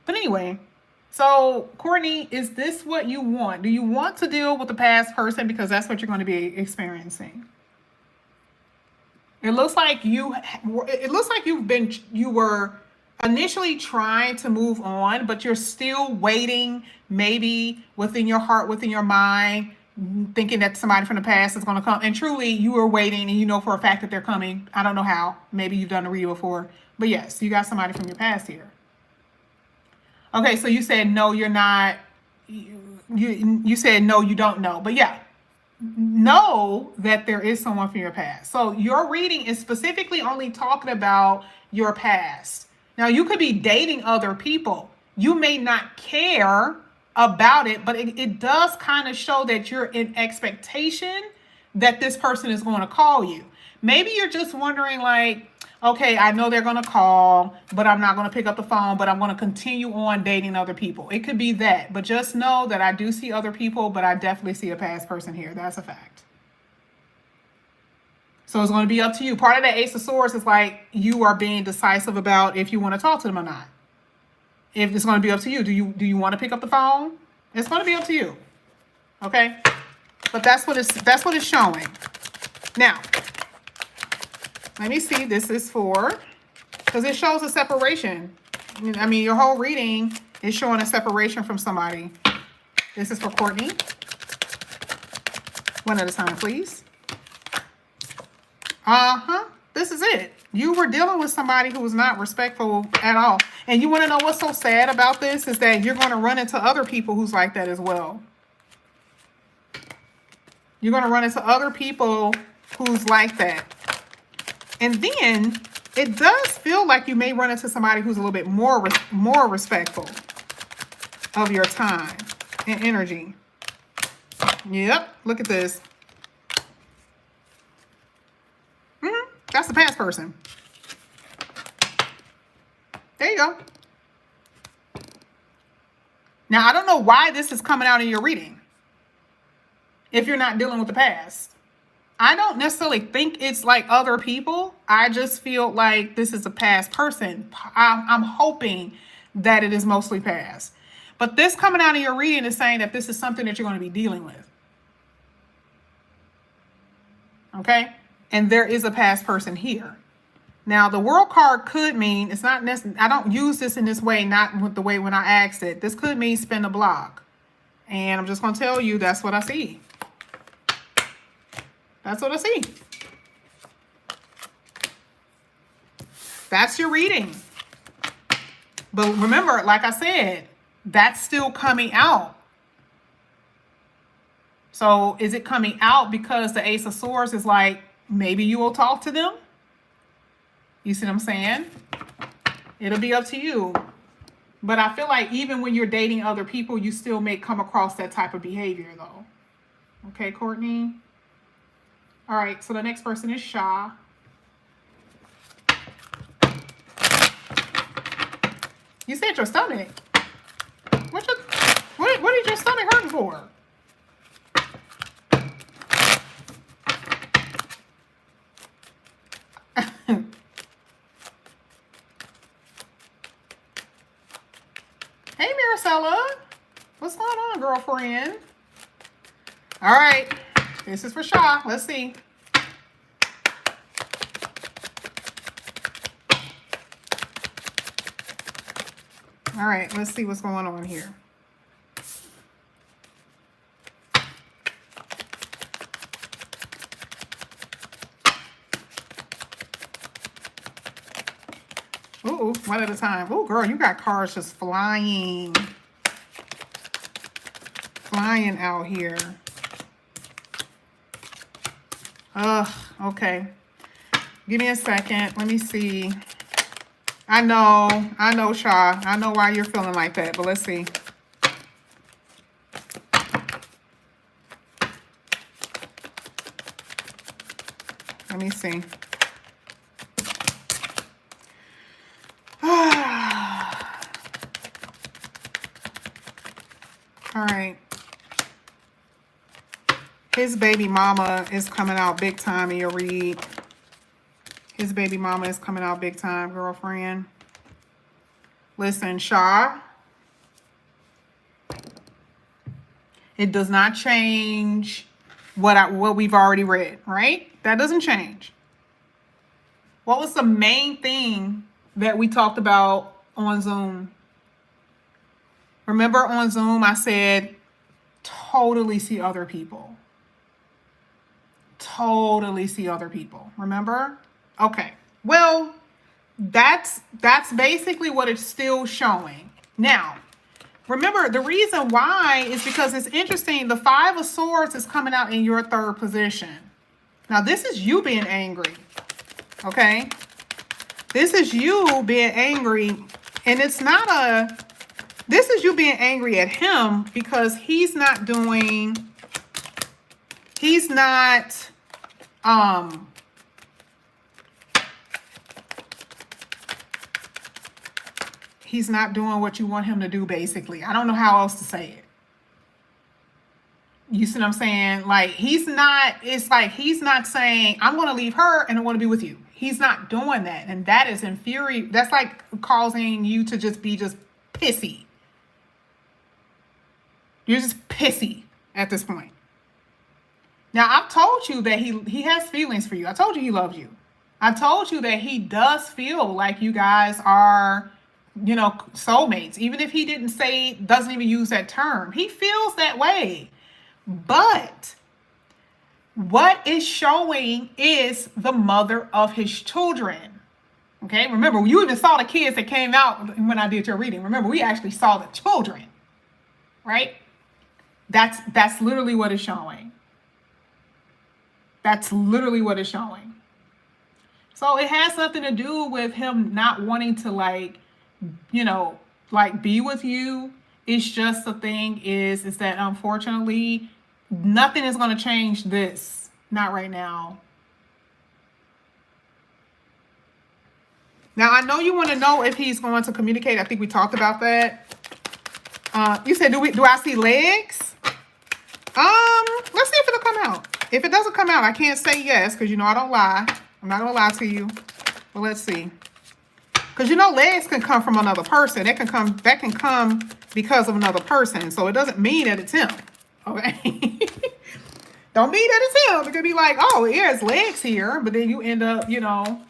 But anyway, so Courtney, is this what you want? Do you want to deal with the past person? Because that's what you're going to be experiencing. It looks like you were initially trying to move on, but you're still waiting, maybe within your heart, within your mind, thinking that somebody from the past is going to come. And truly, you were waiting, and you know for a fact that they're coming. I don't know how. Maybe you've done a read before. But yes, you got somebody from your past here. Okay, so you said no, you're not. You said no, you don't know. But yeah, know that there is someone from your past. So your reading is specifically only talking about your past. Now, you could be dating other people. You may not care about it, but it does kind of show that you're in expectation that this person is going to call you. Maybe you're just wondering like, okay, I know they're going to call, but I'm not going to pick up the phone, but I'm going to continue on dating other people. It could be that, but just know that I do see other people, but I definitely see a past person here. That's a fact. So it's going to be up to you. Part of that Ace of Swords is like you are being decisive about if you want to talk to them or not. If it's going to be up to you. Do you want to pick up the phone? It's going to be up to you. Okay? But that's what it's showing. Now, let me see. This is for, because it shows a separation. I mean, your whole reading is showing a separation from somebody. This is for Courtney. One at a time, please. This is it. You were dealing with somebody who was not respectful at all. And you want to know what's so sad about this is that you're going to run into other people who's like that as well. You're going to run into other people who's like that. And then it does feel like you may run into somebody who's a little bit more respectful of your time and energy. Yep. Look at this. That's the past person. There you go. Now, I don't know why this is coming out in your reading if you're not dealing with the past. I don't necessarily think it's like other people. I just feel like this is a past person. I'm hoping that it is mostly past. But this coming out of your reading is saying that this is something that you're going to be dealing with. Okay? And there is a past person here. Now, the world card could mean, it's not necessarily, I don't use this in this way, not with the way when I asked it. This could mean spin the block. And I'm just going to tell you, that's what I see. That's what I see. That's your reading. But remember, like I said, that's still coming out. So is it coming out because the Ace of Swords is like, maybe you will talk to them? You see what I'm saying? It'll be up to you. But I feel like even when you're dating other people, you still may come across that type of behavior, though. Okay, Courtney? All right, so the next person is Shah. You said your stomach. What is your stomach hurting for? Hey, Marisella. What's going on, girlfriend? All right. This is for Shah. Let's see. All right. Let's see what's going on here. Ooh, one at a time. Ooh, girl, you got cards just flying. Flying out here. Ugh, okay. Give me a second. Let me see. I know, Shah. I know why you're feeling like that, but let's see. Let me see. All right. His baby mama is coming out big time in your read. His baby mama is coming out big time, girlfriend. Listen, Shah. It does not change what we've already read, right? That doesn't change. What was the main thing that we talked about on Zoom? Remember on Zoom, I said, totally see other people. Totally see other people. Remember? Okay. Well, that's basically what it's still showing. Now, remember, the reason why is because it's interesting. The Five of Swords is coming out in your third position. Now, this is you being angry. Okay? This is you being angry. And it's not a... This is you being angry at him because he's not doing... He's not... He's not doing what you want him to do, basically. I don't know how else to say it. You see what I'm saying? Like, he's not, it's like he's not saying, I'm going to leave her and I want to be with you. He's not doing that. And that is infuriating. That's like causing you to just be just pissy. You're just pissy at this point. Now, I've told you that he has feelings for you. I told you he loves you. I told you that he does feel like you guys are, you know, soulmates. Even if he didn't doesn't even use that term. He feels that way. But What is showing is the mother of his children. Okay, remember, you even saw the kids that came out when I did your reading. Remember, we actually saw the children, right? That's literally what it's showing. That's literally what it's showing. So it has nothing to do with him not wanting to, like, you know, like, be with you. It's just the thing is that unfortunately, nothing is going to change this. Not right now. Now, I know you want to know if he's going to communicate. I think we talked about that. You said, do I see legs? Let's see if it'll come out. If it doesn't come out, I can't say yes, because, you know, I don't lie. I'm not going to lie to you. But let's see. Because, you know, legs can come from another person. That can come because of another person. So it doesn't mean that it's him. Okay? Don't mean that it's him. It could be like, oh, there's legs here. But then you end up, you know,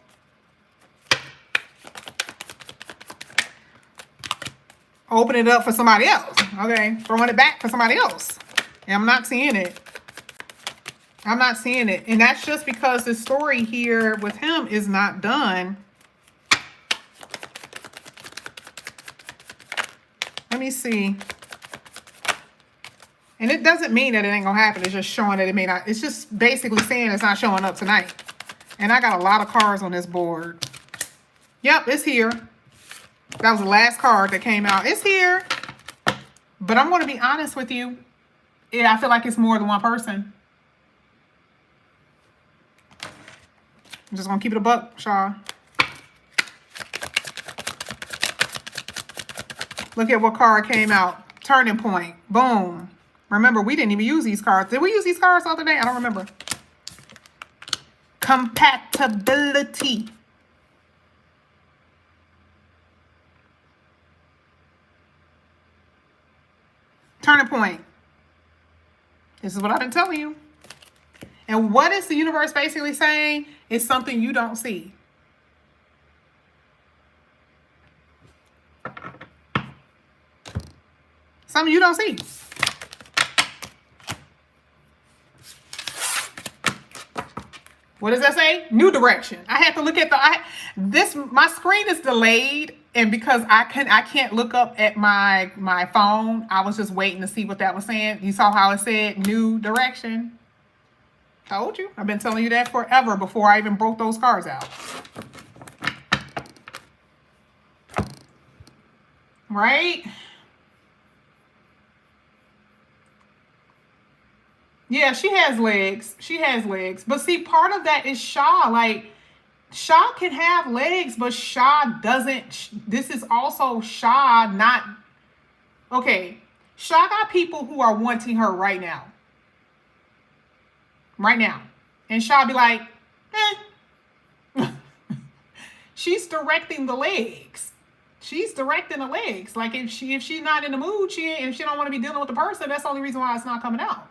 opening it up for somebody else. Okay? Throwing it back for somebody else. And I'm not seeing it. I'm not seeing it. And that's just because the story here with him is not done. Let me see. And it doesn't mean that it ain't gonna happen. It's just showing that it may not. It's just basically saying it's not showing up tonight. And I got a lot of cards on this board. Yep, it's here. That was the last card that came out. It's here. But I'm going to be honest with you. Yeah, I feel like it's more than one person. I'm just going to keep it a buck, Shaw. Look at what card came out. Turning point. Boom. Remember, we didn't even use these cards. Did we use these cards the other day? I don't remember. Compatibility. Turning point. This is what I've been telling you. And what is the universe basically saying? It's something you don't see. Something you don't see. What does that say? New direction. I had to look at my screen is delayed, and because I can't look up at my phone, I was just waiting to see what that was saying. You saw how it said new direction? Told you. I've been telling you that forever before I even broke those cards out. Right? Yeah, she has legs. She has legs. But see, part of that is Shaw. Like, Shaw can have legs, but Shaw doesn't. This is also Shaw not. Okay. Shaw got people who are wanting her right now. Right now. And Shaw be like, she's directing the legs. She's directing the legs. Like, if she's not in the mood, if she don't want to be dealing with the person, that's the only reason why it's not coming out.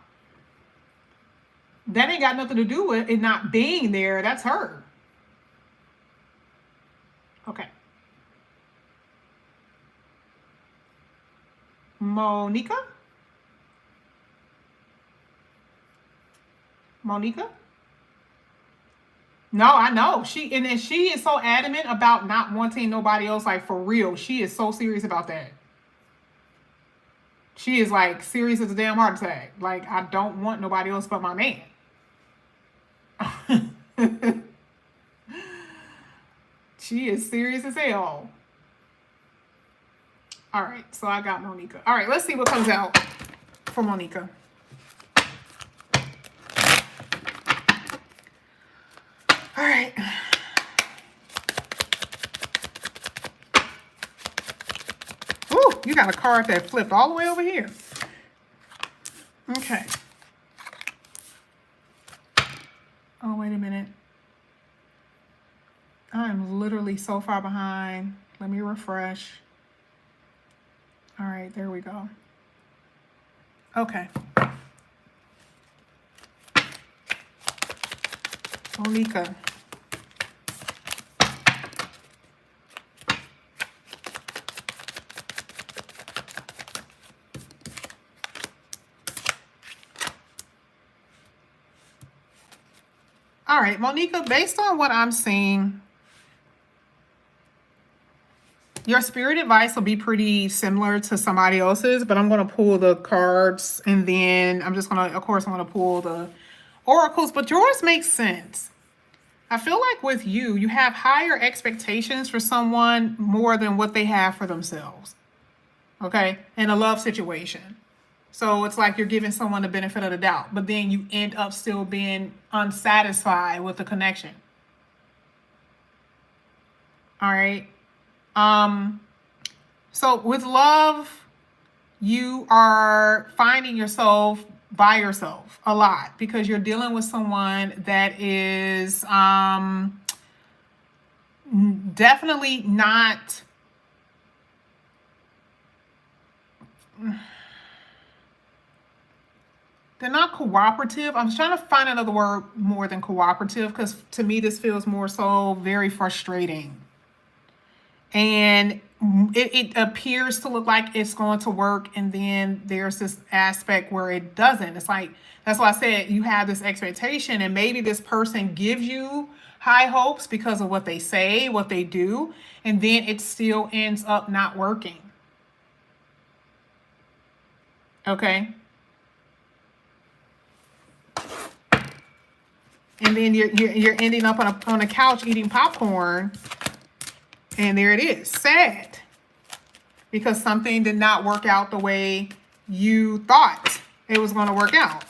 That ain't got nothing to do with it not being there. That's her. Okay. Monica? No, I know. She is so adamant about not wanting nobody else, like, for real. She is so serious about that. She is, like, serious as a damn heart attack. Like, I don't want nobody else but my man. She is serious as hell. All right, so I got Monica. All right, let's see what comes out for Monica. All right. Ooh, you got a card that flipped all the way over here. Okay. Oh, wait a minute. I'm literally so far behind. Let me refresh. All right, there we go. Okay. Monica. All right, Monica, based on what I'm seeing, your spirit advice will be pretty similar to somebody else's, but I'm going to pull the cards and then I'm just going to, of course, I'm going to pull the oracles, but yours makes sense. I feel like with you, you have higher expectations for someone more than what they have for themselves. Okay? In a love situation. So it's like you're giving someone the benefit of the doubt, but then you end up still being unsatisfied with the connection. All right. So with love, you are finding yourself by yourself a lot because you're dealing with someone that is definitely not they're not cooperative. I'm trying to find another word more than cooperative because to me this feels more so very frustrating. And it appears to look like it's going to work, and then there's this aspect where it doesn't. It's like, that's why I said you have this expectation, and maybe this person gives you high hopes because of what they say, what they do, and then it still ends up not working. Okay? And then you're ending up on a couch eating popcorn, and there it is, sad. Because something did not work out the way you thought it was going to work out.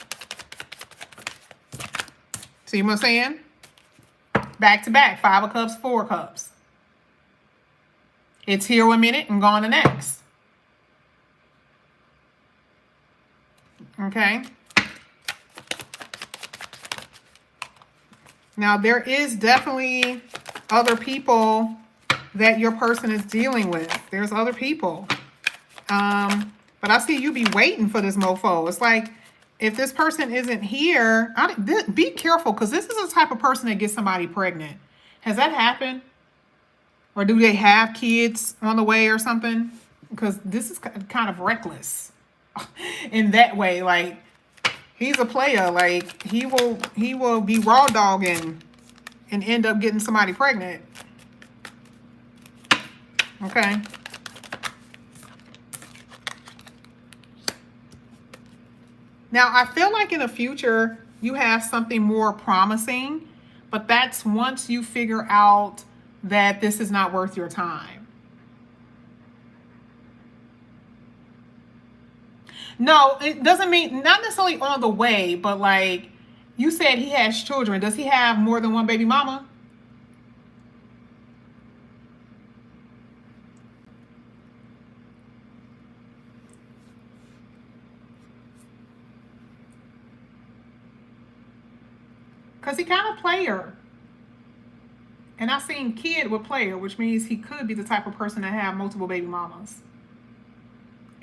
See what I'm saying? Back to back, 5 of cups, 4 cups. It's here 1 minute and gone the next. Okay. Now, there is definitely other people that your person is dealing with. There's other people. But I see you be waiting for this mofo. It's like, if this person isn't here, be careful, because this is the type of person that gets somebody pregnant. Has that happened? Or do they have kids on the way or something? Because this is kind of reckless in that way. Like, he's a player. Like, he will be raw dogging and end up getting somebody pregnant. Okay. Now, I feel like in the future, you have something more promising, but that's once you figure out that this is not worth your time. No, it doesn't mean, not necessarily on the way, but like you said, he has children. Does he have more than one baby mama? Because he kind of player. And I seen kid with player, which means he could be the type of person that have multiple baby mamas.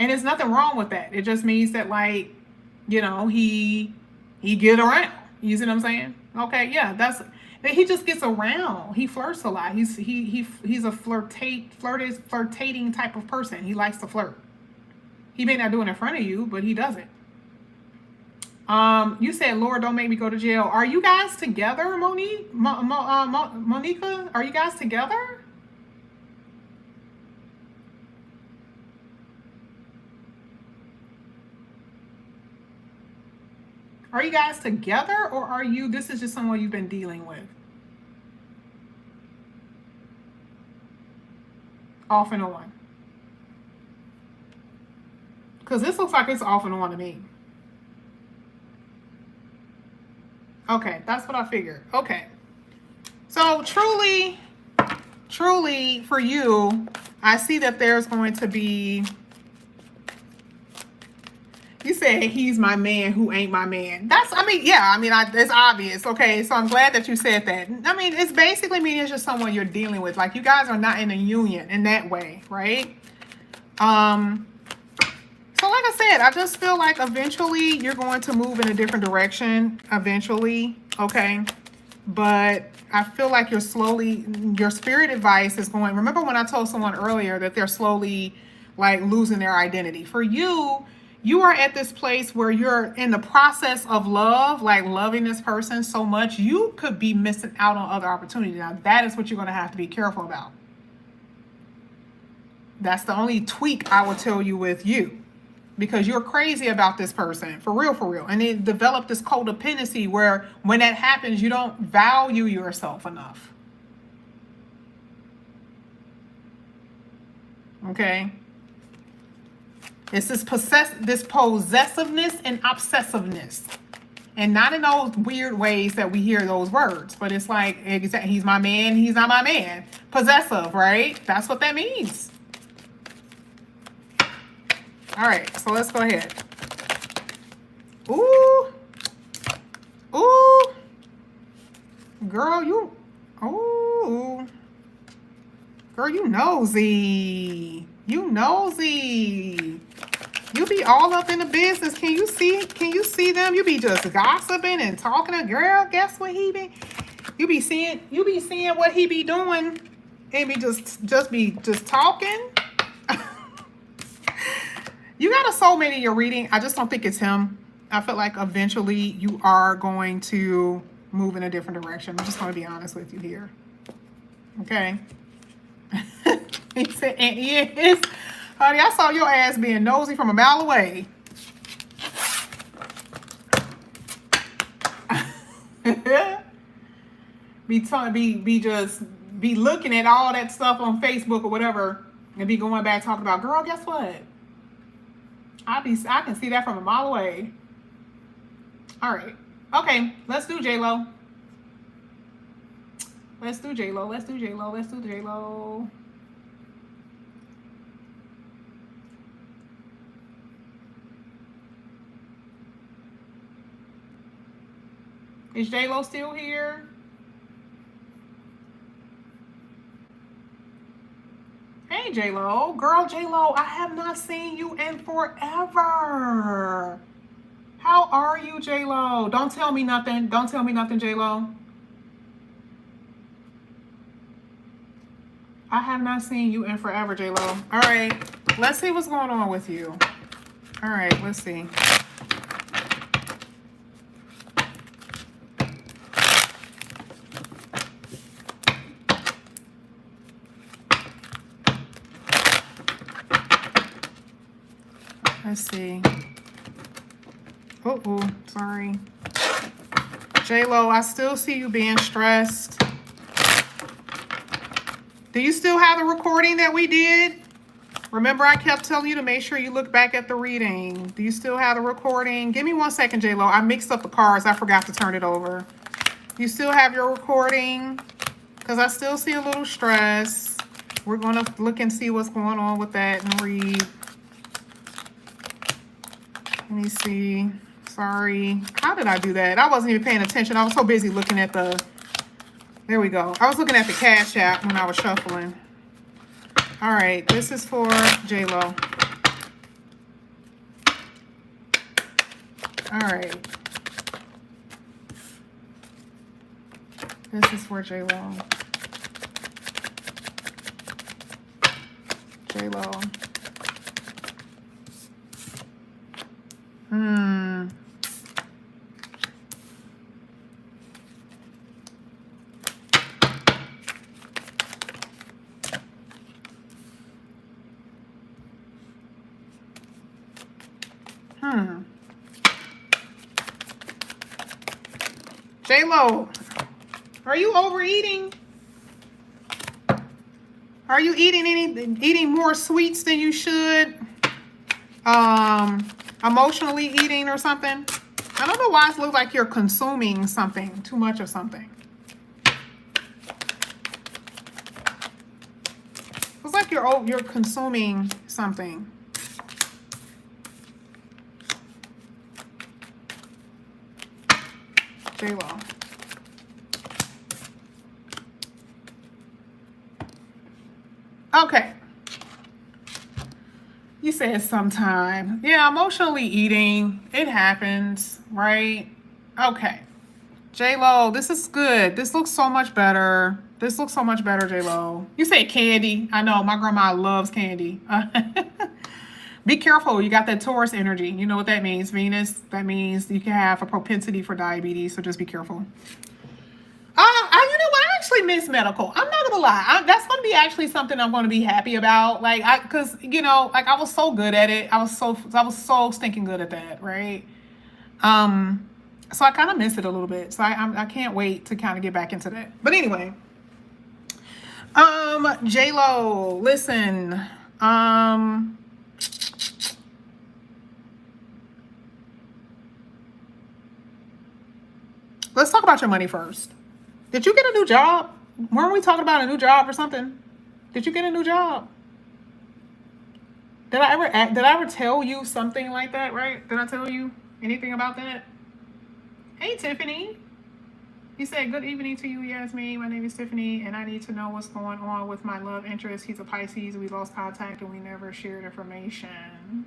And there's nothing wrong with that. It just means that, like, you know, he get around. You see what I'm saying? Okay, yeah, he just gets around. He flirts a lot. He's a flirtating type of person. He likes to flirt. He may not do it in front of you, but he does it. You said, Lord, don't make me go to jail. Are you guys together, Monique? Monica? Are you guys together? Are you guys together, or this is just someone you've been dealing with? Off and on. Because this looks like it's off and on to me. Okay, that's what I figured. Okay. So truly for you, I see that there's going to be, you said he's my man who ain't my man. It's obvious. Okay, so I'm glad that you said that. I mean, it's basically meaning it's just someone you're dealing with. Like, you guys are not in a union in that way, right? So like I said, I just feel like eventually you're going to move in a different direction eventually, okay? But I feel like your spirit advice is going, remember when I told someone earlier that they're slowly like losing their identity? For you, You are at this place where you're in the process of love, like loving this person so much, you could be missing out on other opportunities. Now, that is what you're going to have to be careful about. That's the only tweak I will tell you with you, because you're crazy about this person, for real, for real. And they develop this codependency where when that happens, you don't value yourself enough. Okay? It's this possessiveness and obsessiveness. And not in those weird ways that we hear those words, but it's like, he's my man, he's not my man. Possessive, right? That's what that means. All right, so let's go ahead. Ooh. Ooh. Girl, you. Ooh. Girl, you nosy. You nosy. You be all up in the business. Can you see them? You be just gossiping and talking to girl. Guess what he be? You be seeing what he be doing and be just talking. You got a soulmate in your reading. I just don't think it's him. I feel like eventually you are going to move in a different direction. I'm just going to be honest with you here. Okay. He said, and he is. Honey, I saw your ass being nosy from a mile away. be looking at all that stuff on Facebook or whatever and be going back talking about, girl, guess what? I can see that from a mile away. All right. Okay, let's do J-Lo. Let's do J-Lo. Let's do J-Lo. Let's do J-Lo. Is J-Lo still here? Hey, J-Lo. Girl, J-Lo, I have not seen you in forever. How are you, J-Lo? Don't tell me nothing. Don't tell me nothing, J-Lo. I have not seen you in forever, J-Lo. All right. Let's see what's going on with you. All right. Let's see. Let's see. Oh, sorry. J-Lo, I still see you being stressed. Do you still have the recording that we did? Remember, I kept telling you to make sure you look back at the reading. Do you still have the recording? Give me 1 second, J-Lo. I mixed up the cards. I forgot to turn it over. You still have your recording? Because I still see a little stress. We're going to look and see what's going on with that and read. Let me see. Sorry. How did I do that? I wasn't even paying attention. I was so busy looking at the... There we go. I was looking at the Cash App when I was shuffling. All right. This is for J-Lo. All right. This is for J-Lo. J-Lo. J-Lo, are you overeating? Are you eating more sweets than you should? Emotionally eating or something? I don't know why it looks like you're consuming something, too much of something. Looks like you're consuming something. J-Lo. Okay. You said sometime. Yeah, emotionally eating. It happens, right? Okay. J-Lo, this is good. This looks so much better. This looks so much better, J-Lo. You say candy. I know, my grandma loves candy. Be careful. You got that Taurus energy. You know what that means. Venus, that means you can have a propensity for diabetes. So just be careful. You know what? I actually miss medical. I'm not gonna lie. That's gonna be actually something I'm gonna be happy about. Like, cause you know, like I was so good at it. I was so stinking good at that, right? So I kind of miss it a little bit. So I can't wait to kind of get back into that. But anyway, J Lo, listen, let's talk about your money first. Did you get a new job? Weren't we talking about a new job or something? Did you get a new job? Did I ever tell you something like that, right? Did I tell you anything about that? Hey, Tiffany. You said, good evening to you, Yasmin. My name is Tiffany, and I need to know what's going on with my love interest. He's a Pisces. We lost contact, and we never shared information.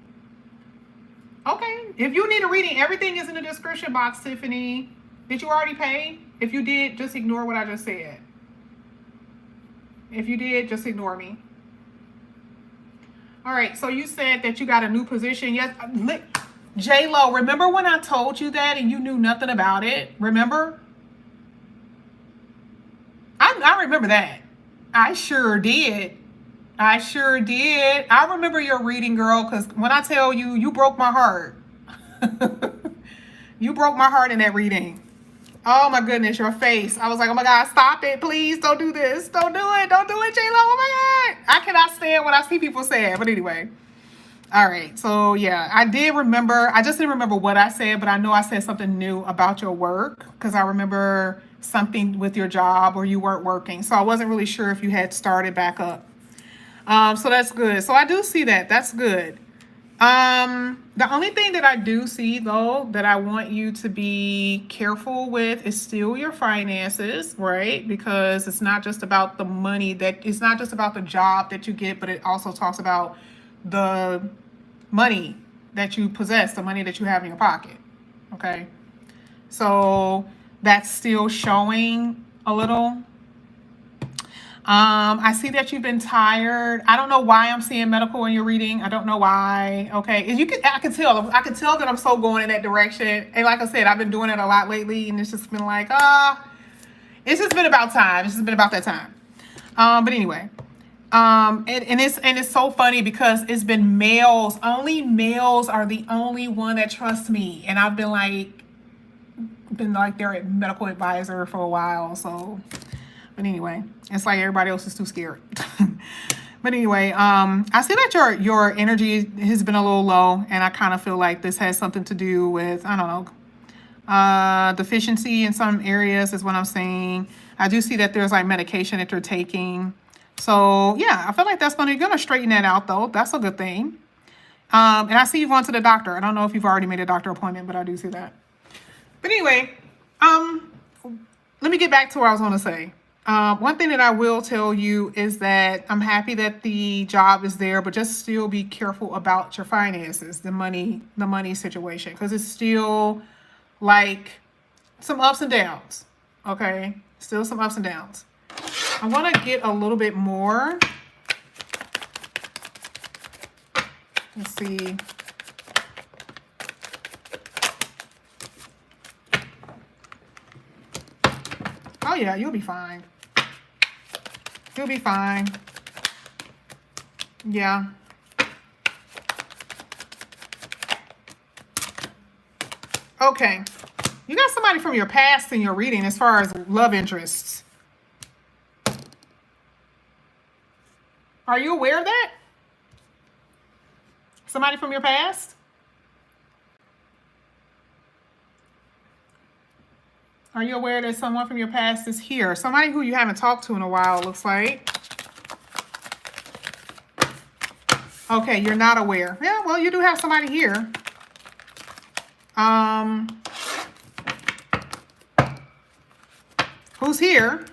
Okay. If you need a reading, everything is in the description box, Tiffany. Did you already pay? If you did, just ignore what I just said. If you did, just ignore me. All right. So you said that you got a new position. Yes. J-Lo, remember when I told you that and you knew nothing about it? Remember? I remember that. I sure did. I sure did. I remember your reading, girl, because when I tell you, you broke my heart. You broke my heart in that reading. Oh my goodness, your face. I was like, oh my God, stop it. Please don't do this. Don't do it. Don't do it, J-Lo. Oh my God. I cannot stand what I see people saying. But anyway. All right. So yeah, I did remember. I just didn't remember what I said, but I know I said something new about your work because I remember something with your job or you weren't working. So I wasn't really sure if you had started back up. So that's good. So I do see that. That's good. The only thing that I do see though that I want you to be careful with is still your finances, right? Because it's not just about the money it's not just about the job that you get, but it also talks about the money that you possess, the money that you have in your pocket. Okay. So that's still showing a little. I see that you've been tired. I don't know why I'm seeing medical in your reading. I don't know why. Okay. I can tell that I'm so going in that direction. And like I said, I've been doing it a lot lately and it's just been like, it's just been about time. It's just been about that time. But anyway, and it's so funny because it's been males. Only males are the only one that trust me. And I've been like their medical advisor for a while. So, but anyway, it's like everybody else is too scared. But anyway, I see that your energy has been a little low, and I kind of feel like this has something to do with, I don't know, deficiency in some areas is what I'm saying. I do see that there's like medication that you're taking. So yeah, I feel like that's gonna straighten that out though. That's a good thing. And I see you've gone to the doctor. I don't know if you've already made a doctor appointment, but I do see that. But anyway, let me get back to what I was going to say. One thing that I will tell you is that I'm happy that the job is there, but just still be careful about your finances, the money situation, because it's still like some ups and downs. Okay, still some ups and downs. I want to get a little bit more. Let's see. Oh yeah, you'll be fine. You'll be fine. Yeah. Okay. You got somebody from your past in your reading as far as love interests. Are you aware of that? Somebody from your past? Are you aware that someone from your past is here? Somebody who you haven't talked to in a while, it looks like. Okay, you're not aware. Yeah, well, you do have somebody here. Who's here?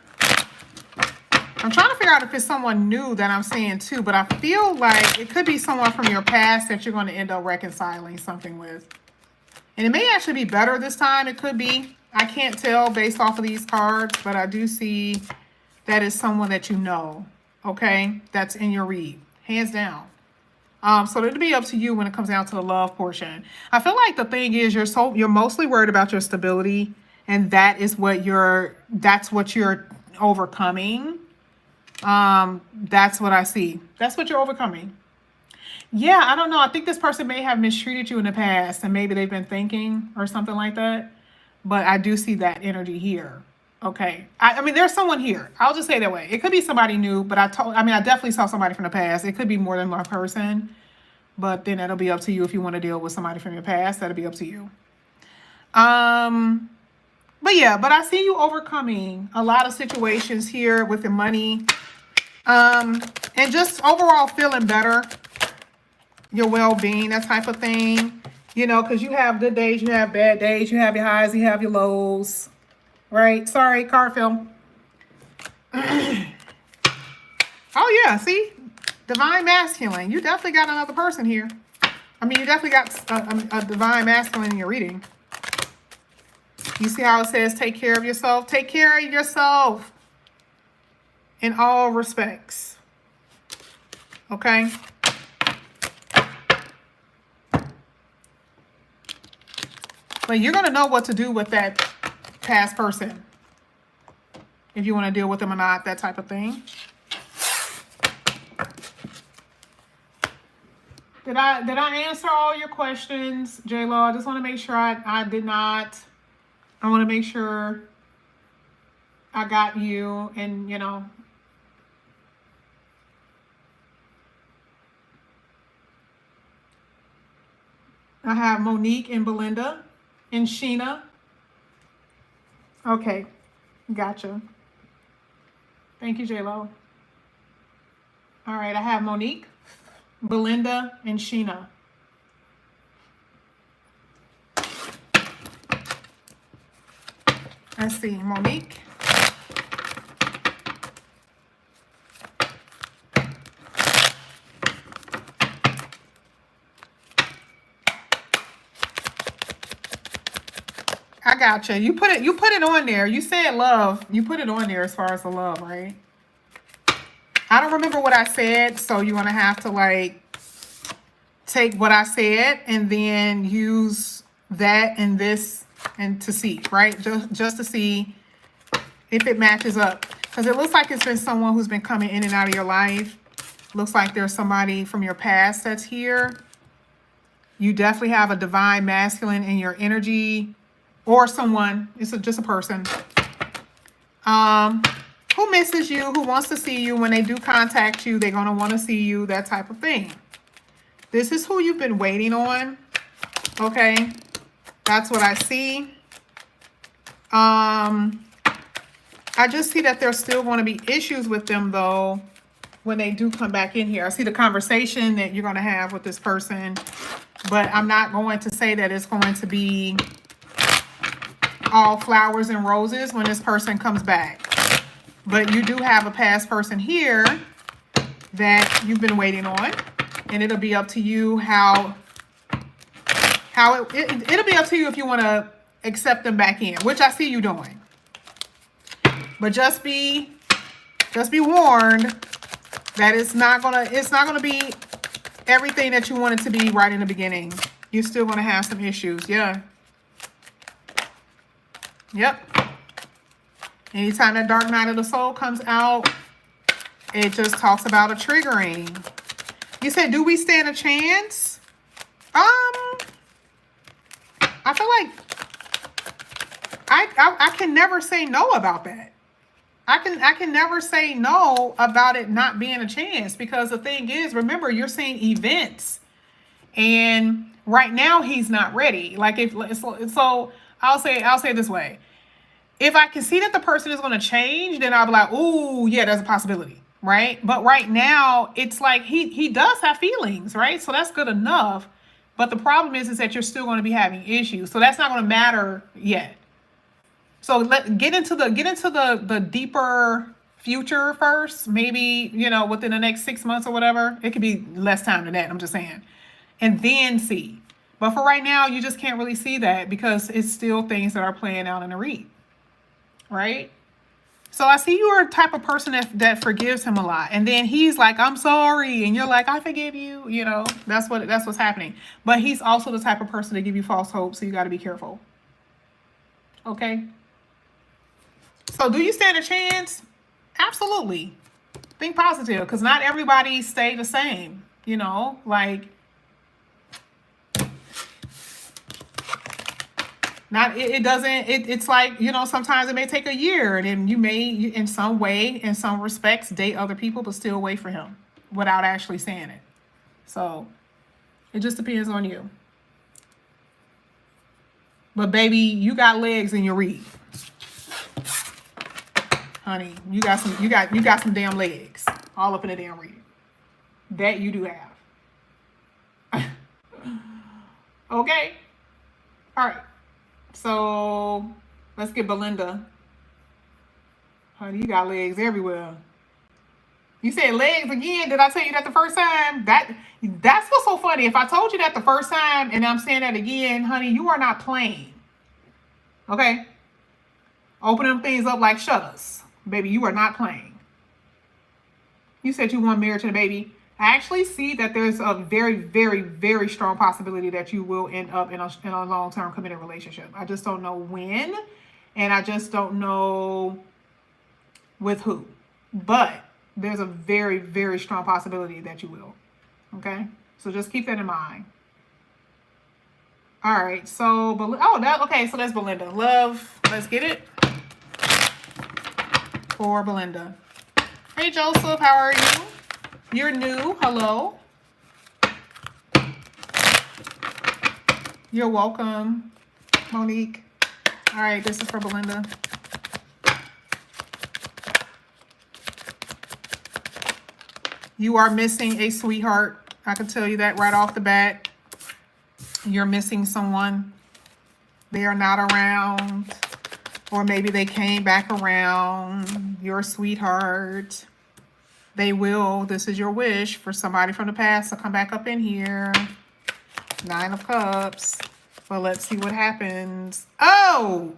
I'm trying to figure out if it's someone new that I'm seeing too, but I feel like it could be someone from your past that you're going to end up reconciling something with. And it may actually be better this time. It could be. I can't tell based off of these cards, but I do see that is someone that you know, okay? That's in your read, hands down. So it'll be up to you when it comes down to the love portion. I feel like the thing is you're mostly worried about your stability, and that's what you're overcoming. That's what I see. That's what you're overcoming. Yeah, I don't know. I think this person may have mistreated you in the past, and maybe they've been thinking or something like that. But I do see that energy here. Okay. I mean, there's someone here. I'll just say it that way. It could be somebody new, but I definitely saw somebody from the past. It could be more than one person, but then that'll be up to you if you want to deal with somebody from your past. That'll be up to you. But yeah, but I see you overcoming a lot of situations here with the money. And just overall feeling better, your well-being, that type of thing. You know, because you have good days, you have bad days, you have your highs, you have your lows. Right? Sorry, card film. Oh, yeah. See? Divine masculine. You definitely got another person here. I mean, you definitely got a divine masculine in your reading. You see how it says take care of yourself? Take care of yourself in all respects. Okay? But you're going to know what to do with that past person. If you want to deal with them or not, that type of thing. Did I answer all your questions, J-Lo? I just want to make sure I did not. I want to make sure I got you and, you know. I have Monique and Belinda and Sheena. Okay, gotcha. Thank you, J-Lo. All right, I have Monique, Belinda, and Sheena. Let's see, Monique. I gotcha. You put it on there. You said love. You put it on there as far as the love, right? I don't remember what I said, so you're gonna have to like take what I said and then use that and this and to see, right? Just to see if it matches up. Because it looks like it's been someone who's been coming in and out of your life. Looks like there's somebody from your past that's here. You definitely have a divine masculine in your energy. Or someone, just a person, who misses you, who wants to see you. When they do contact you, they're going to want to see you, that type of thing. This is who you've been waiting on, okay? That's what I see. I just see that there's still going to be issues with them, though, when they do come back in here. I see the conversation that you're going to have with this person, but I'm not going to say that it's going to be all flowers and roses when this person comes back. But you do have a past person here that you've been waiting on, and it'll be up to you how it'll be up to you if you want to accept them back in, which I see you doing. But just be warned that it's not gonna be everything that you want it to be right in the beginning. You're still gonna have some issues. Yeah. Yep. Anytime that Dark Night of the Soul comes out, it just talks about a triggering. You said, do we stand a chance? I feel like I can never say no about that. I can never say no about it not being a chance, because the thing is, remember, you're saying events, and right now he's not ready. Like so I'll say it this way. If I can see that the person is going to change, then I'll be like, "Ooh, yeah, there's a possibility." Right? But right now, it's like he does have feelings, right? So that's good enough. But the problem is that you're still going to be having issues. So that's not going to matter yet. So get into the deeper future first. Maybe, within the next 6 months or whatever. It could be less time than that, I'm just saying. And then see. But for right now, you just can't really see that because it's still things that are playing out in the read. Right? So I see you're a type of person that forgives him a lot. And then he's like, I'm sorry. And you're like, I forgive you. You know, that's what's happening. But he's also the type of person to give you false hope. So you got to be careful. Okay. So do you stand a chance? Absolutely. Think positive, because not everybody stay the same. You know, like, not it doesn't it's like, you know, sometimes it may take a year, and then you may in some way, in some respects, date other people but still wait for him without actually saying it. So it just depends on you. But baby, you got legs in your read. Honey, you got some damn legs all up in the damn read. That you do have. Okay. All right. So let's get Belinda. Honey, you got legs everywhere. You said legs again. Did I tell you that the first time? That's what's so funny. If I told you that the first time and I'm saying that again, honey, you are not playing. Okay? Open them things up like shutters. Baby, you are not playing. You said you want marriage to the baby. I actually see that there's a very, very, very strong possibility that you will end up in a long-term committed relationship. I just don't know when, and I just don't know with who. But there's a very, very strong possibility that you will. Okay? So just keep that in mind. All right. So, so that's Belinda. Love. Let's get it. For Belinda. Hey, Joseph. How are you? You're new. Hello. You're welcome, Monique. All right. This is for Belinda. You are missing a sweetheart. I can tell you that right off the bat. You're missing someone. They are not around. Or maybe they came back around. Your sweetheart. They will. This is your wish for somebody from the past to come back up in here. 9 of Cups. Well, let's see what happens. Oh!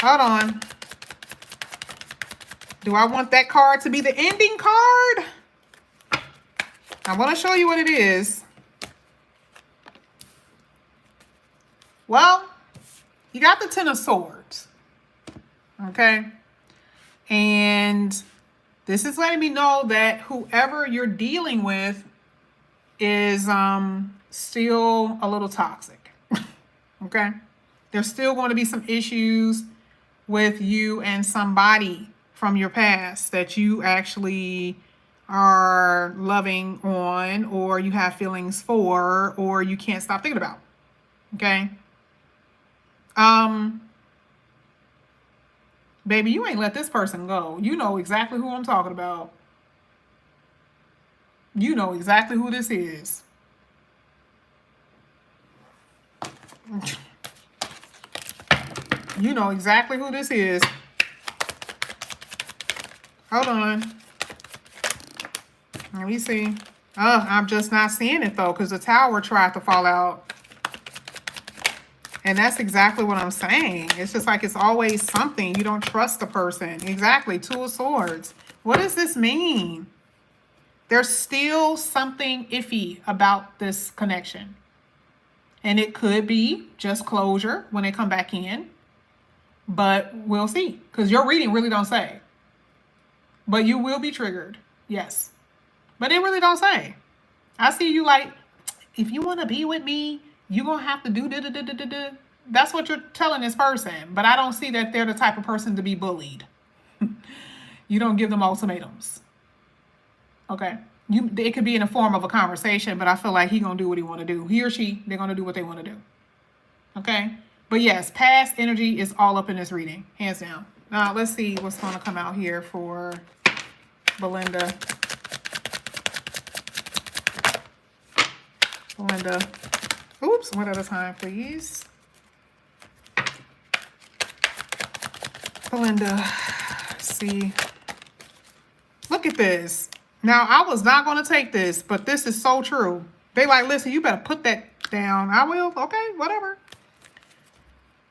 Hold on. Do I want that card to be the ending card? I want to show you what it is. Well, you got the 10 of Swords. Okay? And this is letting me know that whoever you're dealing with is still a little toxic. Okay? There's still going to be some issues with you and somebody from your past that you actually are loving on, or you have feelings for, or you can't stop thinking about. Okay? Baby, you ain't let this person go. You know exactly who I'm talking about. You know exactly who this is. You know exactly who this is. Hold on. Let me see. I'm just not seeing it, though, because the tower tried to fall out. And that's exactly what I'm saying. It's just like it's always something. You don't trust the person. Exactly. 2 of Swords. What does this mean? There's still something iffy about this connection. And it could be just closure when they come back in. But we'll see. Because your reading really don't say. But you will be triggered. Yes. But it really don't say. I see you like, if you want to be with me, you're going to have to do da-da-da-da-da-da. That's what you're telling this person. But I don't see that they're the type of person to be bullied. You don't give them ultimatums. Okay? It could be in the form of a conversation, but I feel like he's going to do what he want to do. He or she, they're going to do what they want to do. Okay? But yes, past energy is all up in this reading. Hands down. Now, let's see what's going to come out here for Belinda. Belinda. Oops, one at a time, please. Belinda, see. Look at this. Now, I was not going to take this, but this is so true. They like, listen, you better put that down. I will. Okay, whatever.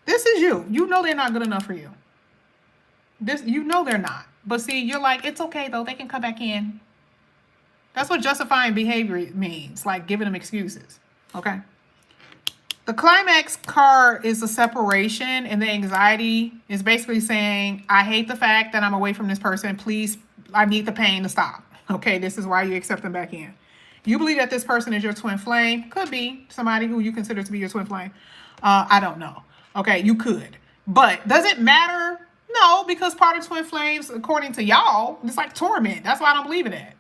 This is you. You know they're not good enough for you. This, you know they're not. But see, you're like, it's okay though. They can come back in. That's what justifying behavior means, like giving them excuses. Okay. The climax card is the separation, and the anxiety is basically saying, I hate the fact that I'm away from this person. Please, I need the pain to stop. Okay, this is why you accept them back in. You believe that this person is your twin flame. Could be somebody who you consider to be your twin flame. I don't know. Okay, you could. But does it matter? No, because part of twin flames, according to y'all, it's like torment. That's why I don't believe in it.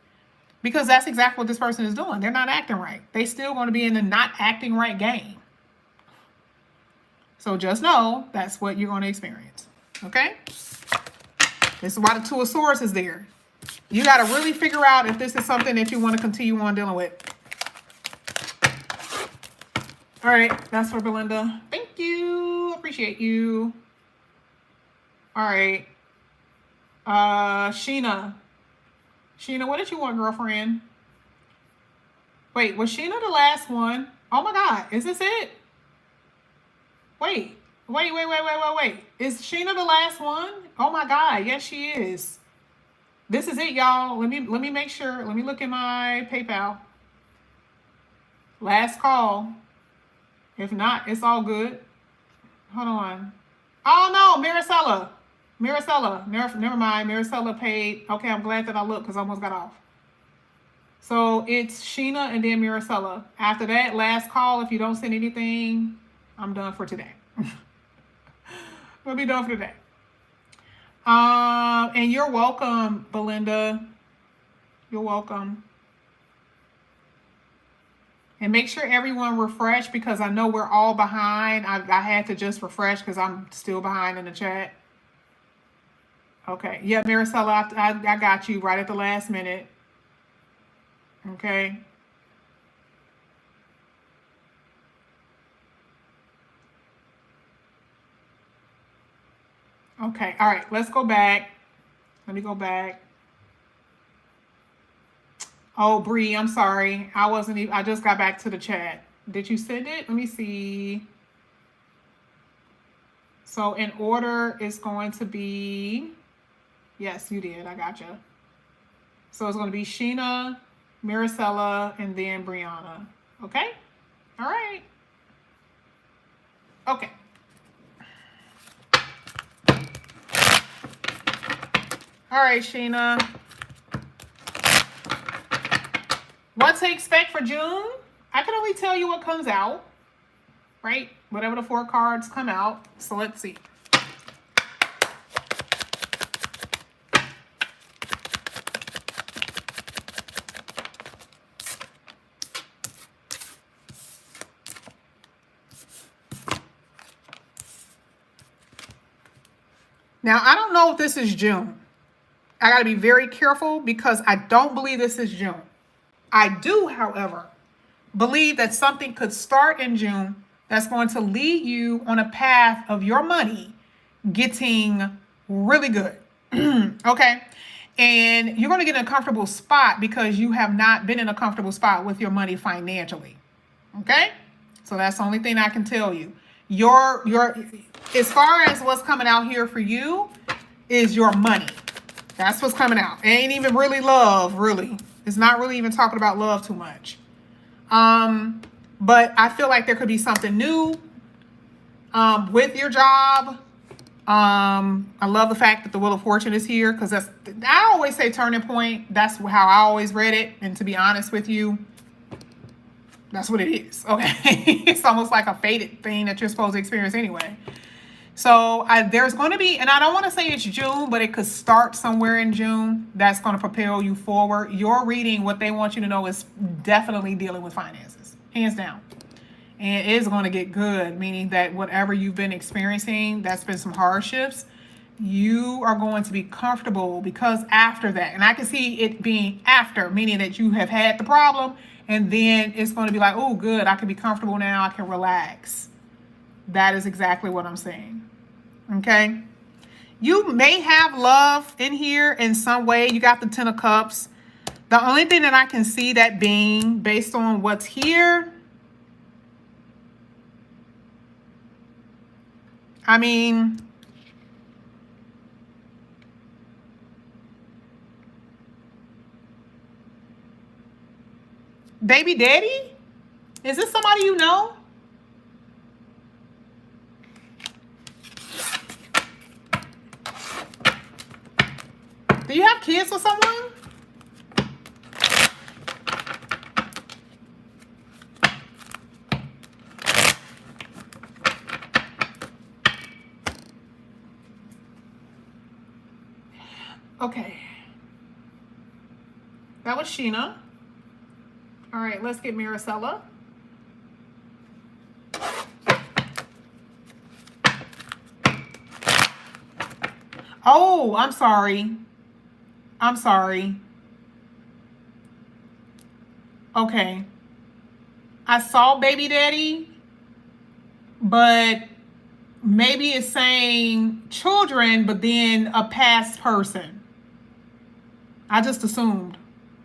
Because that's exactly what this person is doing. They're not acting right. They still going to be in the not acting right game. So just know that's what you're going to experience. Okay? This is why the Two of Swords is there. You got to really figure out if this is something that you want to continue on dealing with. All right. That's for Belinda. Thank you. Appreciate you. All right. Sheena. Sheena, what did you want, girlfriend? Wait, was Sheena the last one? Oh my God. Is this it? Wait. Is Sheena the last one? Oh my God. Yes, she is. This is it, y'all. Let me make sure. Let me look at my PayPal. Last call. If not, it's all good. Hold on. Oh no, Marisella. Never mind. Marisella paid. Okay, I'm glad that I looked because I almost got off. So it's Sheena and then Marisella. After that, last call. If you don't send anything, I'm done for today. We'll be done for today. And you're welcome, Belinda. You're welcome. And make sure everyone refresh because I know we're all behind. I had to just refresh because I'm still behind in the chat. Okay. Yeah, Marisella, I got you right at the last minute. Okay. Okay. All right. Let's go back. Let me go back. Oh, Bree, I'm sorry. I just got back to the chat. Did you send it? Let me see. So in order, it's going to be, yes, you did. I gotcha. So it's going to be Sheena, Marisella, and then Brianna. Okay? All right. Okay. All right, Sheena. What to expect for June? I can only tell you what comes out, right? Whatever the 4 cards come out. So let's see. Now, I don't know if this is June. I got to be very careful because I don't believe this is June. I do, however, believe that something could start in June that's going to lead you on a path of your money getting really good. Okay. And you're going to get in a comfortable spot because you have not been in a comfortable spot with your money financially. Okay. So that's the only thing I can tell you. Your as far as what's coming out here for you is your money. That's what's coming out. It ain't even really love, really. It's not really even talking about love too much. But I feel like there could be something new with your job. I love the fact that the Wheel of Fortune is here because I always say turning point. That's how I always read it. And to be honest with you, that's what it is. Okay. It's almost like a fated thing that you're supposed to experience anyway. So there's going to be, and I don't want to say it's June, but it could start somewhere in June. That's going to propel you forward. Your reading, what they want you to know is definitely dealing with finances, hands down. And it is going to get good, meaning that whatever you've been experiencing, that's been some hardships, you are going to be comfortable because after that, and I can see it being after, meaning that you have had the problem and then it's going to be like, oh, good, I can be comfortable now. I can relax. That is exactly what I'm saying. Okay. You may have love in here in some way. You got the 10 of Cups. The only thing that I can see that being based on what's here, I mean, Baby daddy? Is this somebody you know? Do you have kids with someone? Okay. That was Sheena. All right, let's get Marisella. Oh, I'm sorry. I'm sorry. Okay. I saw baby daddy, but maybe it's saying children, but then a past person. I just assumed.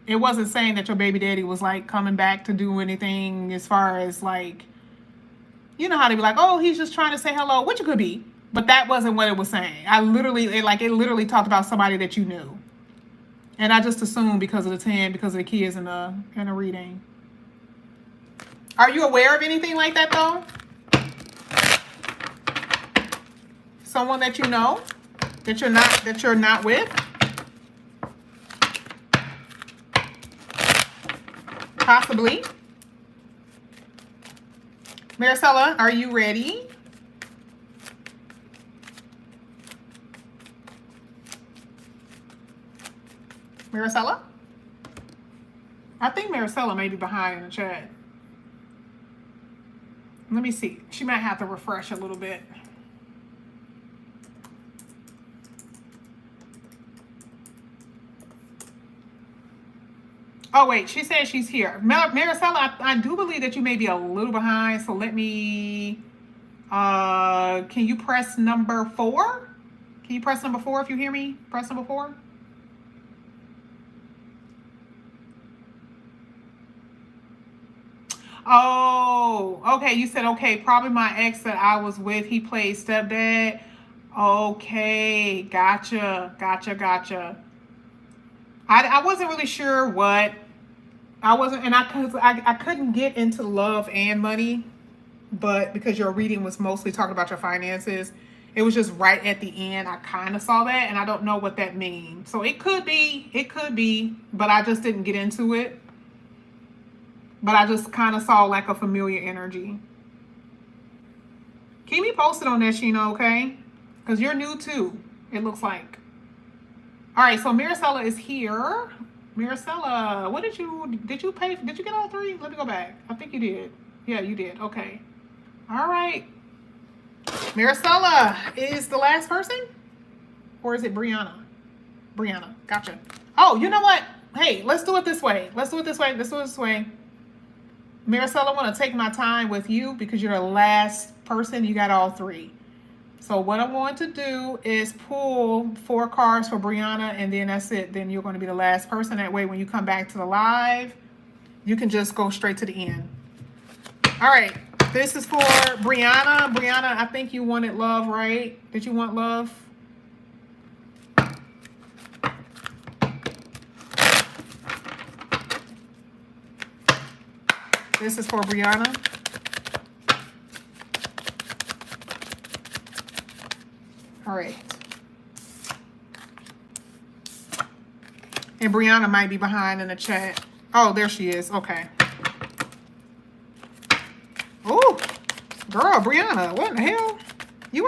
It wasn't saying that your baby daddy was like coming back to do anything as far as like, you know how they be like, oh, he's just trying to say hello, which it could be. But that wasn't what it was saying. It literally talked about somebody that you knew. And I just assumed because of the 10, because of the kids in the reading. Are you aware of anything like that though? Someone that you know that you're not with? Possibly. Marisella, are you ready? Marisella? I think Marisella may be behind in the chat. Let me see. She might have to refresh a little bit. Oh, wait. She says she's here. Marisella, I do believe that you may be a little behind. So let me... can you press number 4? Can you press number 4 if you hear me? Press number 4. Oh, okay. You said, okay, probably my ex that I was with, he played stepdad. Okay, gotcha. I wasn't really sure what. I wasn't, and I couldn't get into love and money, but because your reading was mostly talking about your finances, it was just right at the end. I kind of saw that, and I don't know what that means. So it could be, but I just didn't get into it. But I just kind of saw like a familiar energy. Keep me posted on that, Sheena, okay? Because you're new too, it looks like. All right, so Marisella is here. Marisella, what did you pay? Did you get all 3? Let me go back. I think you did. Yeah, you did. Okay. All right. Marisella is the last person? Or is it Brianna? Brianna, gotcha. Oh, you know what? Hey, let's do it this way. Marisella, I want to take my time with you because you're the last person. You got all 3. So what I'm going to do is pull 4 cards for Brianna, and then that's it. Then you're going to be the last person. That way, when you come back to the live, you can just go straight to the end. All right. This is for Brianna. Brianna, I think you wanted love, right? Did you want love? This is for Brianna. All right. And Brianna might be behind in the chat. Oh, there she is. Okay. Oh, girl, Brianna, what in the hell? You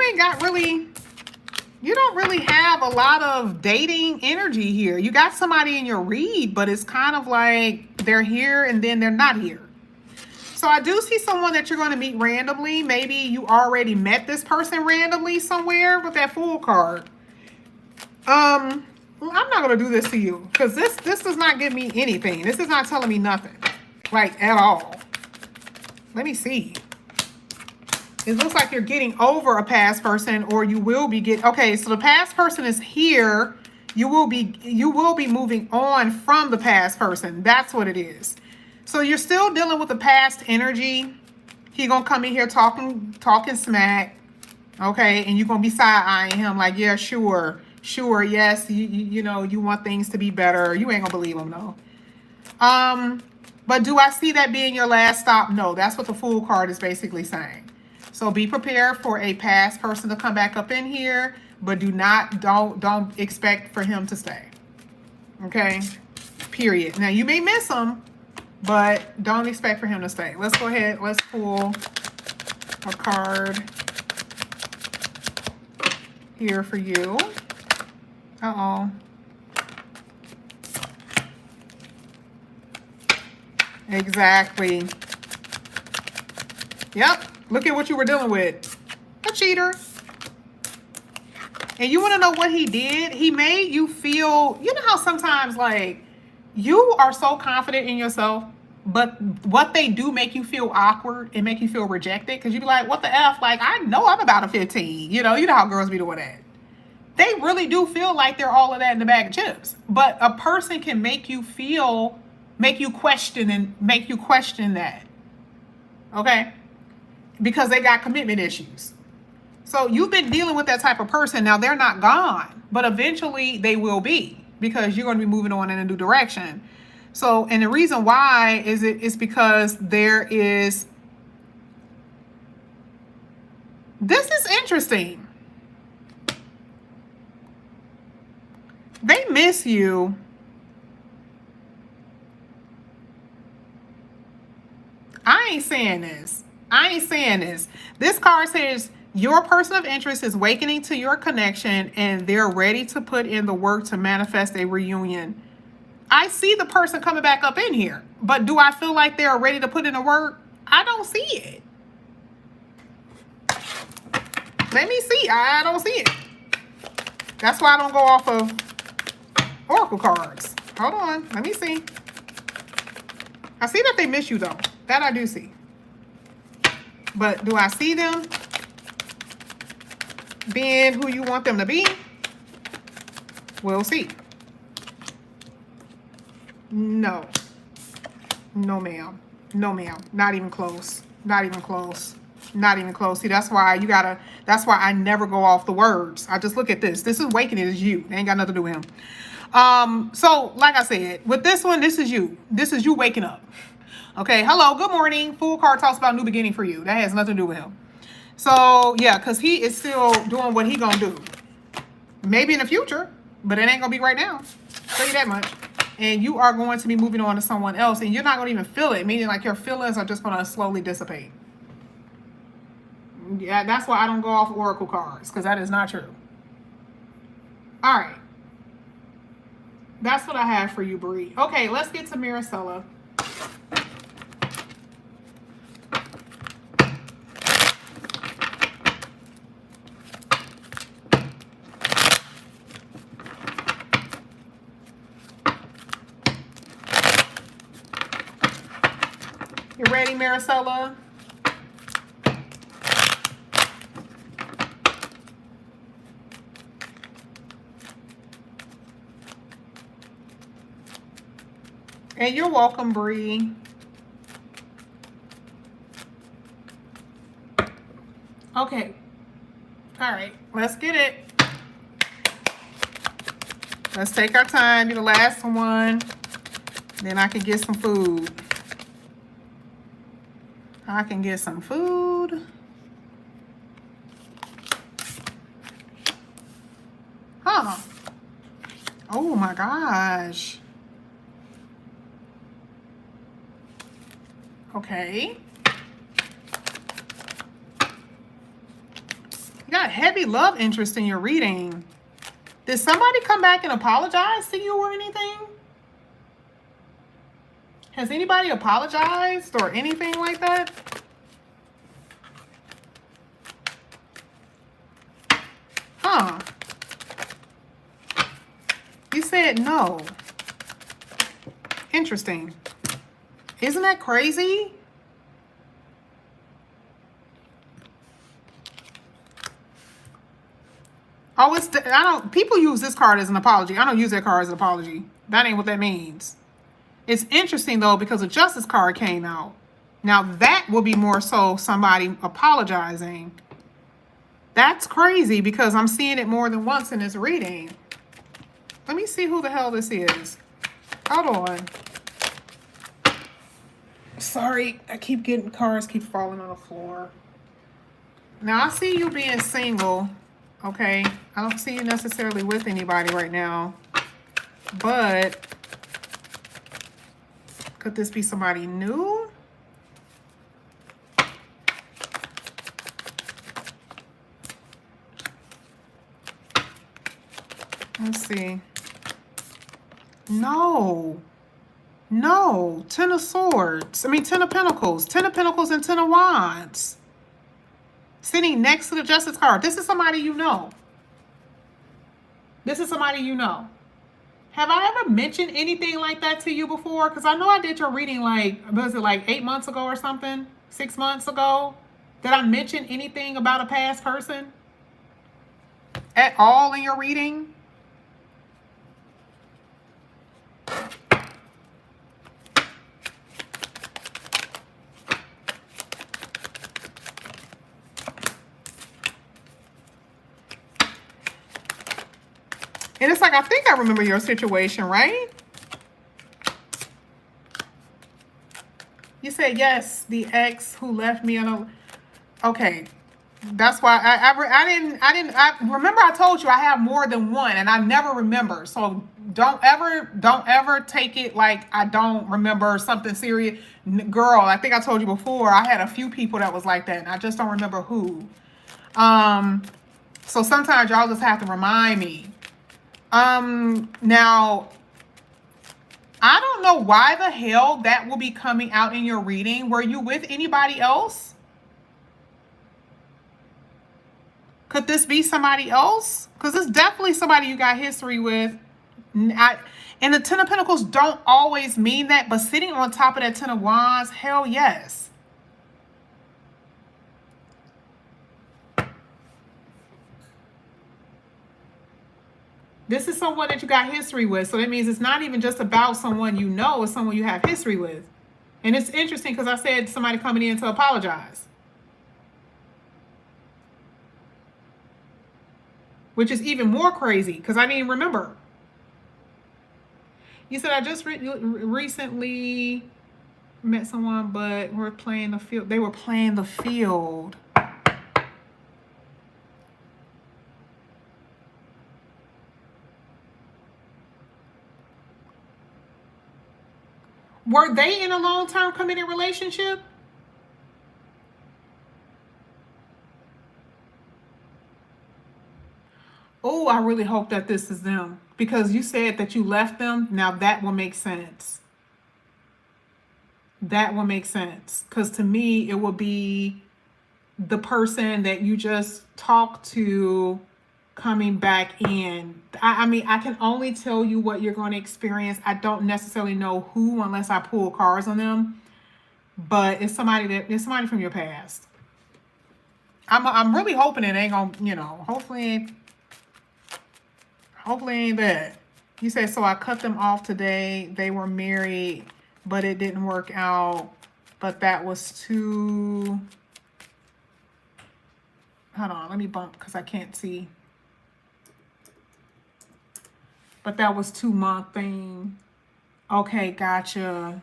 don't really have a lot of dating energy here. You got somebody in your read, but it's kind of like they're here and then they're not here. So I do see someone that you're going to meet randomly. Maybe you already met this person randomly somewhere with that Fool card. I'm not going to do this to you because this does not give me anything. This is not telling me nothing, like at all. Let me see. It looks like you're getting over a past person, or you will be okay, so the past person is here. You will be moving on from the past person. That's what it is. So you're still dealing with the past energy. He gonna come in here talking smack, okay? And you're gonna be side-eyeing him like, yeah, sure, yes, you know, you want things to be better. You ain't gonna believe him though. But do I see that being your last stop? No, that's what the Fool card is basically saying. So be prepared for a past person to come back up in here, but don't expect for him to stay. Okay? Period. Now, you may miss him, but don't expect for him to stay. Let's go ahead. Let's pull a card here for you. Uh-oh. Exactly. Yep. Look at what you were dealing with. A cheater. And you want to know what he did? He made you feel, you know how sometimes like you are so confident in yourself, but what they do make you feel awkward and make you feel rejected, because you be like, what the F? Like, I know I'm about a 15. You know how girls be doing that. They really do feel like they're all of that in the bag of chips. But a person can make you question that. Okay? Because they got commitment issues. So you've been dealing with that type of person. Now they're not gone, but eventually they will be, because you're going to be moving on in a new direction. So, and the reason why is because this is interesting. They miss you. I ain't saying this. This card says your person of interest is awakening to your connection and they're ready to put in the work to manifest a reunion. I see the person coming back up in here, but do I feel like they're ready to put in the work? I don't see it. Let me see. I don't see it. That's why I don't go off of Oracle cards. Hold on. Let me see. I see that they miss you, though. That I do see. But do I see them being who you want them to be? We'll see. No. No, ma'am. No, ma'am. Not even close. Not even close. Not even close. See, that's why I never go off the words. I just look at this. This is awakening. It's you. It ain't got nothing to do with him. So like I said, with this one, this is you. This is you waking up. Okay. Hello. Good morning. Fool card talks about new beginning for you. That has nothing to do with him. So yeah, because he is still doing what he gonna do. Maybe in the future, but it ain't gonna be right now. Tell you that much. And you are going to be moving on to someone else, and you're not gonna even feel it. Meaning, like, your feelings are just gonna slowly dissipate. Yeah, that's why I don't go off Oracle cards, because that is not true. All right. That's what I have for you, Bree. Okay, let's get to Marisella. You ready, Marisella? And you're welcome, Bree. Okay. All right. Let's get it. Let's take our time. Be the last one. Then I can get some food. I can get some food. Huh. Oh my gosh. Okay. You got heavy love interest in your reading. Did somebody come back and apologize to you or anything? Has anybody apologized or anything like that? Huh. You said no. Interesting. Isn't that crazy? Oh, people use this card as an apology. I don't use that card as an apology. That ain't what that means. It's interesting, though, because a justice card came out. Now, that will be more so somebody apologizing. That's crazy because I'm seeing it more than once in this reading. Let me see who the hell this is. Hold on. Sorry, I keep getting cars keep falling on the floor. Now I see you being single. Okay, I don't see you necessarily with anybody right now, but could this be somebody new? Let's see. No. No. Ten of Swords. I mean, Ten of Pentacles. Ten of Pentacles and Ten of Wands. Sitting next to the Justice card. This is somebody you know. This is somebody you know. Have I ever mentioned anything like that to you before? Because I know I did your reading like, was it like 8 months ago or something? 6 months ago? Did I mention anything about a past person? At all in your reading? And it's like, I think I remember your situation, right? You said, yes, the ex who left me on a... Okay. That's why I remember I told you I have more than one and I never remember. So don't ever take it like I don't remember something serious. Girl, I think I told you before, I had a few people that was like that and I just don't remember who. So sometimes y'all just have to remind me. Now, I don't know why the hell that will be coming out in your reading. Were you with anybody else? Could this be somebody else? Because it's definitely somebody you got history with. And the Ten of Pentacles don't always mean that, but sitting on top of that Ten of Wands, hell yes. This is someone that you got history with. So that means it's not even just about someone you know, it's someone you have history with. And it's interesting because I said somebody coming in to apologize. Which is even more crazy because I didn't even remember. You said I just recently met someone, but we're playing the field. They were playing the field. Were they in a long-term committed relationship? Oh, I really hope that this is them. Because you said that you left them. Now that will make sense. That will make sense. Because to me, it will be the person that you just talked to coming back in. I mean, I can only tell you what you're going to experience. I don't necessarily know who unless I pull cards on them. But it's somebody from your past. I'm really hoping it ain't gonna, you know, hopefully ain't that. You said, so I cut them off today. They were married, but it didn't work out. But that was too... Hold on, let me bump because I can't see. But that was 2-month thing. Okay, gotcha.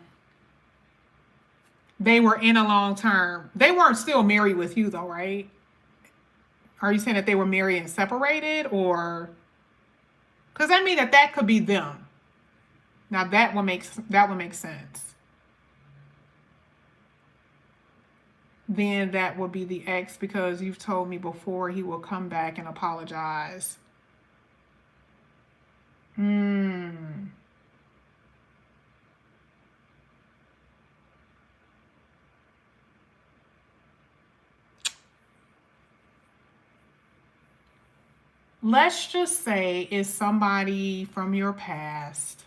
They were in a long term. They weren't still married with you though, right? Are you saying that they were married and separated, or... Because I mean that could be them. Now that would make sense. Then that would be the ex, because you've told me before he will come back and apologize. Let's just say it's somebody from your past.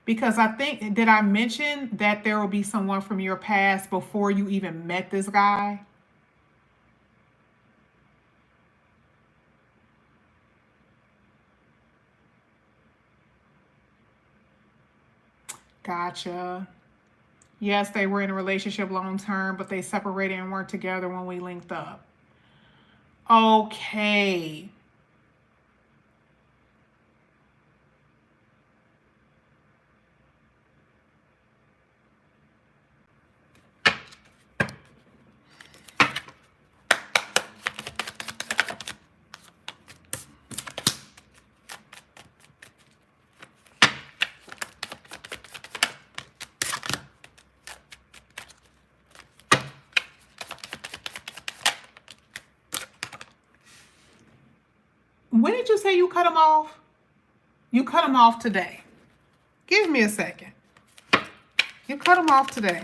Because I think, did I mention that there will be someone from your past before you even met this guy? Gotcha. Yes, they were in a relationship long term, but they separated and weren't together when we linked up. Okay. When did you say you cut him off? You cut him off today. Give me a second. You cut him off today.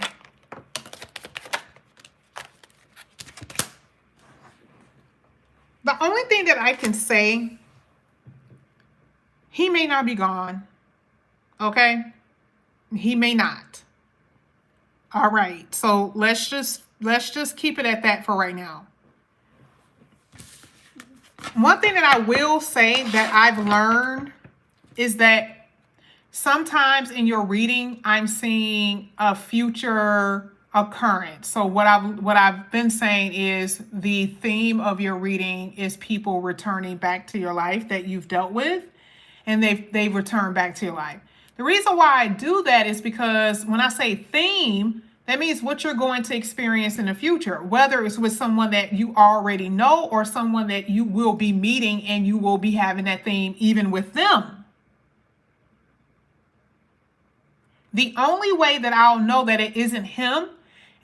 The only thing that I can say, he may not be gone. Okay? He may not. All right. So let's just keep it at that for right now. One thing that I will say that I've learned is that sometimes in your reading, I'm seeing a future occurrence. So what I've been saying is the theme of your reading is people returning back to your life that you've dealt with, and they've returned back to your life. The reason why I do that is because when I say theme, that means what you're going to experience in the future, whether it's with someone that you already know or someone that you will be meeting and you will be having that theme even with them. The only way that I'll know that it isn't him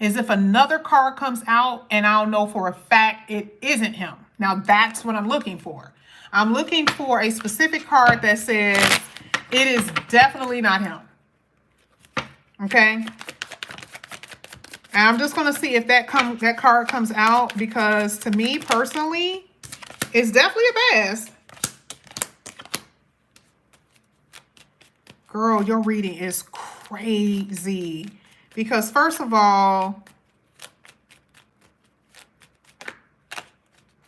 is if another card comes out and I'll know for a fact it isn't him. Now that's what I'm looking for. I'm looking for a specific card that says it is definitely not him. Okay? And I'm just going to see if that card comes out, because to me personally, it's definitely a pass. Girl, your reading is crazy. Because first of all,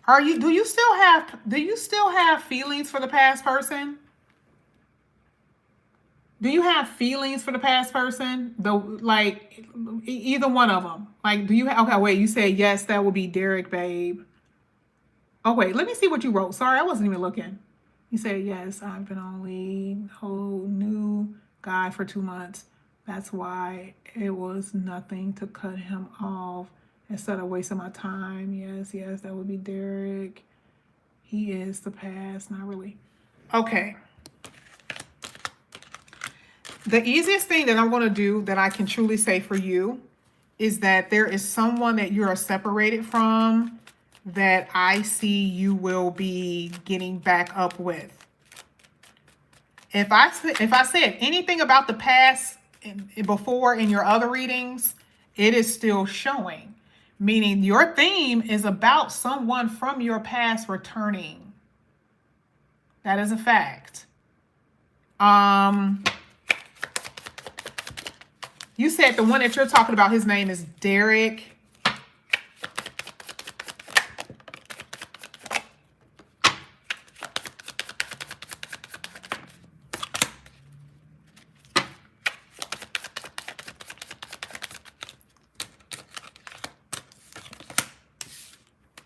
do you still have feelings for the past person? Do you have feelings for the past person? Either one of them. Like, do you have, okay, wait, you said yes, that would be Derek, babe. Oh, wait, let me see what you wrote. Sorry, I wasn't even looking. You said, yes, I've been only whole new guy for 2 months. That's why it was nothing to cut him off instead of wasting my time. Yes, that would be Derek. He is the past, not really. Okay. The easiest thing that I'm going to do that I can truly say for you is that there is someone that you are separated from that I see you will be getting back up with. If I said anything about the past before in your other readings, it is still showing. Meaning your theme is about someone from your past returning. That is a fact. You said the one that you're talking about, his name is Derek.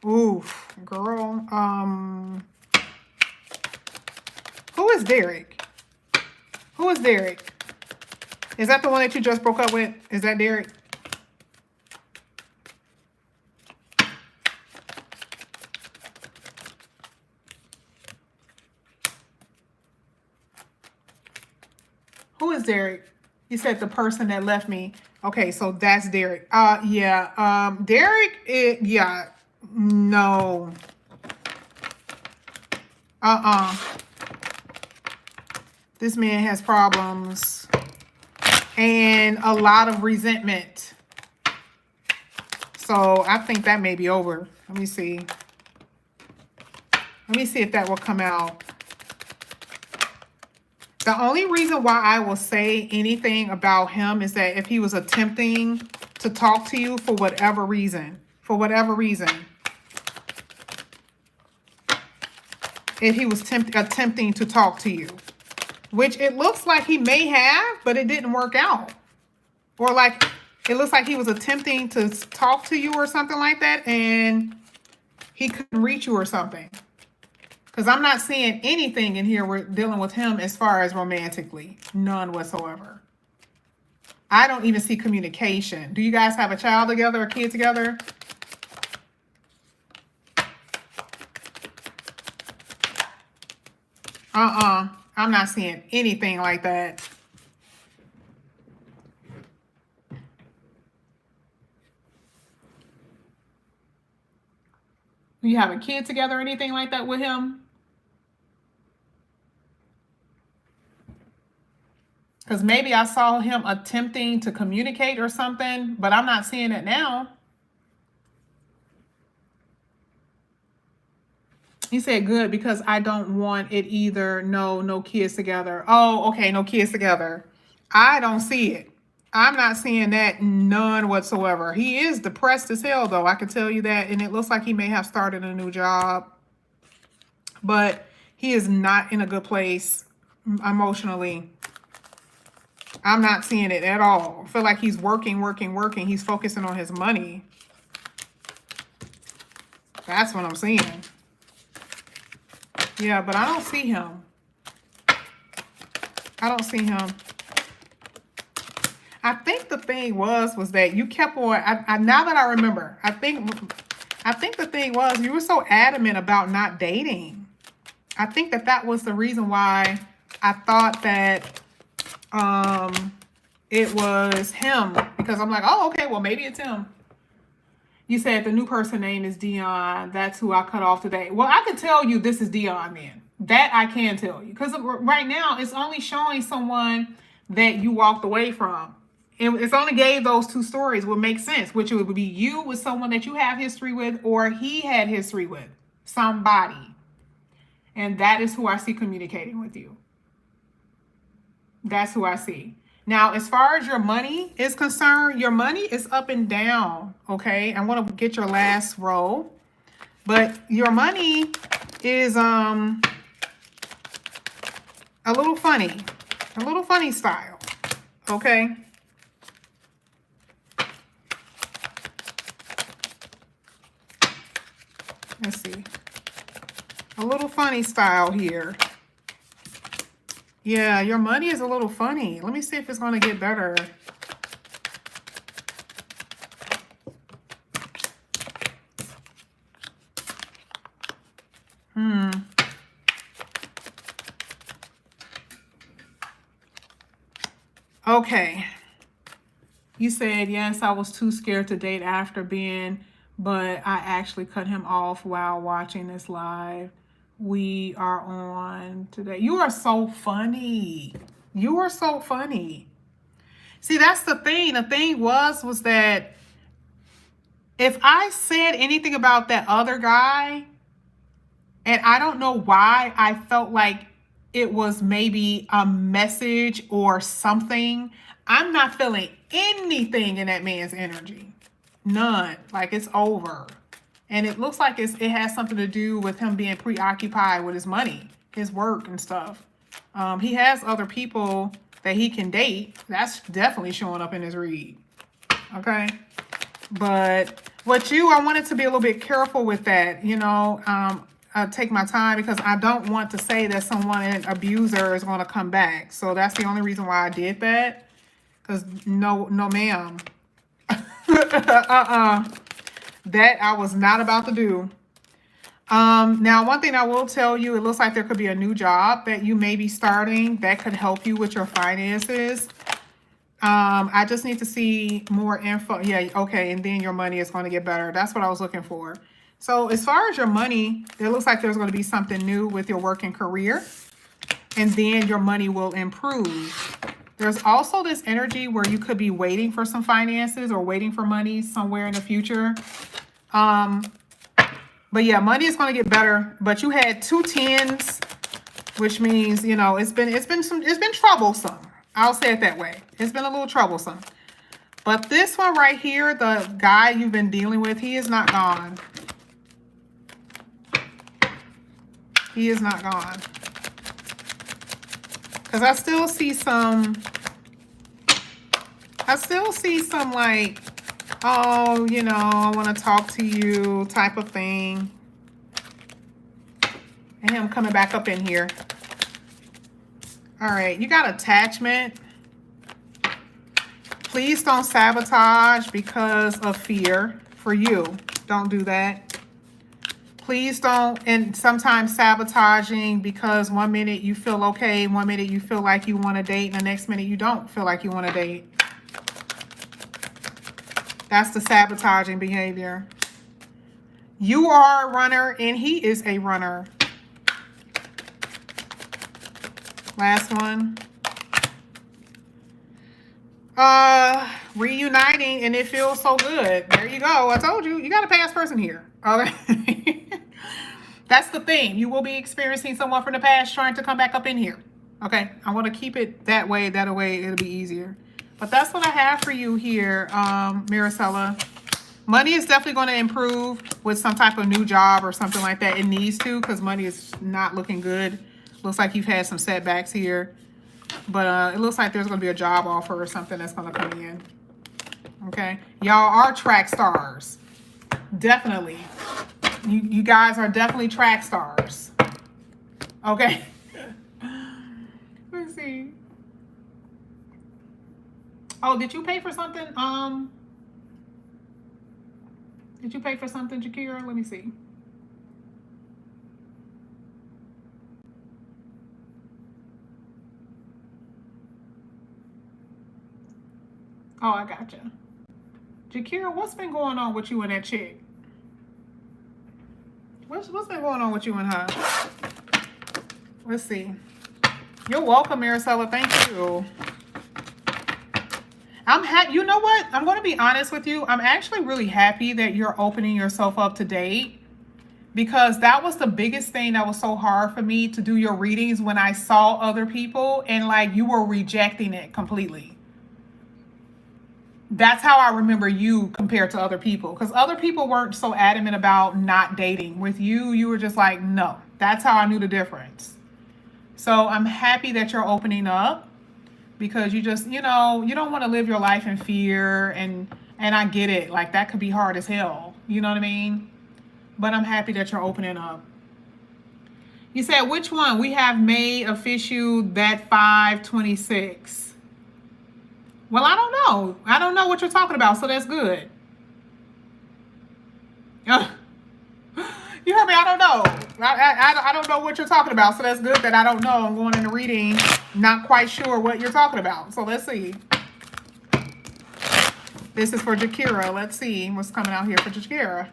Oof, girl. Who is Derek? Who is Derek? Is that the one that you just broke up with? Is that Derek? Who is Derek? You said the person that left me. Okay, so that's Derek. Yeah. Derek, yeah. No. This man has problems and a lot of resentment. So I think that may be over. Let me see. Let me see if that will come out. The only reason why I will say anything about him is that if he was attempting to talk to you for whatever reason, if he was attempting to talk to you, which it looks like he may have, but it didn't work out. Or like, it looks like he was attempting to talk to you or something like that, and he couldn't reach you or something. Because I'm not seeing anything in here we're dealing with him as far as romantically. None whatsoever. I don't even see communication. Do you guys have a child together, a kid together? I'm not seeing anything like that. Do you have a kid together or anything like that with him? Because maybe I saw him attempting to communicate or something, but I'm not seeing it now. He said good because I don't want it either. No, no kids together. Oh, okay, no kids together. I don't see it. I'm not seeing that none whatsoever. He is depressed as hell, though. I can tell you that. And it looks like he may have started a new job. But he is not in a good place emotionally. I'm not seeing it at all. I feel like he's working. He's focusing on his money. That's what I'm seeing. Yeah, but I don't see him. I don't see him. I think the thing was that you kept on, now that I remember, I think the thing was you were so adamant about not dating. I think that was the reason why I thought that it was him, because I'm like, oh, okay, well, maybe it's him. You said the new person name is Dion. That's who I cut off today. Well, I can tell you this is Dion then. That I can tell you. Because right now, it's only showing someone that you walked away from. It's only gave those two stories would make sense, which would be you with someone that you have history with, or he had history with somebody. And that is who I see communicating with you. That's who I see. Now, as far as your money is concerned, your money is up and down, okay? I want to get your last row. But your money is a little funny style, okay? Let's see. A little funny style here. Yeah, your money is a little funny. Let me see if it's going to get better. Okay. You said, yes, I was too scared to date after being, but I actually cut him off while watching this live. We are on today. You are so funny. You are so funny. See, that's the thing. The thing was that if I said anything about that other guy, and I don't know why I felt like it was maybe a message or something, I'm not feeling anything in that man's energy. None. Like, it's over. And it looks like it has something to do with him being preoccupied with his money, his work and stuff. He has other people that he can date. That's definitely showing up in his read. Okay? But I wanted to be a little bit careful with that. You know, take my time because I don't want to say that an abuser is going to come back. So that's the only reason why I did that. Because no ma'am. That I was not about to do. Now, one thing I will tell you, it looks like there could be a new job that you may be starting that could help you with your finances. I just need to see more info. Yeah, okay, and then your money is going to get better. That's what I was looking for. So as far as your money, it looks like there's going to be something new with your work and career, and then your money will improve. There's also this energy where you could be waiting for some finances or waiting for money somewhere in the future. But yeah, money is going to get better. But you had 2 10s, which means, you know, it's been troublesome. I'll say it that way. It's been a little troublesome. But this one right here, the guy you've been dealing with, he is not gone. He is not gone. Because I still see some like, oh, you know, I want to talk to you type of thing. And him coming back up in here. All right, you got attachment. Please don't sabotage because of fear for you. Don't do that. Please don't, and sometimes sabotaging because one minute you feel okay, one minute you feel like you want to date, and the next minute you don't feel like you want to date. That's the sabotaging behavior. You are a runner and he is a runner. Last one. Reuniting, and it feels so good. There you go. I told you, you got a past person here. Okay. That's the thing. You will be experiencing someone from the past trying to come back up in here. Okay. I want to keep it that way. That way it'll be easier. But that's what I have for you here, Marisella. Money is definitely going to improve with some type of new job or something like that. It needs to, because money is not looking good. Looks like you've had some setbacks here. But it looks like there's going to be a job offer or something that's going to come in. Okay. Y'all are track stars. Definitely. You guys are definitely track stars. Okay. Let's see. Oh, did you pay for something? Did you pay for something, Jakira? Let me see. Oh, I gotcha. Jakira, what's been going on with you and that chick? What's been going on with you and her? Let's see. You're welcome, Marisella. Thank you. You know what? I'm going to be honest with you. I'm actually really happy that you're opening yourself up to date, because that was the biggest thing that was so hard for me to do your readings when I saw other people and like you were rejecting it completely. That's how I remember you compared to other people, because other people weren't so adamant about not dating. With you, you were just like, no. That's how I knew the difference. So I'm happy that you're opening up, because you just, you don't want to live your life in fear, and I get it. Like, that could be hard as hell. You know what I mean? But I'm happy that you're opening up. You said, which one? We have May official that 526. Well, I don't know. I don't know what you're talking about, so that's good. You heard me? I don't know. I don't know what you're talking about, so that's good that I don't know. I'm going into reading, not quite sure what you're talking about. So let's see. This is for Jakira. Let's see what's coming out here for Jakira.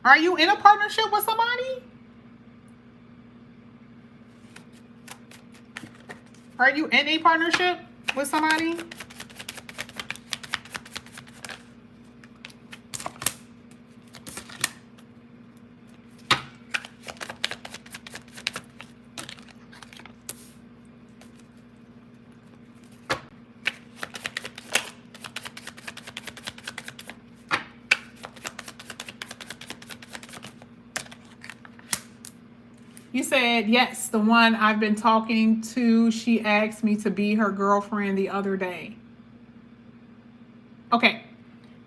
Are you in a partnership with somebody? Are you in a partnership with somebody? You said, yes, the one I've been talking to, she asked me to be her girlfriend the other day. Okay.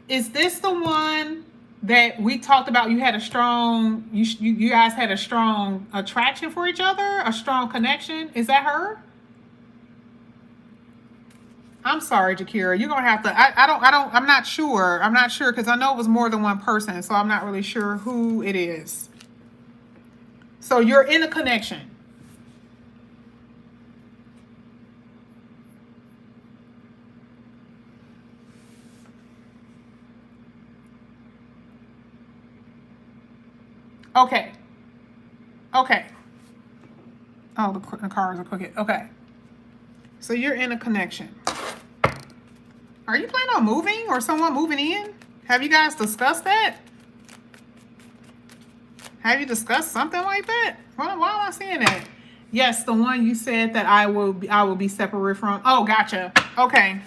Is this the one that we talked about? You had a strong, you guys had a strong attraction for each other, a strong connection. Is that her? I'm sorry, Jakira. You're going to have to, I'm not sure. I'm not sure, because I know it was more than one person, so I'm not really sure who it is. So you're in a connection. Okay. Okay. Oh, the cars are crooked. Okay. So you're in a connection. Are you planning on moving or someone moving in? Have you guys discussed that? Have you discussed something like that? Why am I seeing that? Yes, the one you said that I will be separate from. Oh, gotcha. Okay.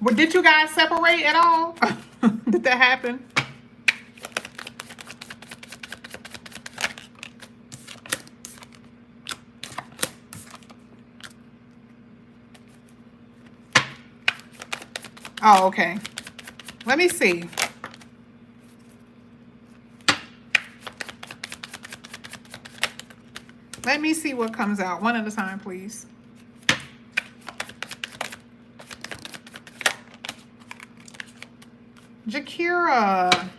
Well, did you guys separate at all? Did that happen? Oh, okay. Let me see. Let me see what comes out. One at a time, please. Jakira.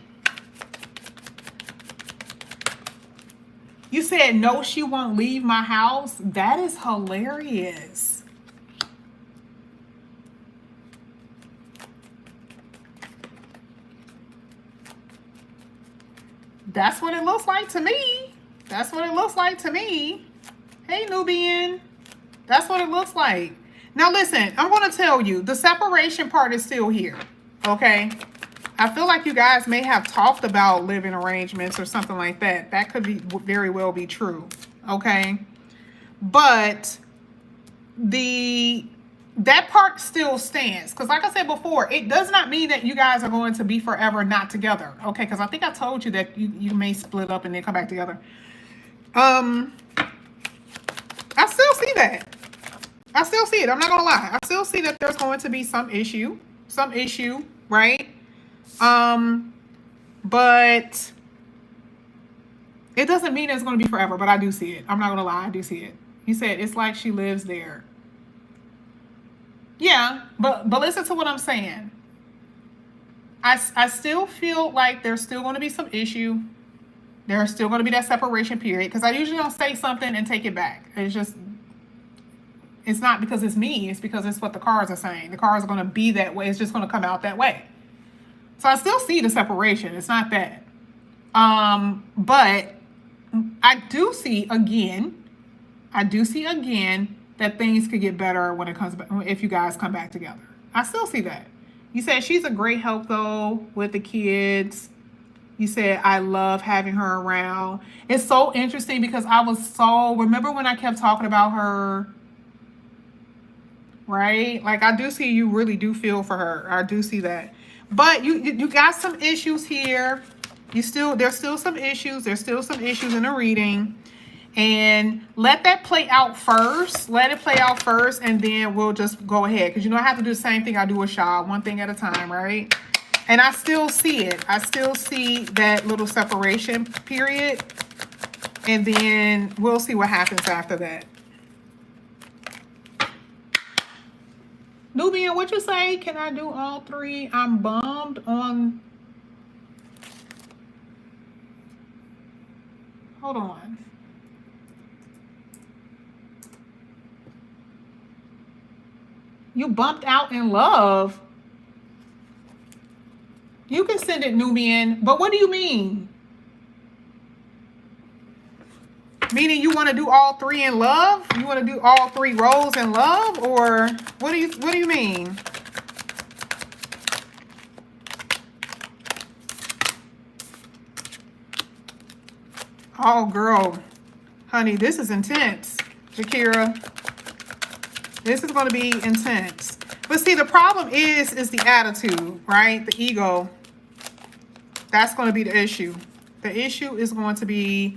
You said, no, she won't leave my house. That is hilarious. That's what it looks like to me. That's what it looks like to me. Hey, Nubian. That's what it looks like. Now, listen, I'm going to tell you, the separation part is still here, okay? I feel like you guys may have talked about living arrangements or something like that. That could be very well be true, okay? But that part still stands. Because like I said before, it does not mean that you guys are going to be forever not together, okay? Because I think I told you that you may split up and then come back together. I still see that. I still see it. I'm not going to lie. I still see that there's going to be some issue, right? But it doesn't mean it's going to be forever, but I do see it. I'm not going to lie. I do see it. He said, it's like she lives there. Yeah, but listen to what I'm saying. I still feel like there's still going to be some issue. There's still going to be that separation period, because I usually don't say something and take it back. It's not because it's me. It's because it's what the cards are saying. The cards are going to be that way. It's just going to come out that way. So I still see the separation. It's not that. But I do see again that things could get better when it comes back, if you guys come back together. I still see that. You said she's a great help though with the kids. You said, I love having her around. It's so interesting because remember when I kept talking about her, right? Like, I do see you really do feel for her. I do see that. But you got some issues here. There's still some issues. There's still some issues in the reading. And let that play out first. Let it play out first, and then we'll just go ahead. Because I have to do the same thing I do with Shaw, one thing at a time, right? And I still see it. I still see that little separation period. And then we'll see what happens after that. Nubian, what you say? Can I do all three? I'm bummed on... Hold on. You bumped out in love. You can send it, Nubian. But what do you mean? Meaning you want to do all three in love? You want to do all three roles in love? Or what do you mean? Oh, girl. Honey, this is intense. Shakira. This is going to be intense. But see, the problem is the attitude, right? The ego. That's going to be the issue. The issue is going to be,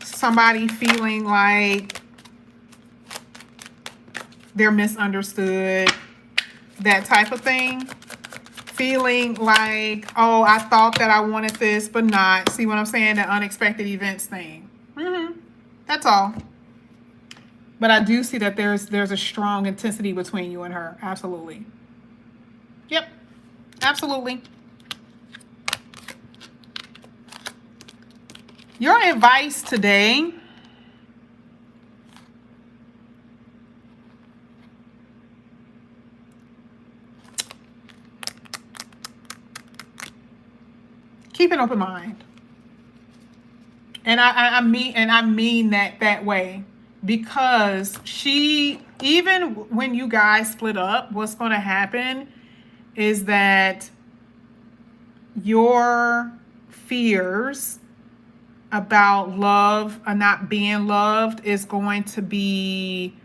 somebody feeling like they're misunderstood. That type of thing. Feeling like, oh, I thought that I wanted this, but not. See what I'm saying? The unexpected events thing. That's all. But I do see that there's a strong intensity between you and her. Absolutely. Yep. Absolutely. Your advice today. Keep an open mind. And I mean that way. Because even when you guys split up, what's going to happen is that your fears about love or not being loved is going to be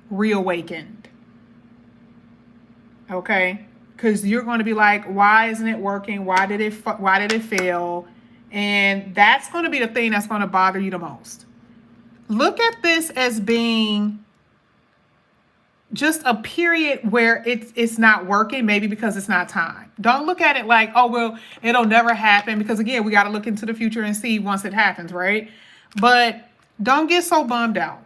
reawakened. Okay? Because you're going to be like, why isn't it working? Why did it fail? And that's going to be the thing that's going to bother you the most. Look at this as being just a period where it's not working, maybe because it's not time. Don't look at it like, oh, well, it'll never happen. Because, again, we got to look into the future and see once it happens, right? But don't get so bummed out.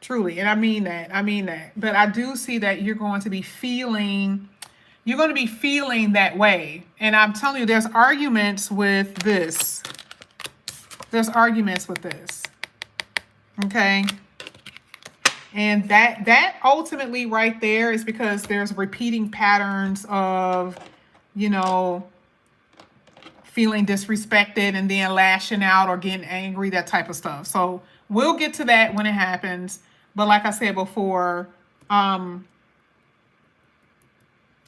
Truly. And I mean that. But I do see that you're going to be feeling that way. And I'm telling you, there's arguments with this. Okay. And that ultimately right there is because there's repeating patterns of you know, feeling disrespected and then lashing out or getting angry, that type of stuff. So we'll get to that when it happens. But like I said before, in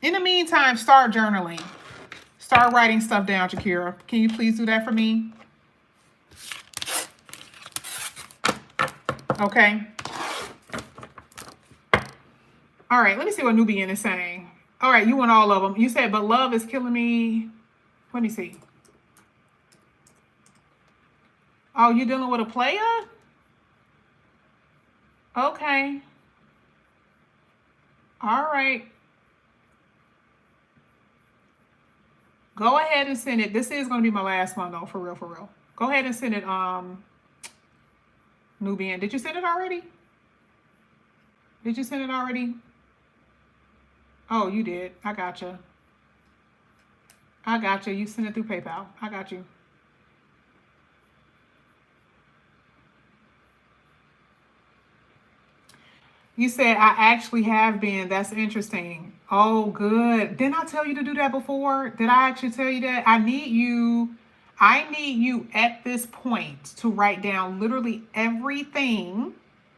the meantime, start journaling. Start writing stuff down, Jakira. Can you please do that for me? Okay. All right, let me see what Nubian is saying. All right, you want all of them. You said, but love is killing me. Let me see. Oh, you dealing with a player? Okay. All right. Go ahead and send it. This is going to be my last one, though, for real, for real. Go ahead and send it, Nubian. Did you send it already? Did you send it already? Oh, you did. I got you. I got you. You sent it through PayPal. I got you. You said, I actually have been. That's interesting. Oh, good. Didn't I tell you to do that before? Did I actually tell you that? I need you at this point to write down literally everything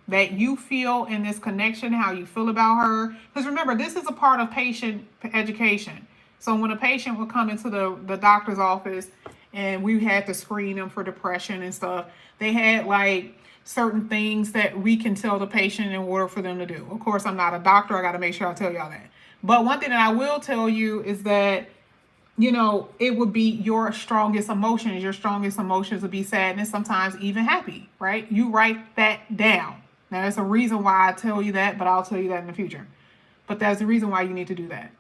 that you feel in this connection, how you feel about her. Because remember, this is a part of patient education. So when a patient would come into the doctor's office and we had to screen them for depression and stuff, they had like certain things that we can tell the patient in order for them to do. Of course, I'm not a doctor. I got to make sure I tell y'all that. But one thing that I will tell you is that, you know, it would be your strongest emotions. Your strongest emotions would be sadness, sometimes even happy, right? You write that down. Now, there's a reason why I tell you that, but I'll tell you that in the future. But that's the reason why you need to do that.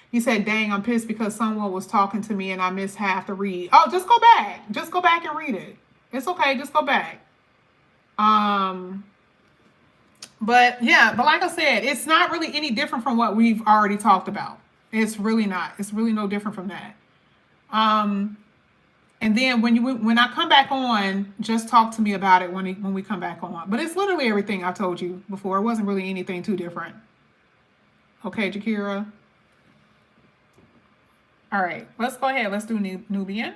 You said, dang, I'm pissed because someone was talking to me and I missed half the read. Oh, just go back. Just go back and read it. It's okay. Just go back. But yeah, but like I said, it's not really any different from what we've already talked about. It's really not. It's really no different from that. And then when I come back on, just talk to me about it when we come back on. But it's literally everything I told you before. It wasn't really anything too different. Okay, Jakira. All right, let's go ahead. Let's do Nubian.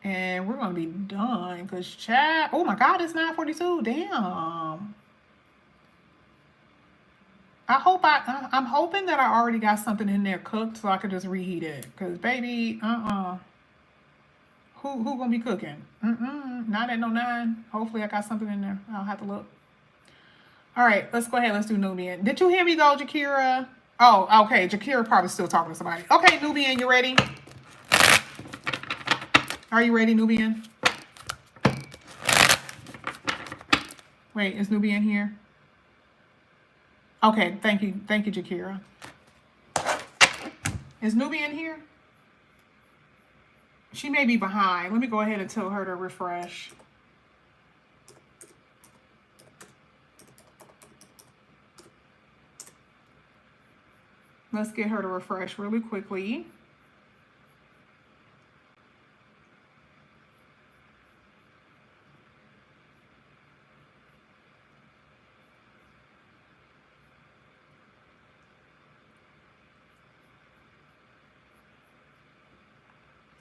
And we're going to be done because chat. Oh my God, it's 9:42. Damn. I'm hoping that I already got something in there cooked so I could just reheat it. Because baby, Who gonna be cooking? Not at no 9. Hopefully I got something in there. I'll have to look. All right, let's go ahead. Let's do Nubian. Did you hear me though, Jakira? Oh, okay. Jakira probably still talking to somebody. Okay, Nubian, you ready? Are you ready, Nubian? Wait, is Nubian here? Okay, thank you. Thank you, Jakira. Is Nubian here? She may be behind. Let me go ahead and tell her to refresh. Let's get her to refresh really quickly.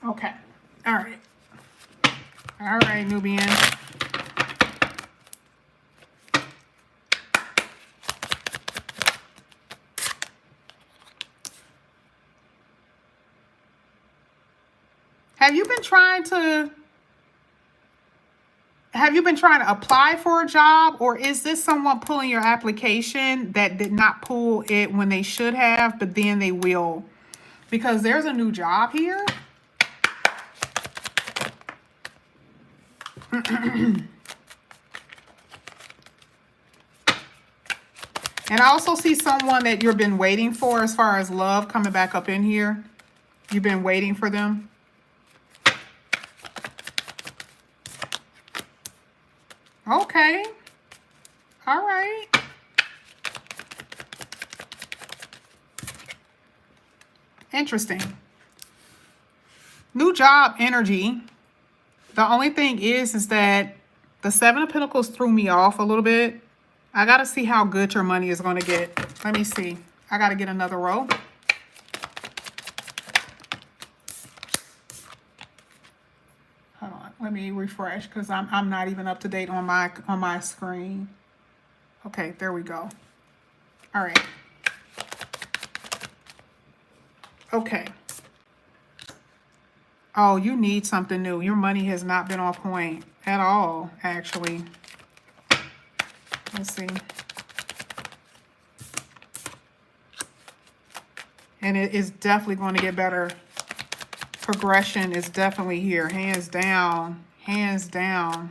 Okay. All right. All right, Nubian. Have you been trying to apply for a job, or is this someone pulling your application that did not pull it when they should have, but then they will? Because there's a new job here. And I also see someone that you've been waiting for as far as love coming back up in here. You've been waiting for them. Okay. All right. Interesting. New job energy. The only thing is that the 7 of Pentacles threw me off a little bit. I got to see how good your money is going to get. Let me see. I got to get another row. Let me refresh because I'm not even up to date on my screen. Okay, there we go. All right. Okay. Oh, you need something new. Your money has not been on point at all, actually. Let's see. And it is definitely going to get better. Progression is definitely here. Hands down. Hands down.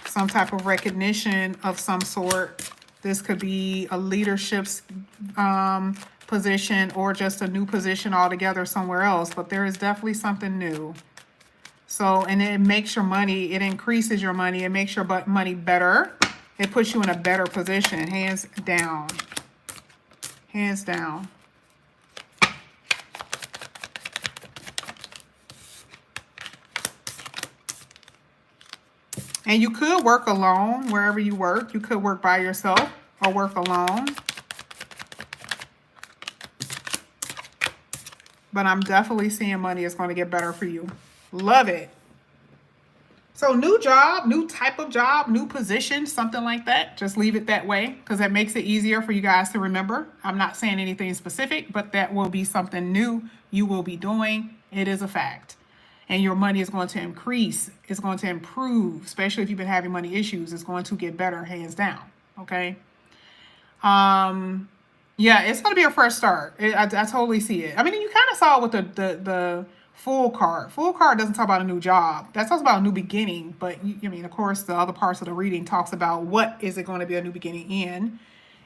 Some type of recognition of some sort. This could be a leadership position or just a new position altogether somewhere else. But there is definitely something new. So, and it makes your money, it increases your money. It makes your money better. It puts you in a better position. Hands down. Hands down. And you could work alone wherever you work. You could work by yourself or work alone. But I'm definitely seeing money is going to get better for you. Love it. So new job, new type of job, new position, something like that. Just leave it that way because that makes it easier for you guys to remember. I'm not saying anything specific, but that will be something new you will be doing. It is a fact. And your money is going to increase. It's going to improve, especially if you've been having money issues. It's going to get better, hands down. Okay. Yeah, it's going to be a fresh start. I totally see it. I mean, you kind of saw it with the full card. Full card doesn't talk about a new job. That talks about a new beginning. But, I mean, of course, the other parts of the reading talks about what is it going to be a new beginning in.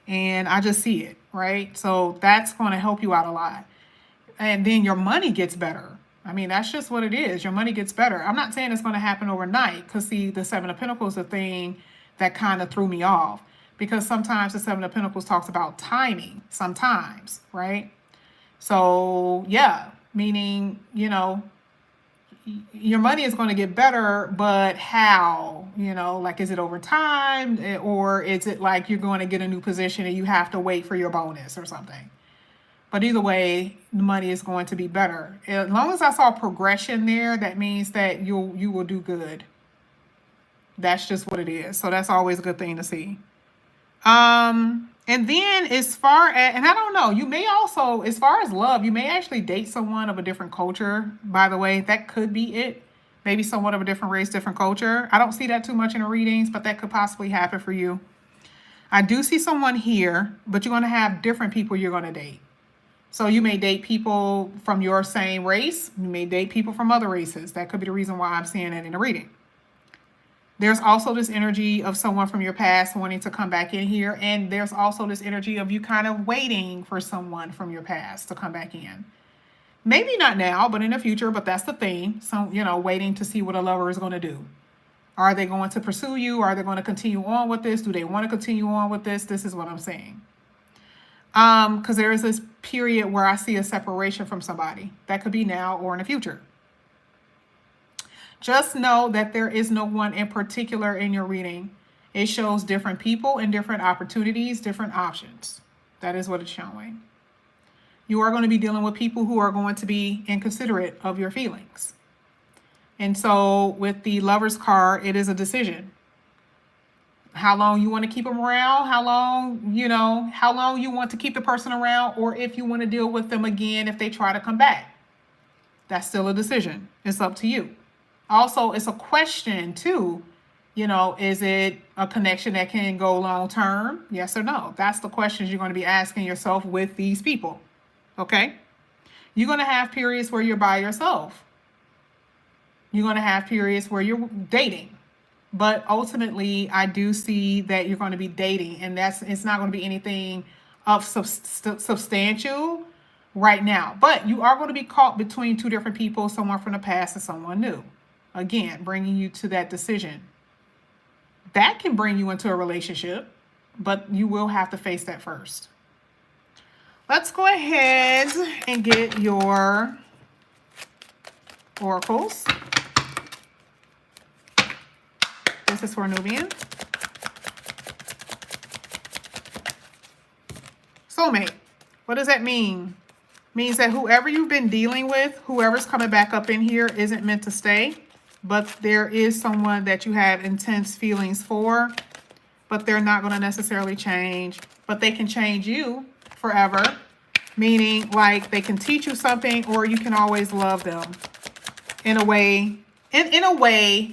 And I just see it, right? So that's going to help you out a lot. And then your money gets better. I mean, that's just what it is. Your money gets better. I'm not saying it's going to happen overnight because, see, the Seven of Pentacles is a thing that kind of threw me off because sometimes the Seven of Pentacles talks about timing sometimes, right? So, yeah, meaning, you know, your money is going to get better, but how? You know, like, is it over time or is it like you're going to get a new position and you have to wait for your bonus or something? But either way, the money is going to be better. As long as I saw progression there, that means that you will do good. That's just what it is. So that's always a good thing to see. And then as far as, and I don't know, you may also, as far as love, you may actually date someone of a different culture. By the way, that could be it. Maybe someone of a different race, different culture. I don't see that too much in the readings, but that could possibly happen for you. I do see someone here, but you're going to have different people you're going to date. So you may date people from your same race. You may date people from other races. That could be the reason why I'm seeing that in the reading. There's also this energy of someone from your past wanting to come back in here. And there's also this energy of you kind of waiting for someone from your past to come back in. Maybe not now, but in the future. But that's the thing. So, you know, waiting to see what a lover is going to do. Are they going to pursue you? Are they going to continue on with this? Do they want to continue on with this? This is what I'm saying. Because there is this period where I see a separation from somebody. That could be now or in the future. Just know that there is no one in particular in your reading. It shows different people and different opportunities, different options. That is what it's showing. You are going to be dealing with people who are going to be inconsiderate of your feelings. And so with the Lover's card, it is a decision. How long you want to keep them around, how long you want to keep the person around, or if you want to deal with them again if they try to come back. That's still a decision. It's up to you. Also, it's a question too. You know, is it a connection that can go long term? Yes or no? That's the questions you're going to be asking yourself with these people. Okay? You're going to have periods where you're by yourself. You're going to have periods where you're dating. But ultimately, I do see that you're going to be dating, and it's not going to be anything of substantial right now. But you are going to be caught between two different people, someone from the past and someone new. Again, bringing you to that decision. That can bring you into a relationship, but you will have to face that first. Let's go ahead and get your oracles. This is for Nubian. Soulmate. What does that mean? Means that whoever you've been dealing with, whoever's coming back up in here isn't meant to stay, but there is someone that you have intense feelings for, but they're not going to necessarily change, but they can change you forever, meaning like they can teach you something, or you can always love them in a way, in a way,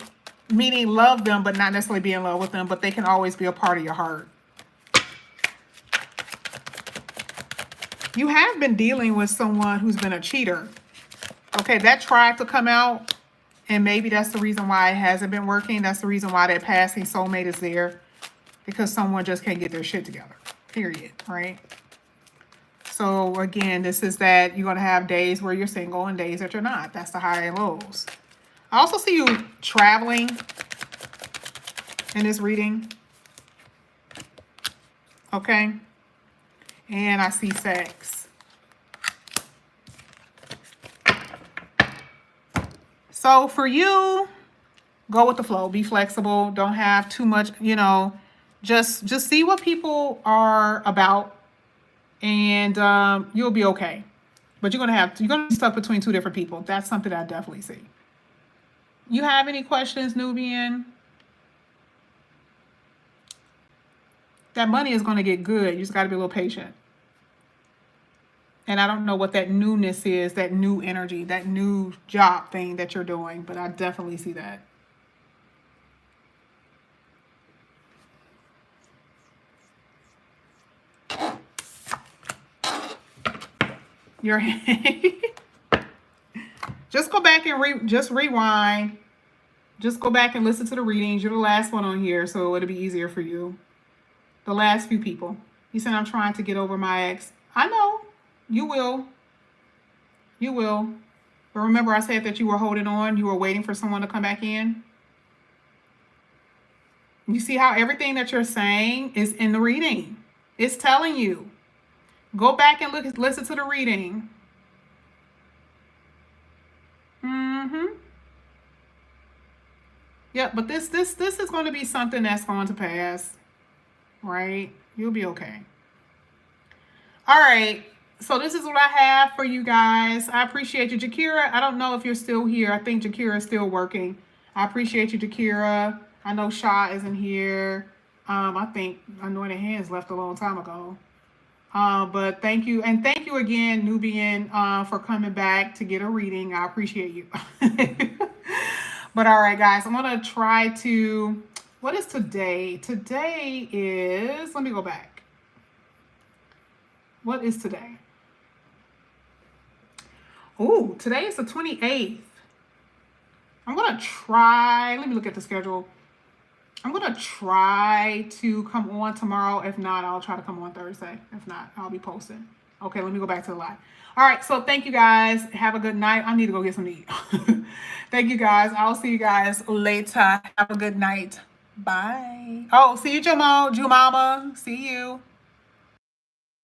meaning love them, but not necessarily be in love with them, but they can always be a part of your heart. You have been dealing with someone who's been a cheater. Okay, that tried to come out, and maybe that's the reason why it hasn't been working. That's the reason why that passing soulmate is there, because someone just can't get their shit together, period, right? So again, this is that you're going to have days where you're single and days that you're not. That's the high and lows. I also see you traveling in this reading. Okay. And I see sex. So for you, go with the flow. Be flexible. Don't have too much, you know, just see what people are about, and you'll be okay. But you're gonna be stuck between two different people. That's something I definitely see. You have any questions, Nubian? That money is going to get good. You just got to be a little patient. And I don't know what that newness is, that new energy, that new job thing that you're doing, but I definitely see that. Your just go back and just rewind. Just go back and listen to the readings. You're the last one on here, so it'll be easier for you. The last few people. You said, I'm trying to get over my ex. I know. You will. You will. But remember I said that you were holding on. You were waiting for someone to come back in. You see how everything that you're saying is in the reading. It's telling you. Go back and listen to the reading. Yeah, but this is going to be something that's going to pass. Right? You'll be okay. All right. So this is what I have for you guys. I appreciate you, Jakira. I don't know if you're still here. I think Jakira is still working. I appreciate you, Jakira. I know Shah isn't here. I think Anointed Hands left a long time ago. But thank you. And thank you again, Nubian, for coming back to get a reading. I appreciate you. But all right, guys, I'm going to try to... What is today? Today is... Let me go back. What is today? Oh, today is the 28th. I'm going to try... Let me look at the schedule. I'm going to try to come on tomorrow. If not, I'll try to come on Thursday. If not, I'll be posting. Okay, let me go back to the live. All right, so thank you guys. Have a good night. I need to go get some to eat. Thank you guys. I'll see you guys later. Have a good night. Bye. Oh, see you, Jumama. See you.